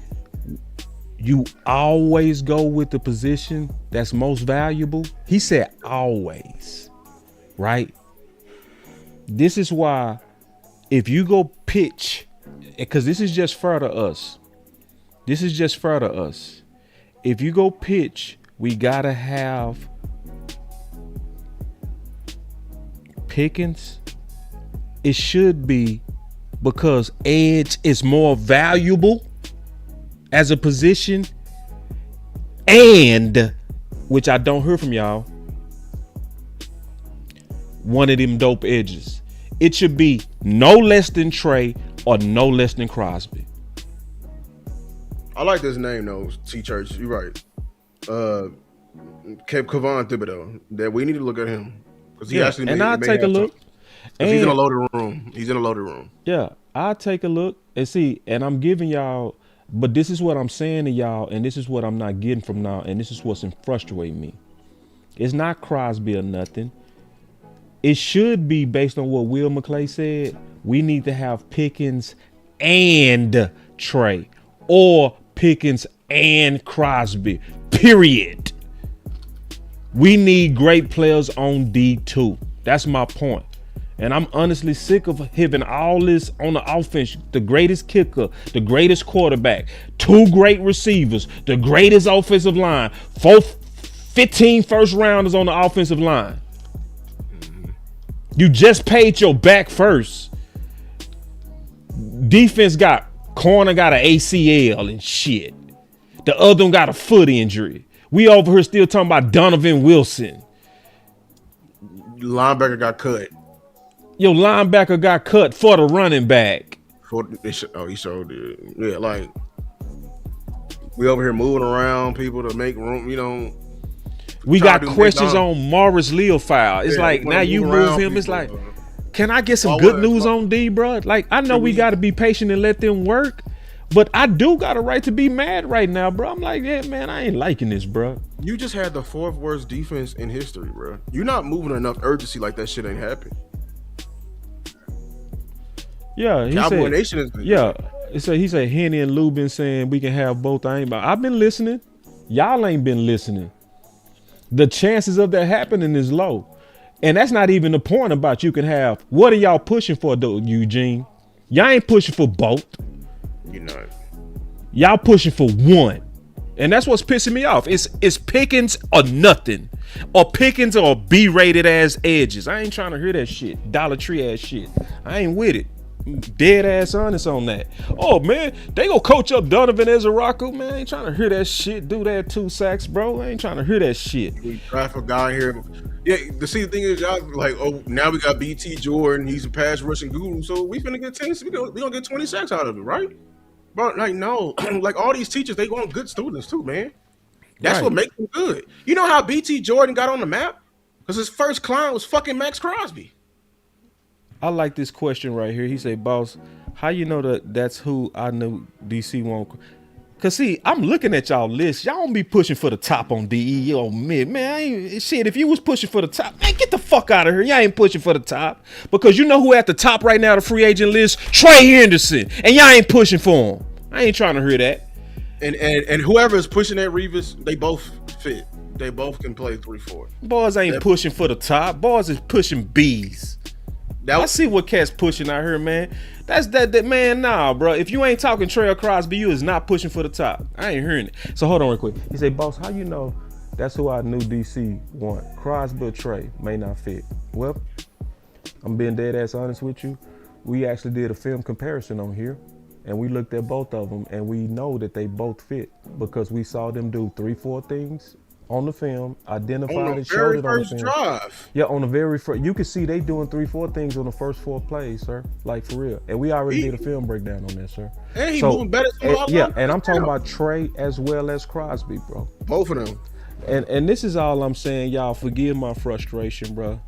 you always go with the position that's most valuable. He said always, right? This is why if you go pitch, because this is just fair to us. This is just fair to us. If you go pitch, we gotta have Pickens. It should be because edge is more valuable as a position, and which I don't hear from y'all, one of them dope edges. It should be no less than Trey or no less than Crosby. I like this name though, T-Church. You're right. Kevon Thibodeau. That we need to look at him because he actually. And I'll take a look. And he's in a loaded room. He's in a loaded room. Yeah, I'll take a look and see. And I'm giving y'all, but this is what I'm saying to y'all, and this is what I'm not getting from now, and this is what's frustrating me. It's not Crosby or nothing. it should be based on what Will McClay said. We need to have Pickens and Trey, or Pickens and Crosby, period. We need great players on D2. That's my point. And I'm honestly sick of having all this on the offense. The greatest kicker, the greatest quarterback, 2 great receivers, the greatest offensive line, 15 first rounders on the offensive line. You just paid your back first. Defense corner got an ACL and shit. The other one got a foot injury. We over here still talking about Donovan Wilson. Linebacker got cut. Your linebacker got cut for the running back. He showed it. Yeah, like we over here moving around people to make room. You know, we got questions on Marist Liufau. It's like now you move him. It's like, can I get some good news on D, bro? Like I know we got to be patient and let them work, but I do got a right to be mad right now, bro. I'm like, yeah, man, I ain't liking this, bro. You just had the 4th worst defense in history, bro. You're not moving enough urgency like that shit ain't happening. Yeah, Cowboy Nation is he said Henny and Lou been saying we can have both. I've been listening. Y'all ain't been listening. The chances of that happening is low. And that's not even the point about you can have. What are y'all pushing for though, Eugene? Y'all ain't pushing for both. You know. Y'all pushing for one. And that's what's pissing me off. It's Pickens or nothing. Or Pickens or B-rated ass edges. I ain't trying to hear that shit. Dollar Tree ass shit. I ain't with it. Dead ass honest on that. Oh man, they gonna coach up Donovan Ezeraku, man. I ain't trying to hear that shit. Do that 2 sacks, bro. I ain't trying to hear that shit. We try for a guy here. Yeah, the thing is, y'all like, oh, now we got BT Jordan. He's a pass rushing guru, so we finna get 10. We gonna get 20 sacks out of it, right? But like, no, like all these teachers, they want good students too, man. That's what makes them good. You know how BT Jordan got on the map? Because his first client was fucking Max Crosby. I like this question right here. He say, boss, how you know that's who I knew DC won't? Cause see, I'm looking at y'all list. Y'all don't be pushing for the top on DE or mid. Man, shit, if you was pushing for the top, man, get the fuck out of here. Y'all ain't pushing for the top. Because you know who at the top right now, the free agent list? Trey Henderson. And y'all ain't pushing for him. I ain't trying to hear that. And whoever is pushing that Revis, they both fit. They both can play 3-4. Boys ain't pushing for the top. Boys is pushing B's. I see what Cat's pushing out here, man. That's that man. Nah, bro. If you ain't talking Trey or Crosby, you is not pushing for the top. I ain't hearing it. So hold on real quick. He said, boss, how you know that's who I knew DC want? Crosby or Trey may not fit. Well, I'm being dead ass honest with you. We actually did a film comparison on here, and we looked at both of them, and we know that they both fit because we saw them do 3-4 things on the film, identified and showed it on the film. Drive. Yeah, on the very first. You can see they doing 3-4 things on the first 4 plays, sir. Like for real. And we already did a film breakdown on that, sir. And he moving better. And I'm talking about Trey as well as Crosby, bro. Both of them. And this is all I'm saying, y'all. Forgive my frustration, bro,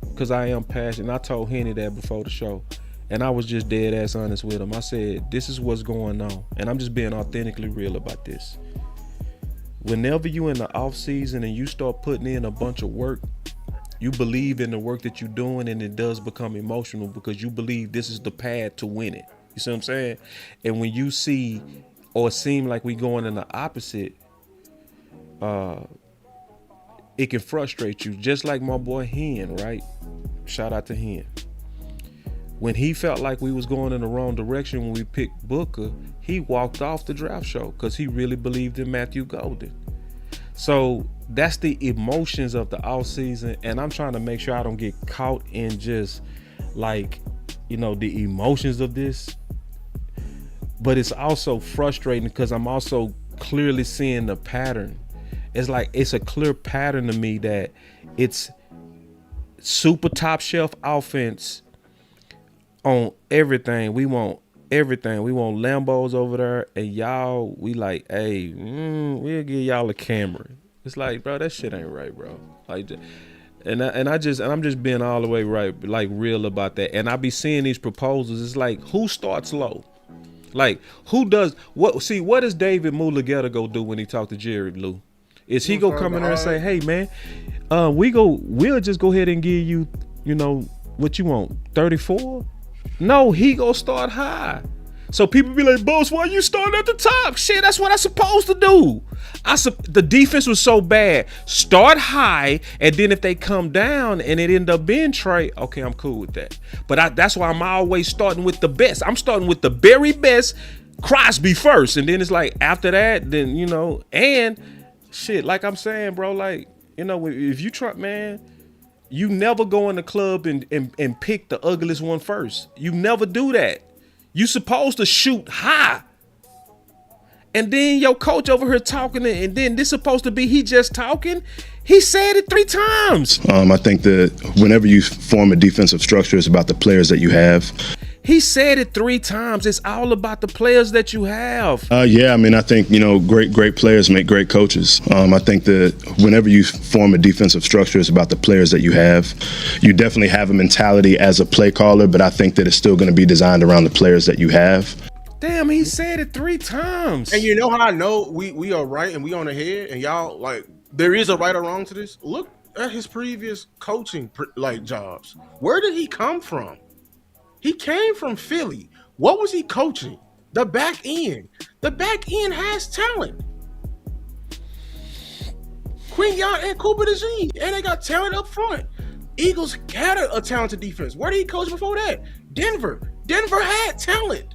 because I am passionate. I told Henny that before the show, and I was just dead ass honest with him. I said, this is what's going on, and I'm just being authentically real about this. Whenever you in the off season and you start putting in a bunch of work, you believe in the work that you're doing, and it does become emotional because you believe this is the path to win it. You see what I'm saying? And when you see or seem like we going in the opposite, it can frustrate you. Just like my boy Hen, right? Shout out to Hen. When he felt like we was going in the wrong direction when we picked Booker, he walked off the draft show because he really believed in Matthew Golden. So that's the emotions of the offseason, and I'm trying to make sure I don't get caught in just like, you know, the emotions of this. But it's also frustrating because I'm also clearly seeing the pattern. It's like it's a clear pattern to me that it's super top shelf offense on everything. We want everything. We want Lambos over there, and y'all, we like, hey, we'll give y'all a Camry. It's like, bro, that shit ain't right, bro. Like, and I'm just being all the way right, like real about that. And I be seeing these proposals. It's like, who starts low? Like, who does what? See, what does David Mulugeta go do when he talk to Jerry Lou? Is he go come in there and say, hey man, we'll just go ahead and give you what you want, 34? No, he gonna start high. So people be like, boss, why you starting at the top? Shit, that's what I supposed to do. The defense was so bad. Start high, and then if they come down and it end up being Trey, okay, I'm cool with that. But that's why I'm always starting with the best. I'm starting with the very best, Crosby first, and then it's like after that, then and shit, like I'm saying, bro, like if you try, man, you never go in the club and pick the ugliest one first. You never do that. You supposed to shoot high. And then your coach over here talking, and then this supposed to be he just talking. He said it 3 times. I think that whenever you form a defensive structure, it's about the players that you have. He said it 3 times. It's all about the players that you have. Yeah, I mean, I think, great players make great coaches. I think that whenever you form a defensive structure, it's about the players that you have. You definitely have a mentality as a play caller, but I think that it's still going to be designed around the players that you have. Damn, he said it 3 times. And you know how I know we are right and we on the head, and y'all, like, there is a right or wrong to this? Look at his previous coaching jobs. Where did he come from? He came from Philly. What was he coaching? The back end. The back end has talent. Quinyon and Cooper DeJean, and they got talent up front. Eagles had a talented defense. Where did he coach before that? Denver. Denver had talent.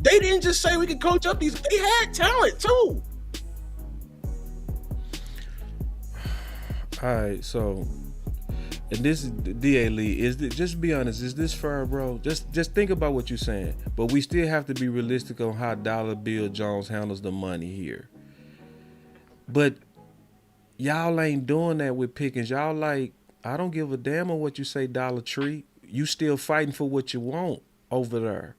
They didn't just say we could coach up these. They had talent too. All right, so. And this is DA Lee. Just be honest, is this fair, bro? Just think about what you're saying. But we still have to be realistic on how Dollar Bill Jones handles the money here. But y'all ain't doing that with Pickens. Y'all like, I don't give a damn on what you say, Dollar Tree. You still fighting for what you want over there.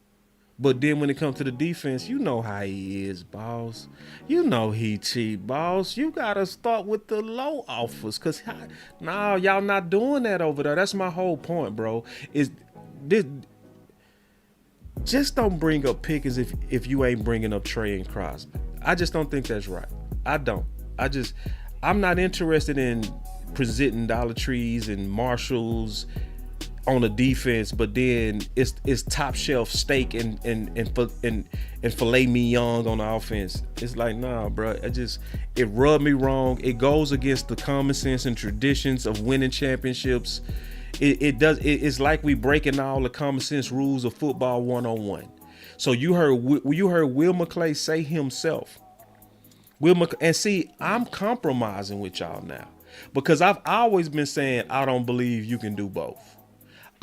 But then when it comes to the defense, you know how he is, boss. You know he cheap, boss. You got to start with the low offers. Because, y'all not doing that over there. That's my whole point, bro. Just don't bring up Pickens if you ain't bringing up Trey and Crosby. I just don't think that's right. I don't. I'm not interested in presenting Dollar Trees and Marshalls on the defense, but then it's top shelf steak and filet mignon on the offense. It's like, nah, bro. It rubbed me wrong. It goes against the common sense and traditions of winning championships. It's like we breaking all the common sense rules of football 101. So you heard Will McClay say himself. And see, I'm compromising with y'all now because I've always been saying I don't believe you can do both.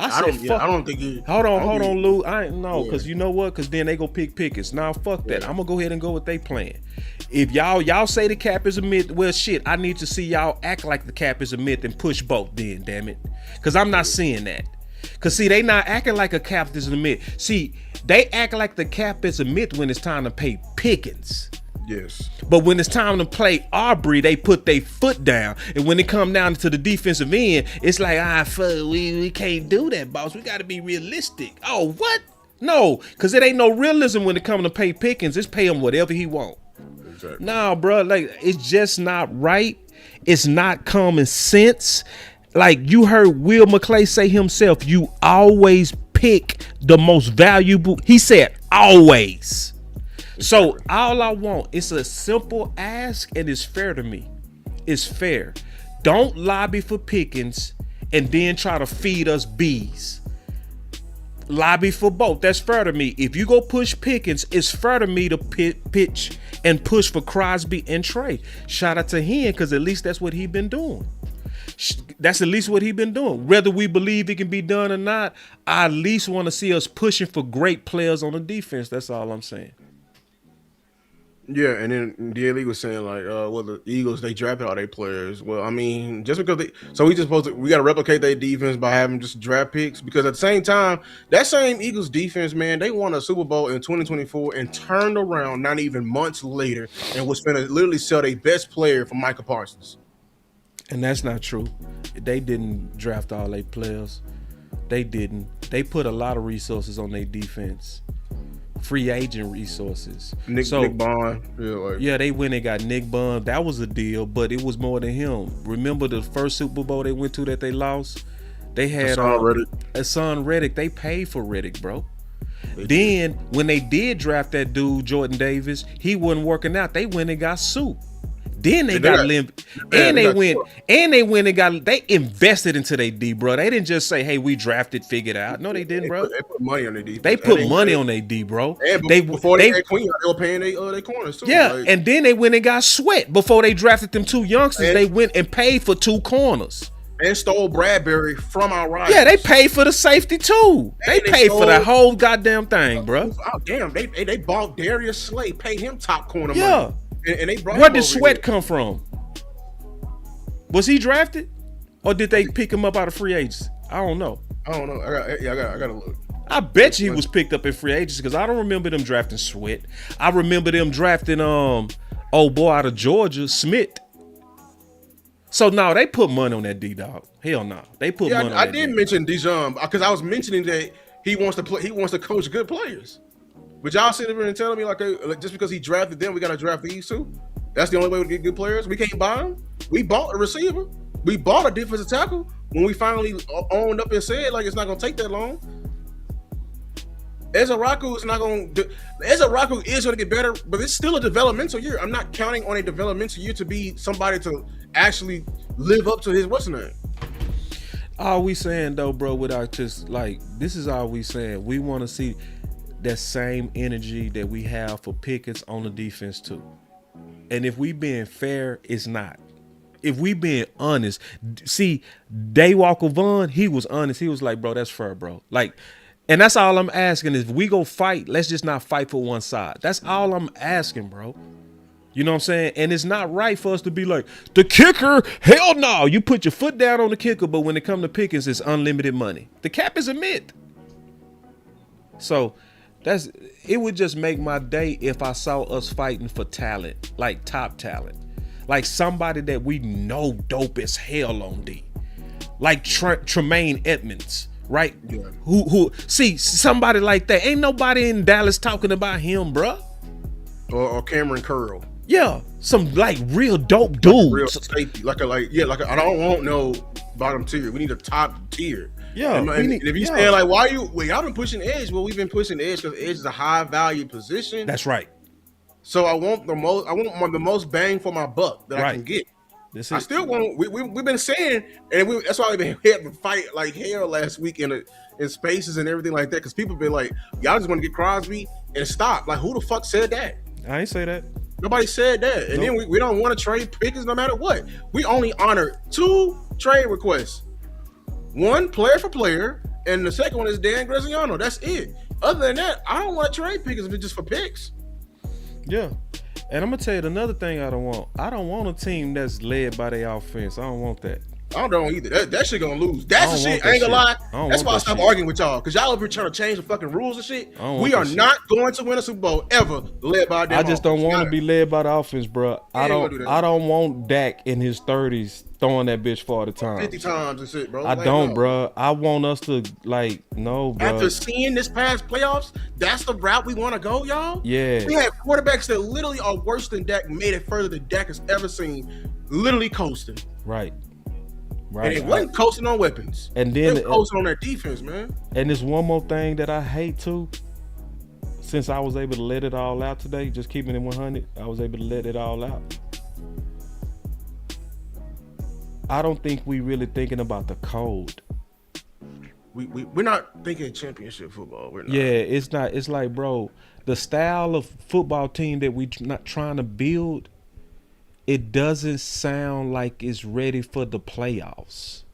I don't think you. Hold on, Lou. I ain't know, because you know what? Because then they go pick Pickens. Now, fuck that. I'm gonna go ahead and go with they plan. If y'all say the cap is a myth, well, shit, I need to see y'all act like the cap is a myth and push both. Then, damn it, because I'm not seeing that. Because see, they not acting like a cap is a myth. See, they act like the cap is a myth when it's time to pay Pickens. Yes. But when it's time to play Aubrey, they put their foot down. And when it come down to the defensive end, it's like, we can't do that, boss. We got to be realistic. Oh, what? No, because it ain't no realism when it comes to pay Pickens. It's pay him whatever he want. Exactly. Nah, bro, like, it's just not right. It's not common sense. Like, you heard Will McClay say himself, you always pick the most valuable. He said always. So all I want, it's a simple ask and it's fair to me. It's fair. Don't lobby for Pickens and then try to feed us bees. Lobby for both. That's fair to me. If you go push Pickens, it's fair to me to pitch and push for Crosby and Trey. Shout out to him, because at least that's what he been doing. That's at least what he been doing. Whether we believe it can be done or not, I at least want to see us pushing for great players on the defense. That's all I'm saying. Yeah, and then DLE was saying like, the Eagles, they drafted all their players. Well, I mean, just because we got to replicate their defense by having just draft picks, because at the same time, that same Eagles defense, man, they won a Super Bowl in 2024 and turned around not even months later and was going to literally sell their best player for Micah Parsons. And that's not true. They didn't draft all their players. They didn't. They put a lot of resources on their defense. Free agent resources. Nick Bond. Yeah, they went and got Nick Bond. That was a deal, but it was more than him. Remember the first Super Bowl they went to that they lost? They had Hassan Reddick. They paid for Reddick, bro. Then when they did draft that dude Jordan Davis, he wasn't working out. They went and got Sue. Then they got limp, and they invested into their D, bro. They didn't just say, "Hey, we drafted, figured out." No, they didn't, bro. They put money on their D. They put money on their D, bro. And before they had Queen, they were paying their corners too. Yeah, and then they went and got Sweat before they drafted them 2 youngsters. They went and paid for 2 corners. And stole Bradbury from our rivals. Yeah, they paid for the safety too. They paid for the whole goddamn thing, bro. Oh damn, they bought Darius Slay, paid him top corner money. And they brought Where did Sweat come from? Was he drafted, or did they pick him up out of free agency? I don't know. I gotta look. I bet you he was picked up in free agency because I don't remember them drafting Sweat. I remember them drafting old boy out of Georgia, Smith. So no, they put money on that D dog. Hell no, they put money on that. I did mention Dijon because I was mentioning that he wants to play. He wants to coach good players. But y'all sitting there and telling me like just because he drafted them, we got to draft these too. That's the only way we get good players. We can't buy them. We bought a receiver. We bought a defensive tackle when we finally owned up and said like it's not gonna take that long. Ezaraku is not going to. Ezaraku is going to get better, but it's still a developmental year. I'm not counting on a developmental year to be somebody to actually live up to his what's name. All we saying though, bro, without just like this is all we saying. We want to see that same energy that we have for Pickens on the defense too. And if we being fair, it's not. If we being honest, see, Daywalker Vaughn, he was honest. He was like, bro, that's fair, bro. Like, and that's all I'm asking is if we go fight, let's just not fight for one side. That's all I'm asking, bro. You know what I'm saying? And it's not right for us to be like, the kicker, hell no. You put your foot down on the kicker, but when it comes to Pickens, it's unlimited money. The cap is a myth. So it would just make my day if I saw us fighting for talent, like top talent. Like somebody that we know dope as hell on D. Like Tremaine Edmonds, right? Yeah. Who see somebody like that. Ain't nobody in Dallas talking about him, bruh. Or Cameron Curl. Yeah, some like real dope dudes. Real safety. I don't want no bottom tier. We need a top tier. Yeah. And if you saying like, why you y'all been pushing edge? Well, we've been pushing edge because edge is a high value position. That's right. So I want the most bang for my buck that I can get. I still want. We've been saying, and that's why we've been having to fight like hell last week in spaces and everything like that. Because people been like, y'all just want to get Crosby and stop. Like, who the fuck said that? I ain't say that. Nobody said that. And then we don't want to trade Pickens no matter what. We only honored 2 trade requests. One player for player, and the second one is Dan Graziano. That's it. Other than that, I don't want to trade Pickens just for picks. Yeah. And I'm going to tell you another thing I don't want. I don't want a team that's led by their offense. I don't want that. I don't either. That shit gonna lose. That's the shit. I ain't gonna lie. That's why I stopped arguing with y'all. Because y'all over here trying to change the fucking rules and shit. We are not going to win a Super Bowl ever led by them. I just don't want to be led by the offense, bro. I don't want Dak in his 30s throwing that bitch 40 times. 50 times and shit, bro. I don't, bro. I want us to, no, bro. After seeing this past playoffs, that's the route we want to go, y'all? Yeah. We have quarterbacks that literally are worse than Dak, made it further than Dak has ever seen, literally coasting. Right. And it wasn't coasting on weapons. And then it was coasting on their defense, man. And there's one more thing that I hate too. Since I was able to let it all out today, just keeping it 100, I was able to let it all out. I don't think we really thinking about the code. We're not thinking championship football. We're not. Yeah, it's not. It's like, bro, the style of football team that we not trying to build, it doesn't sound like it's ready for the playoffs.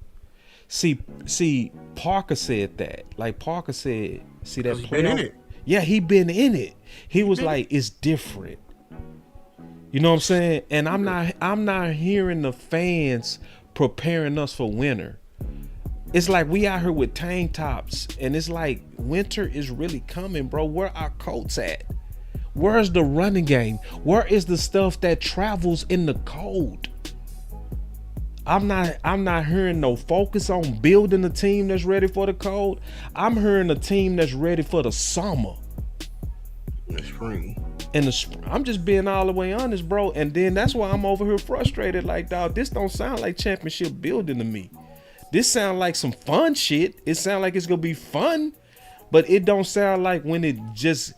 See, Parker said that. Like Parker said, see that playoff? Been in it. Yeah, he been in it. He was like, it's different. You know what I'm saying? And I'm not hearing the fans preparing us for winter. It's like we out here with tank tops, and it's like winter is really coming, bro. Where our coats at? Where's the running game? Where is the stuff that travels in the cold? I'm not hearing no focus on building a team that's ready for the cold. I'm hearing a team that's ready for the summer. The spring. In the spring. I'm just being all the way honest, bro. And then that's why I'm over here frustrated. Like, dog, this don't sound like championship building to me. This sound like some fun shit. It sound like it's gonna be fun, but it don't sound like when it just.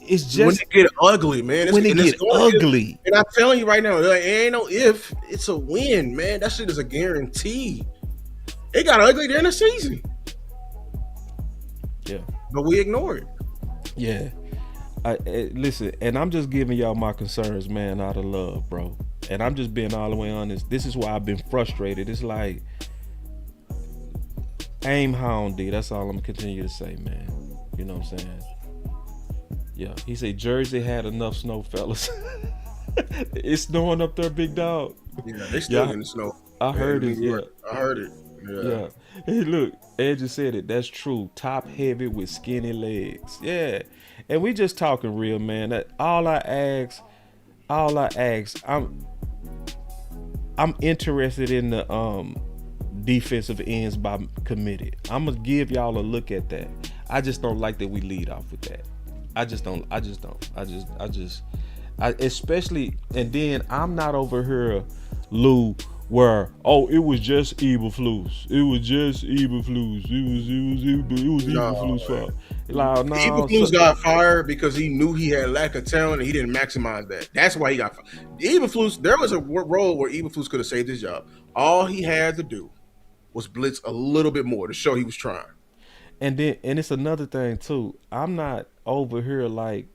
It's just when it get ugly, man. When it get ugly. And I'm telling you right now, like, it ain't no if. It's a win, man. That shit is a guarantee. It got ugly during the season. Yeah. But we ignore it. Yeah. Listen, and I'm just giving y'all my concerns, man, out of love, bro. And I'm just being all the way honest. This is why I've been frustrated. It's like, aim hound, D. That's all I'm gonna continue to say, man. You know what I'm saying? Yeah. He said Jersey had enough snow, fellas. It's snowing up there, big dog. Yeah, they still in the snow. I heard it. Yeah. I heard it. Yeah. Hey, look, Ed just said it. That's true. Top heavy with skinny legs. Yeah. And we just talking real, man. That all I ask, I'm interested in the defensive ends by committee. I'm gonna give y'all a look at that. I just don't like that we lead off with that. I just don't. Especially, and then I'm not over here, Lou, where it was just Eberflus. It was just Eberflus. It was Eberflus' fault. Like, no, Eberflus got fired because he knew he had lack of talent and he didn't maximize that. That's why he got fired. Eberflus, there was a role where Eberflus could have saved his job. All he had to do was blitz a little bit more to show he was trying. And it's another thing too. I'm not over here like,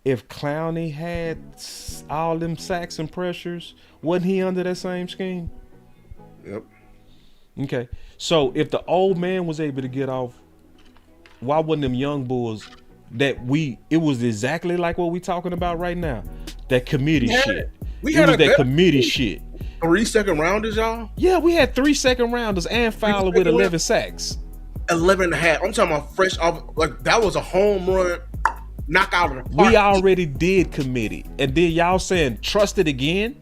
if Clowney had all them sacks and pressures, wasn't he under that same scheme? Yep. Okay. So if the old man was able to get off, why wouldn't them young bulls it was exactly like what we talking about right now? That committee shit. That committee shit. 3 second rounders, y'all? Yeah, we had 3 second rounders and Fowler with 11 sacks. 11 and a half. I'm talking about fresh off. Like, that was a home run. Knock out of the park. We already did committee. And then y'all saying trust it again?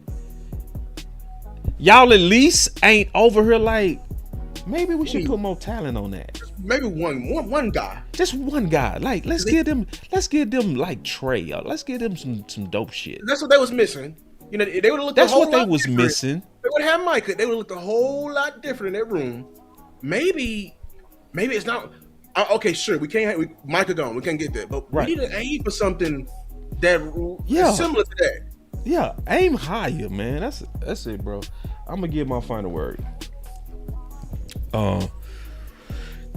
Y'all at least ain't over here like, maybe we should put more talent on that. Maybe one guy. Just one guy. Like, let's give them like Trey. Let's give them some dope shit. That's what they was missing. You know, they would have looked That's a whole what they lot was different. missing. They would have Micah. They would have looked a whole lot different in that room. Maybe it's not. Okay, sure. Micah gone. We can't get that, but we need to aim for something that is similar to that. Yeah, aim higher, man. That's it, bro. I'm gonna give my final word.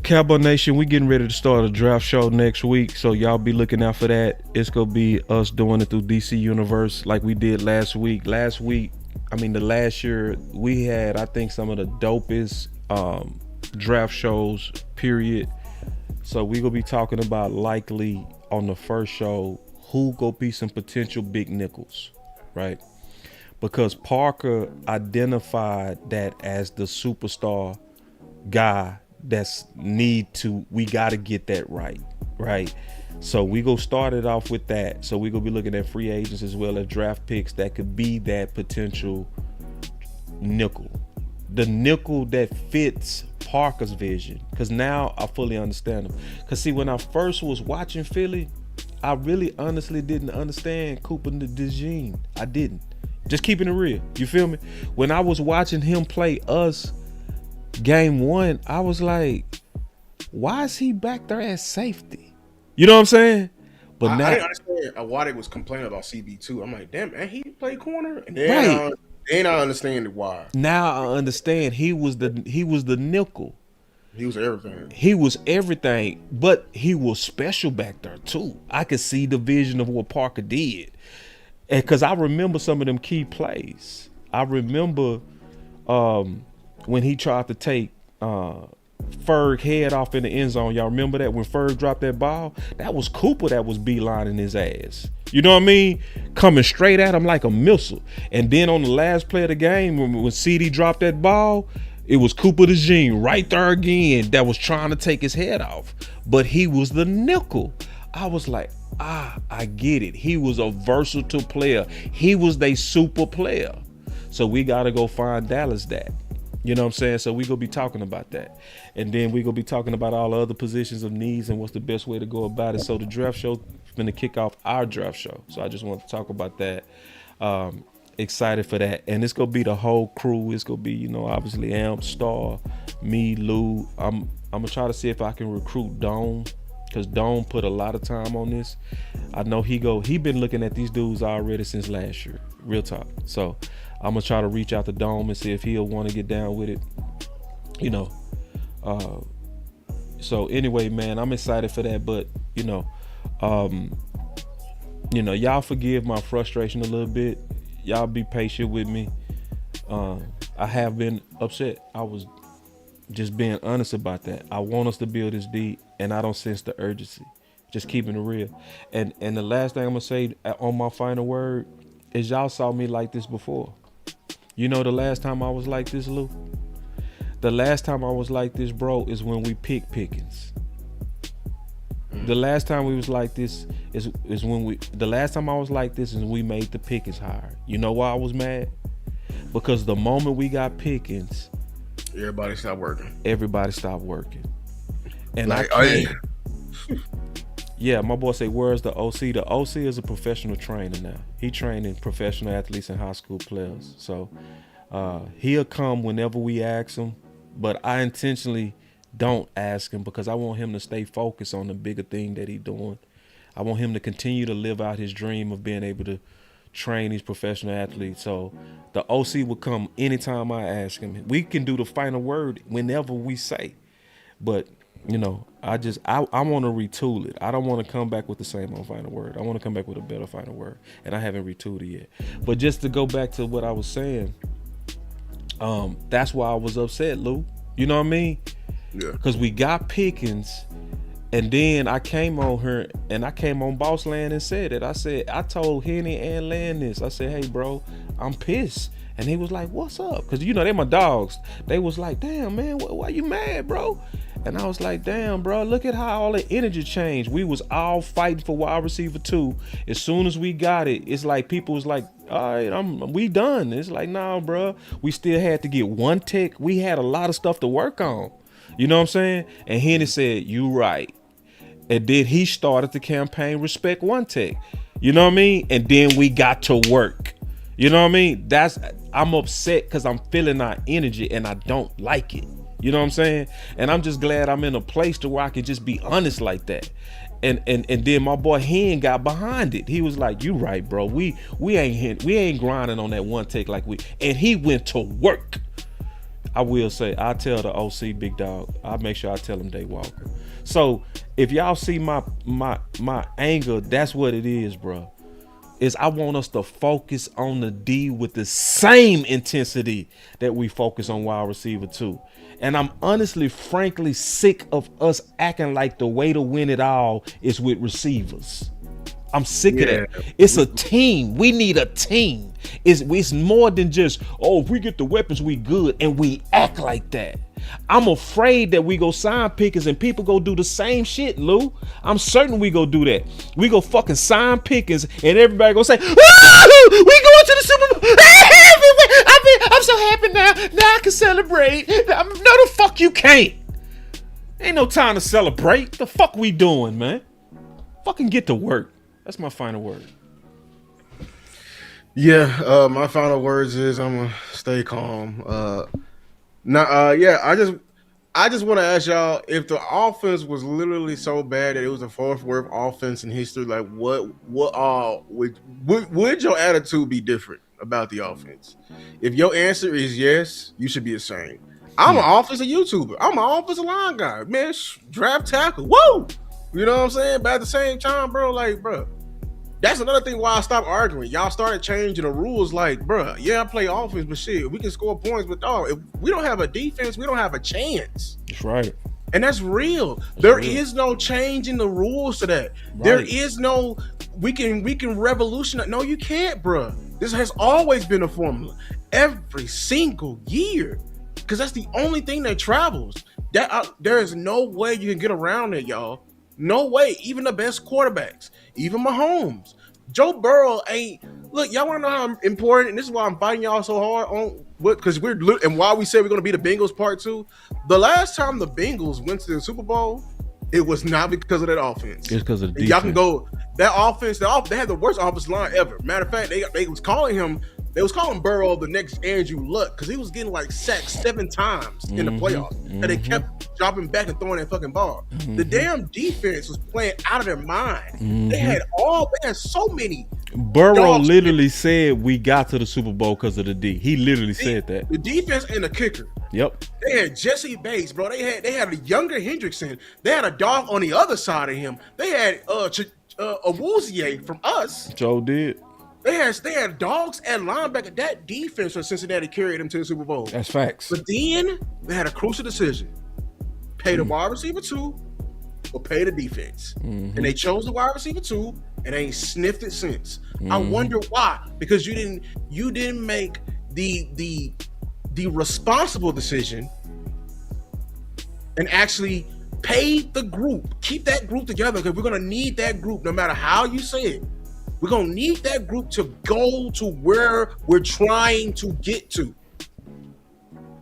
Cowboy Nation, we getting ready to start a draft show next week, so y'all be looking out for that. It's gonna be us doing it through DC Universe like we did last week. The last year we had, I think, some of the dopest draft shows, period. So we gonna be talking about likely on the first show who gonna be some potential big nickels, right? Because Parker identified that as the superstar guy we gotta get that right? So we gonna start it off with that. So we gonna be looking at free agents as well as draft picks that could be that potential nickel. The nickel that fits Parker's vision. Because now I fully understand him. Because see, when I first was watching Philly, I really honestly didn't understand Cooper DeJean. I didn't. Just keeping it real. You feel me? When I was watching him play us game 1, I was like, why is he back there at safety? You know what I'm saying? But now I didn't understand why they was complaining about CB2. I'm like, damn, man, he played corner? And then I understand why. Now I understand he was the nickel. He was everything. He was everything, but he was special back there too. I could see the vision of what Parker did. And because I remember some of them key plays. I remember when he tried to take Ferg head off in the end zone. Y'all remember that when Ferg dropped that ball? That was Cooper that was beelining his ass. You know what I mean? Coming straight at him like a missile. And then on the last play of the game, when CD dropped that ball, it was Cooper DeJean right there again that was trying to take his head off. But he was the nickel. I was like, I get it. He was a versatile player. He was their super player. So we got to go find Dallas that. You know what I'm saying? So we going to be talking about that. And then we going to be talking about all the other positions of needs and what's the best way to go about it. So the draft show is going to kick off our draft show. So I just want to talk about that. excited for that. And it's gonna be the whole crew. It's gonna be, you know, obviously Amp, Star, me, Lou. I'm gonna try to see if I can recruit Dome, because Dome put a lot of time on this. I know he been looking at these dudes already since last year, real talk. So I'm gonna try to reach out to Dome and see if he'll want to get down with it, you know. So anyway, man, I'm excited for that. But you know, y'all forgive my frustration a little bit. Y'all be patient with me. I have been upset. I was just being honest about that. I want us to build this deep, and I don't sense the urgency. Just keeping it real. And the last thing I'm gonna say on my final word is, y'all saw me like this before. You know, the last time I was like this, Lou? The last time I was like this, bro, is when we picked Pickens. The last time we was like this is when the last time I was like this is when we made the Pickens hire. You know why I was mad? Because the moment we got Pickens, everybody stopped working. And like, yeah, my boy say, where's the OC? The OC is a professional trainer now. He training professional athletes and high school players. So he'll come whenever we ask him. But I intentionally don't ask him because I want him to stay focused on the bigger thing that he's doing. I want him to continue to live out his dream of being able to train these professional athletes. So the OC will come anytime I ask him. We can do the final word whenever we say. But, you know, I want to retool it. I don't want to come back with the same old final word. I want to come back with a better final word. And I haven't retooled it yet. But just to go back to what I was saying, that's why I was upset, Lou. You know what I mean? Yeah. Because we got Pickens, and then I came on her, and I came on Boss Land and said it. I told Henny and Land this. I said, hey, bro, I'm pissed. And he was like, what's up? Because, you know, they're my dogs. They was like, damn, man, why you mad, bro? And I was like, damn, bro, look at how all the energy changed. We was all fighting for wide receiver 2. As soon as we got it, it's like people was like, all right, we done. It's like, nah, bro. We still had to get one tech. We had a lot of stuff to work on. You know what I'm saying? And Henny said, you right. And then he started the campaign, Respect One Tech. You know what I mean? And then we got to work. You know what I mean? I'm upset because I'm feeling our energy and I don't like it. You know what I'm saying? And I'm just glad I'm in a place to where I can just be honest like that. And then my boy Hen got behind it. He was like, you right, bro. We ain't grinding on that one take like we. And he went to work. I will say, I tell the OC big dog, I'll make sure I tell him Day Walker. So if y'all see my anger, that's what it is, bro. Is I want us to focus on the D with the same intensity that we focus on wide receiver 2. And I'm honestly, frankly, sick of us acting like the way to win it all is with receivers. I'm sick of that. It's a team. We need a team. It's more than just, oh, if we get the weapons, we good, and we act like that. I'm afraid that we go sign Pickens and people go do the same shit, Lou. I'm certain we go do that. We go fucking sign Pickens and everybody go say, we going to the Super Bowl. I'm so happy now. Now I can celebrate. No, the fuck you can't. Ain't no time to celebrate. The fuck we doing, man? Fucking get to work. That's my final word. Yeah, my final words is I'm gonna stay calm. I just want to ask y'all, if the offense was literally so bad that it was the fourth worst offense in history, like what would your attitude be different about the offense? If your answer is yes, you should be ashamed. I'm an offensive YouTuber. I'm an offensive line guy, man. Draft tackle, whoa. You know what I'm saying? But at the same time, bro, like, bro, that's another thing why I stopped arguing. Y'all started changing the rules. Like, bro, yeah, I play offense, but shit, we can score points. But dog, if we don't have a defense, we don't have a chance. That's right. And that's real. There is no change in the rules to that. Right. There is no, we can revolutionize. No, you can't, bro. This has always been a formula every single year, because that's the only thing that travels. There is no way you can get around it, y'all. No way. Even the best quarterbacks, even Mahomes, Joe Burrow ain't. Look, y'all want to know how important, and this is why I'm fighting y'all so hard on what, because and why we said we're going to be the Bengals part 2. The last time the Bengals went to the Super Bowl, it was not because of that offense. It's because of the defense. Y'all can go that offense. They had the worst offensive line ever. Matter of fact, they was calling him They was calling Burrow the next Andrew Luck because he was getting like sacked 7 times in the playoffs, and they kept dropping back and throwing that fucking ball. The damn defense was playing out of their mind. They had so many. Burrow literally said we got to the Super Bowl because of the D. He literally said that. The defense and the kicker. Yep. They had Jesse Bates, bro. They had a younger Hendrickson. They had a dog on the other side of him. They had Awuzie from us. Joe did. They had dogs at linebacker. That defense for Cincinnati carried them to the Super Bowl. That's facts. But then they had a crucial decision: pay the wide receiver 2 or pay the defense. And they chose the wide receiver 2, and they ain't sniffed it since. I wonder why. Because you didn't make the responsible decision and actually pay the group. Keep that group together, because we're gonna need that group no matter how you say it. We're gonna need that group to go to where we're trying to get to.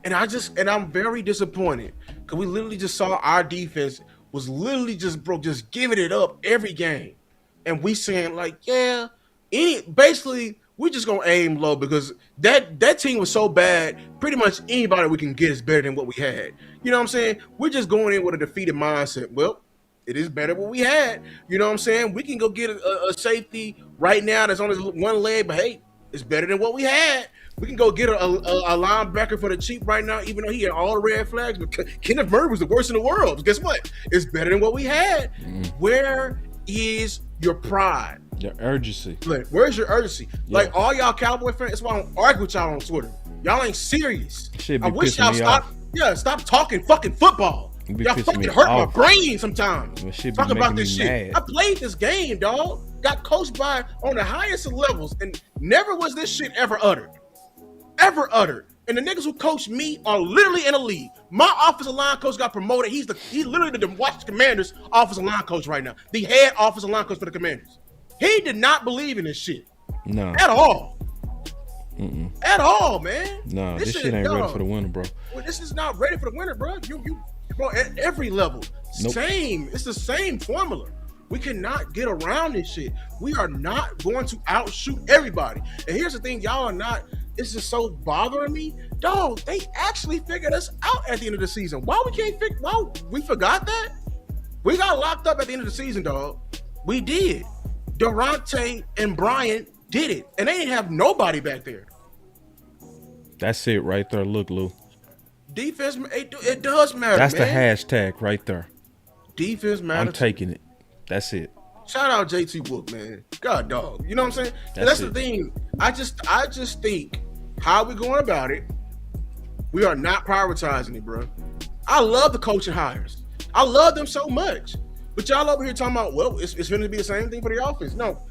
And I'm very disappointed, because we literally just saw our defense was literally just giving it up every game. And we saying like, yeah, basically we're just gonna aim low, because that team was so bad, pretty much anybody we can get is better than what we had. You know what I'm saying? We're just going in with a defeated mindset. Well, it is better than what we had. You know what I'm saying? We can go get a safety right now that's on his one leg, but hey, it's better than what we had. We can go get a linebacker for the cheap right now, even though he had all the red flags. But Kenneth Murray was the worst in the world. But guess what? It's better than what we had. Where is your pride? Your urgency. Like, where's your urgency? Yeah. Like, all y'all Cowboy fans, that's why I don't argue with y'all on Twitter. Y'all ain't serious. I wish y'all stop talking fucking football. Y'all fucking hurt my brain sometimes. Talk about this shit. I played this game, dog. Got coached by on the highest of levels, and never was this shit ever uttered. Ever uttered. And the niggas who coach me are literally in the league. My offensive line coach got promoted. He's literally the Washington Commanders offensive line coach right now. The head offensive line coach for the Commanders. He did not believe in this shit. No. At all. At all, man. No, this shit ain't ready for the winter, bro. Well, this is not ready for the winter, bro. You bro, at every level. Nope. Same. It's the same formula. We cannot get around this shit. We are not going to outshoot everybody. And here's the thing, y'all are not. It's just so bothering me. Dog, they actually figured us out at the end of the season. Why we forgot that? We got locked up at the end of the season, dog. We did. Durante and Brian did it. And they didn't have nobody back there. That's it right there. Look, Lou. Defense, it does matter. That's man. The hashtag right there. Defense matters. I'm taking it. That's it. Shout out JT Wook, man. God dog. You know what I'm saying? That's the thing. I just think how we going about it, we are not prioritizing it, bro. I love the coaching hires. I love them so much. But y'all over here talking about, well, it's going to be the same thing for the offense. No.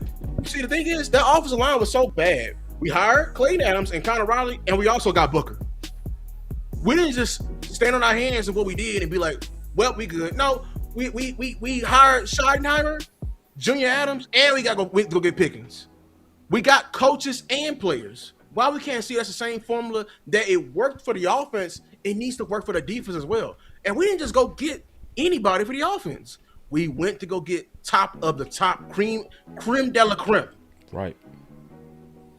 See, the thing is, that offensive line was so bad. We hired Clayton Adams and Connor Riley, and we also got Booker. We didn't just stand on our hands of what we did and be like, well, we good. No, we hired Schottenheimer, Junior Adams, and we got to go get Pickens. We got coaches and players. Why we can't see that's the same formula that it worked for the offense, it needs to work for the defense as well. And we didn't just go get anybody for the offense. We went to go get top of the top, creme de la creme. Right.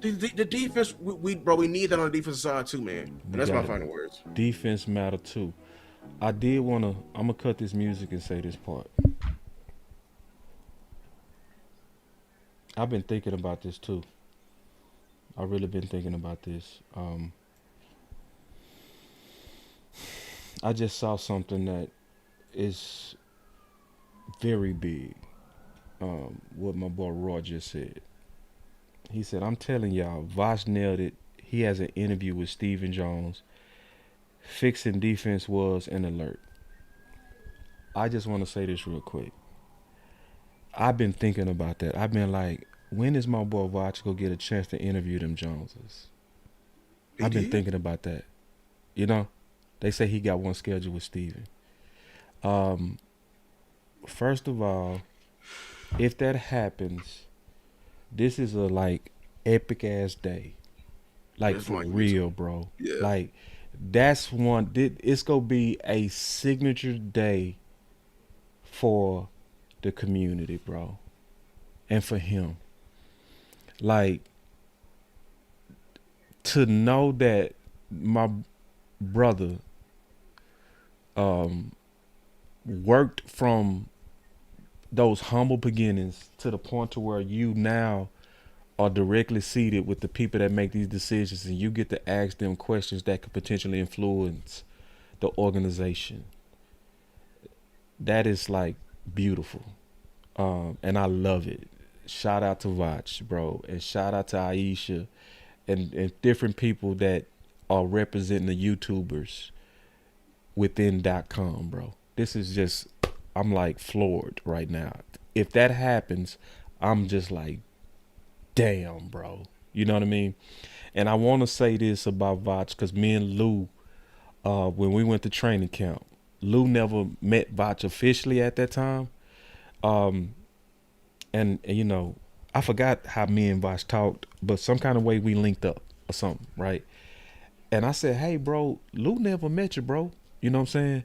The defense, we need that on the defensive side too, man. And that's my final words. Defense matter too. I'm gonna cut this music and say this part. I've been thinking about this too. I've really been thinking about this. I just saw something that is very big. What my boy Roy just said. He said, I'm telling y'all, Vosh nailed it. He has an interview with Stephen Jones. Fixing defense was an alert. I just want to say this real quick. I've been thinking about that. I've been like, when is my boy Vosh going to get a chance to interview them Joneses? I've been thinking about that. You know, they say he got one scheduled with Stephen. First of all, if that happens, this is a epic ass day, for real, bro. Yeah. That's one. It's gonna be a signature day for the community, bro, and for him. to know that my brother worked from those humble beginnings to the point to where you now are directly seated with the people that make these decisions, and you get to ask them questions that could potentially influence the organization. That is like beautiful. And I love it. Shout out to Vach, bro, and shout out to Aisha and different people that are representing the YouTubers within .com, bro. This is just, I'm like floored right now. If that happens, I'm just like, damn, bro. You know what I mean? And I want to say this about Vach, because me and Lou, when we went to training camp, Lou never met Vach officially at that time. And you know, I forgot how me and Vach talked, but some kind of way we linked up or something, right? And I said, hey, bro, Lou never met you, bro. You know what I'm saying?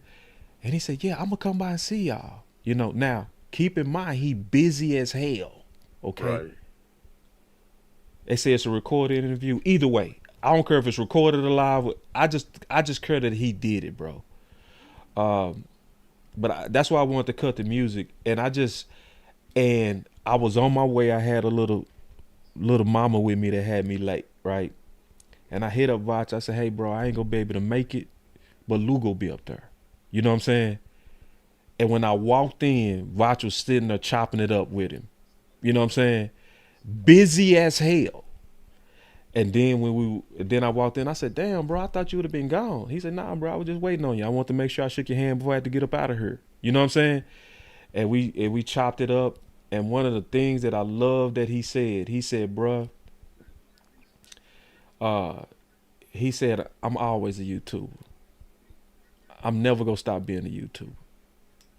And he said, yeah, I'm going to come by and see y'all. You know, now, keep in mind, he busy as hell, okay? Right. They say it's a recorded interview. Either way, I don't care if it's recorded or live. I just care that he did it, bro. But that's why I wanted to cut the music. And I was on my way. I had a little mama with me that had me late, right? And I hit up Vach. I said, hey, bro, I ain't going to be able to make it, but Lou go be up there. You know what I'm saying? And when I walked in, Vach was sitting there chopping it up with him. You know what I'm saying? Busy as hell. And then then I walked in, I said, damn, bro, I thought you would have been gone. He said, nah, bro, I was just waiting on you. I want to make sure I shook your hand before I had to get up out of here. You know what I'm saying? And we chopped it up. And one of the things that I love that he said, bro, he said, I'm always a YouTuber. I'm never going to stop being a YouTuber.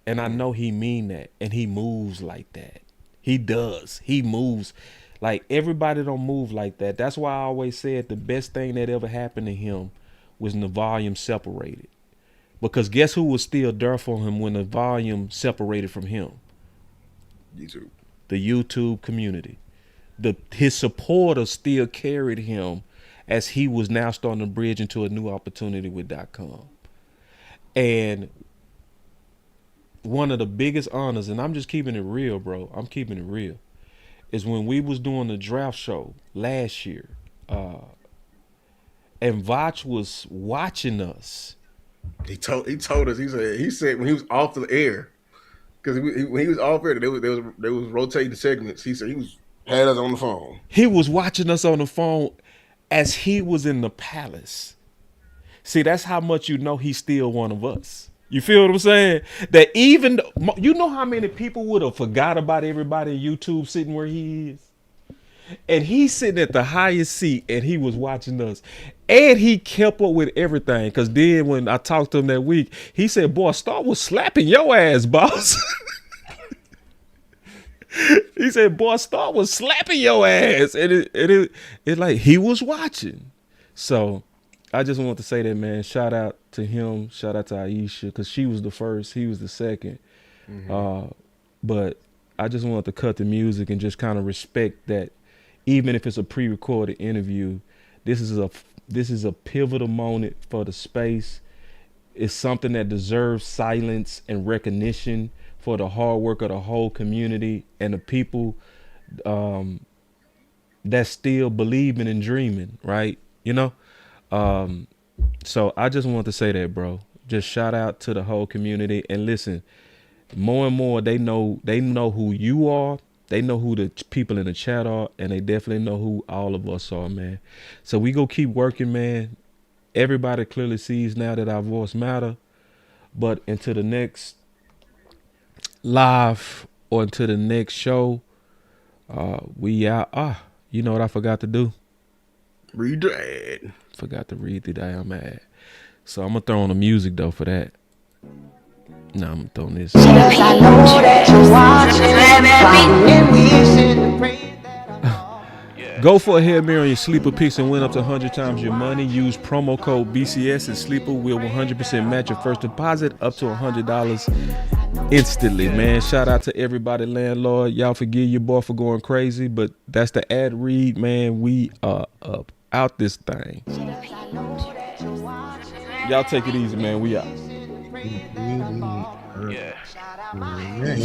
And I know he mean that. And he moves like that. He does. He moves. Like, everybody don't move like that. That's why I always said the best thing that ever happened to him was when the volume separated. Because guess who was still there for him when the volume separated from him? YouTube. The YouTube community. His supporters still carried him as he was now starting to bridge into a new opportunity with .com. And one of the biggest honors, and I'm just keeping it real, bro. I'm keeping it real. Is when we was doing the draft show last year, and Vach was watching us. He told us. He said when he was off the air, because when he was off air, they was rotating segments. He said had us on the phone. He was watching us on the phone as he was in the palace. See, that's how much you know he's still one of us. You feel what I'm saying? That even, you know how many people would have forgot about everybody in YouTube sitting where he is? And he's sitting at the highest seat and he was watching us. And he kept up with everything. Because then when I talked to him that week, he said, boy, Star was slapping your ass, boss. He said, boy, Star was slapping your ass. And it like he was watching. So I just want to say that, man. Shout out to him. Shout out to Aisha, because she was the first. He was the second. Mm-hmm. But I just wanted to cut the music and just kind of respect that, even if it's a pre-recorded interview, this is a pivotal moment for the space. It's something that deserves silence and recognition for the hard work of the whole community and the people that still believing and dreaming, right? You know? So I just want to say that, bro. Just shout out to the whole community. And listen, more and more they know who you are. They know who the people in the chat are, and they definitely know who all of us are, man. So we go keep working, man. Everybody clearly sees now that our voice matter. But into the next live or into the next show, we out. You know what I forgot to do? Read the ad. Forgot to read the damn ad. So I'm going to throw on the music, though, for that. No, I'm throwing this. Go for a hair mirror on your sleeper picks and win up to 100 times your money. Use promo code BCS and Sleeper will 100% match your first deposit up to $100 instantly, man. Shout out to everybody, landlord. Y'all forgive your boy for going crazy, but that's the ad read, man. We are up out this thing. Y'all take it easy, man. We out.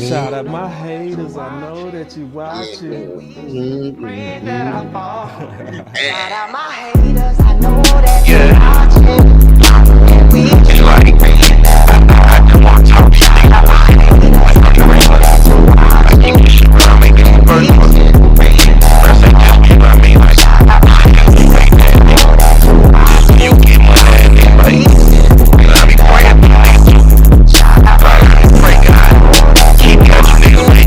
Shout out my haters. I know that you watching. Shout out my haters. I know that you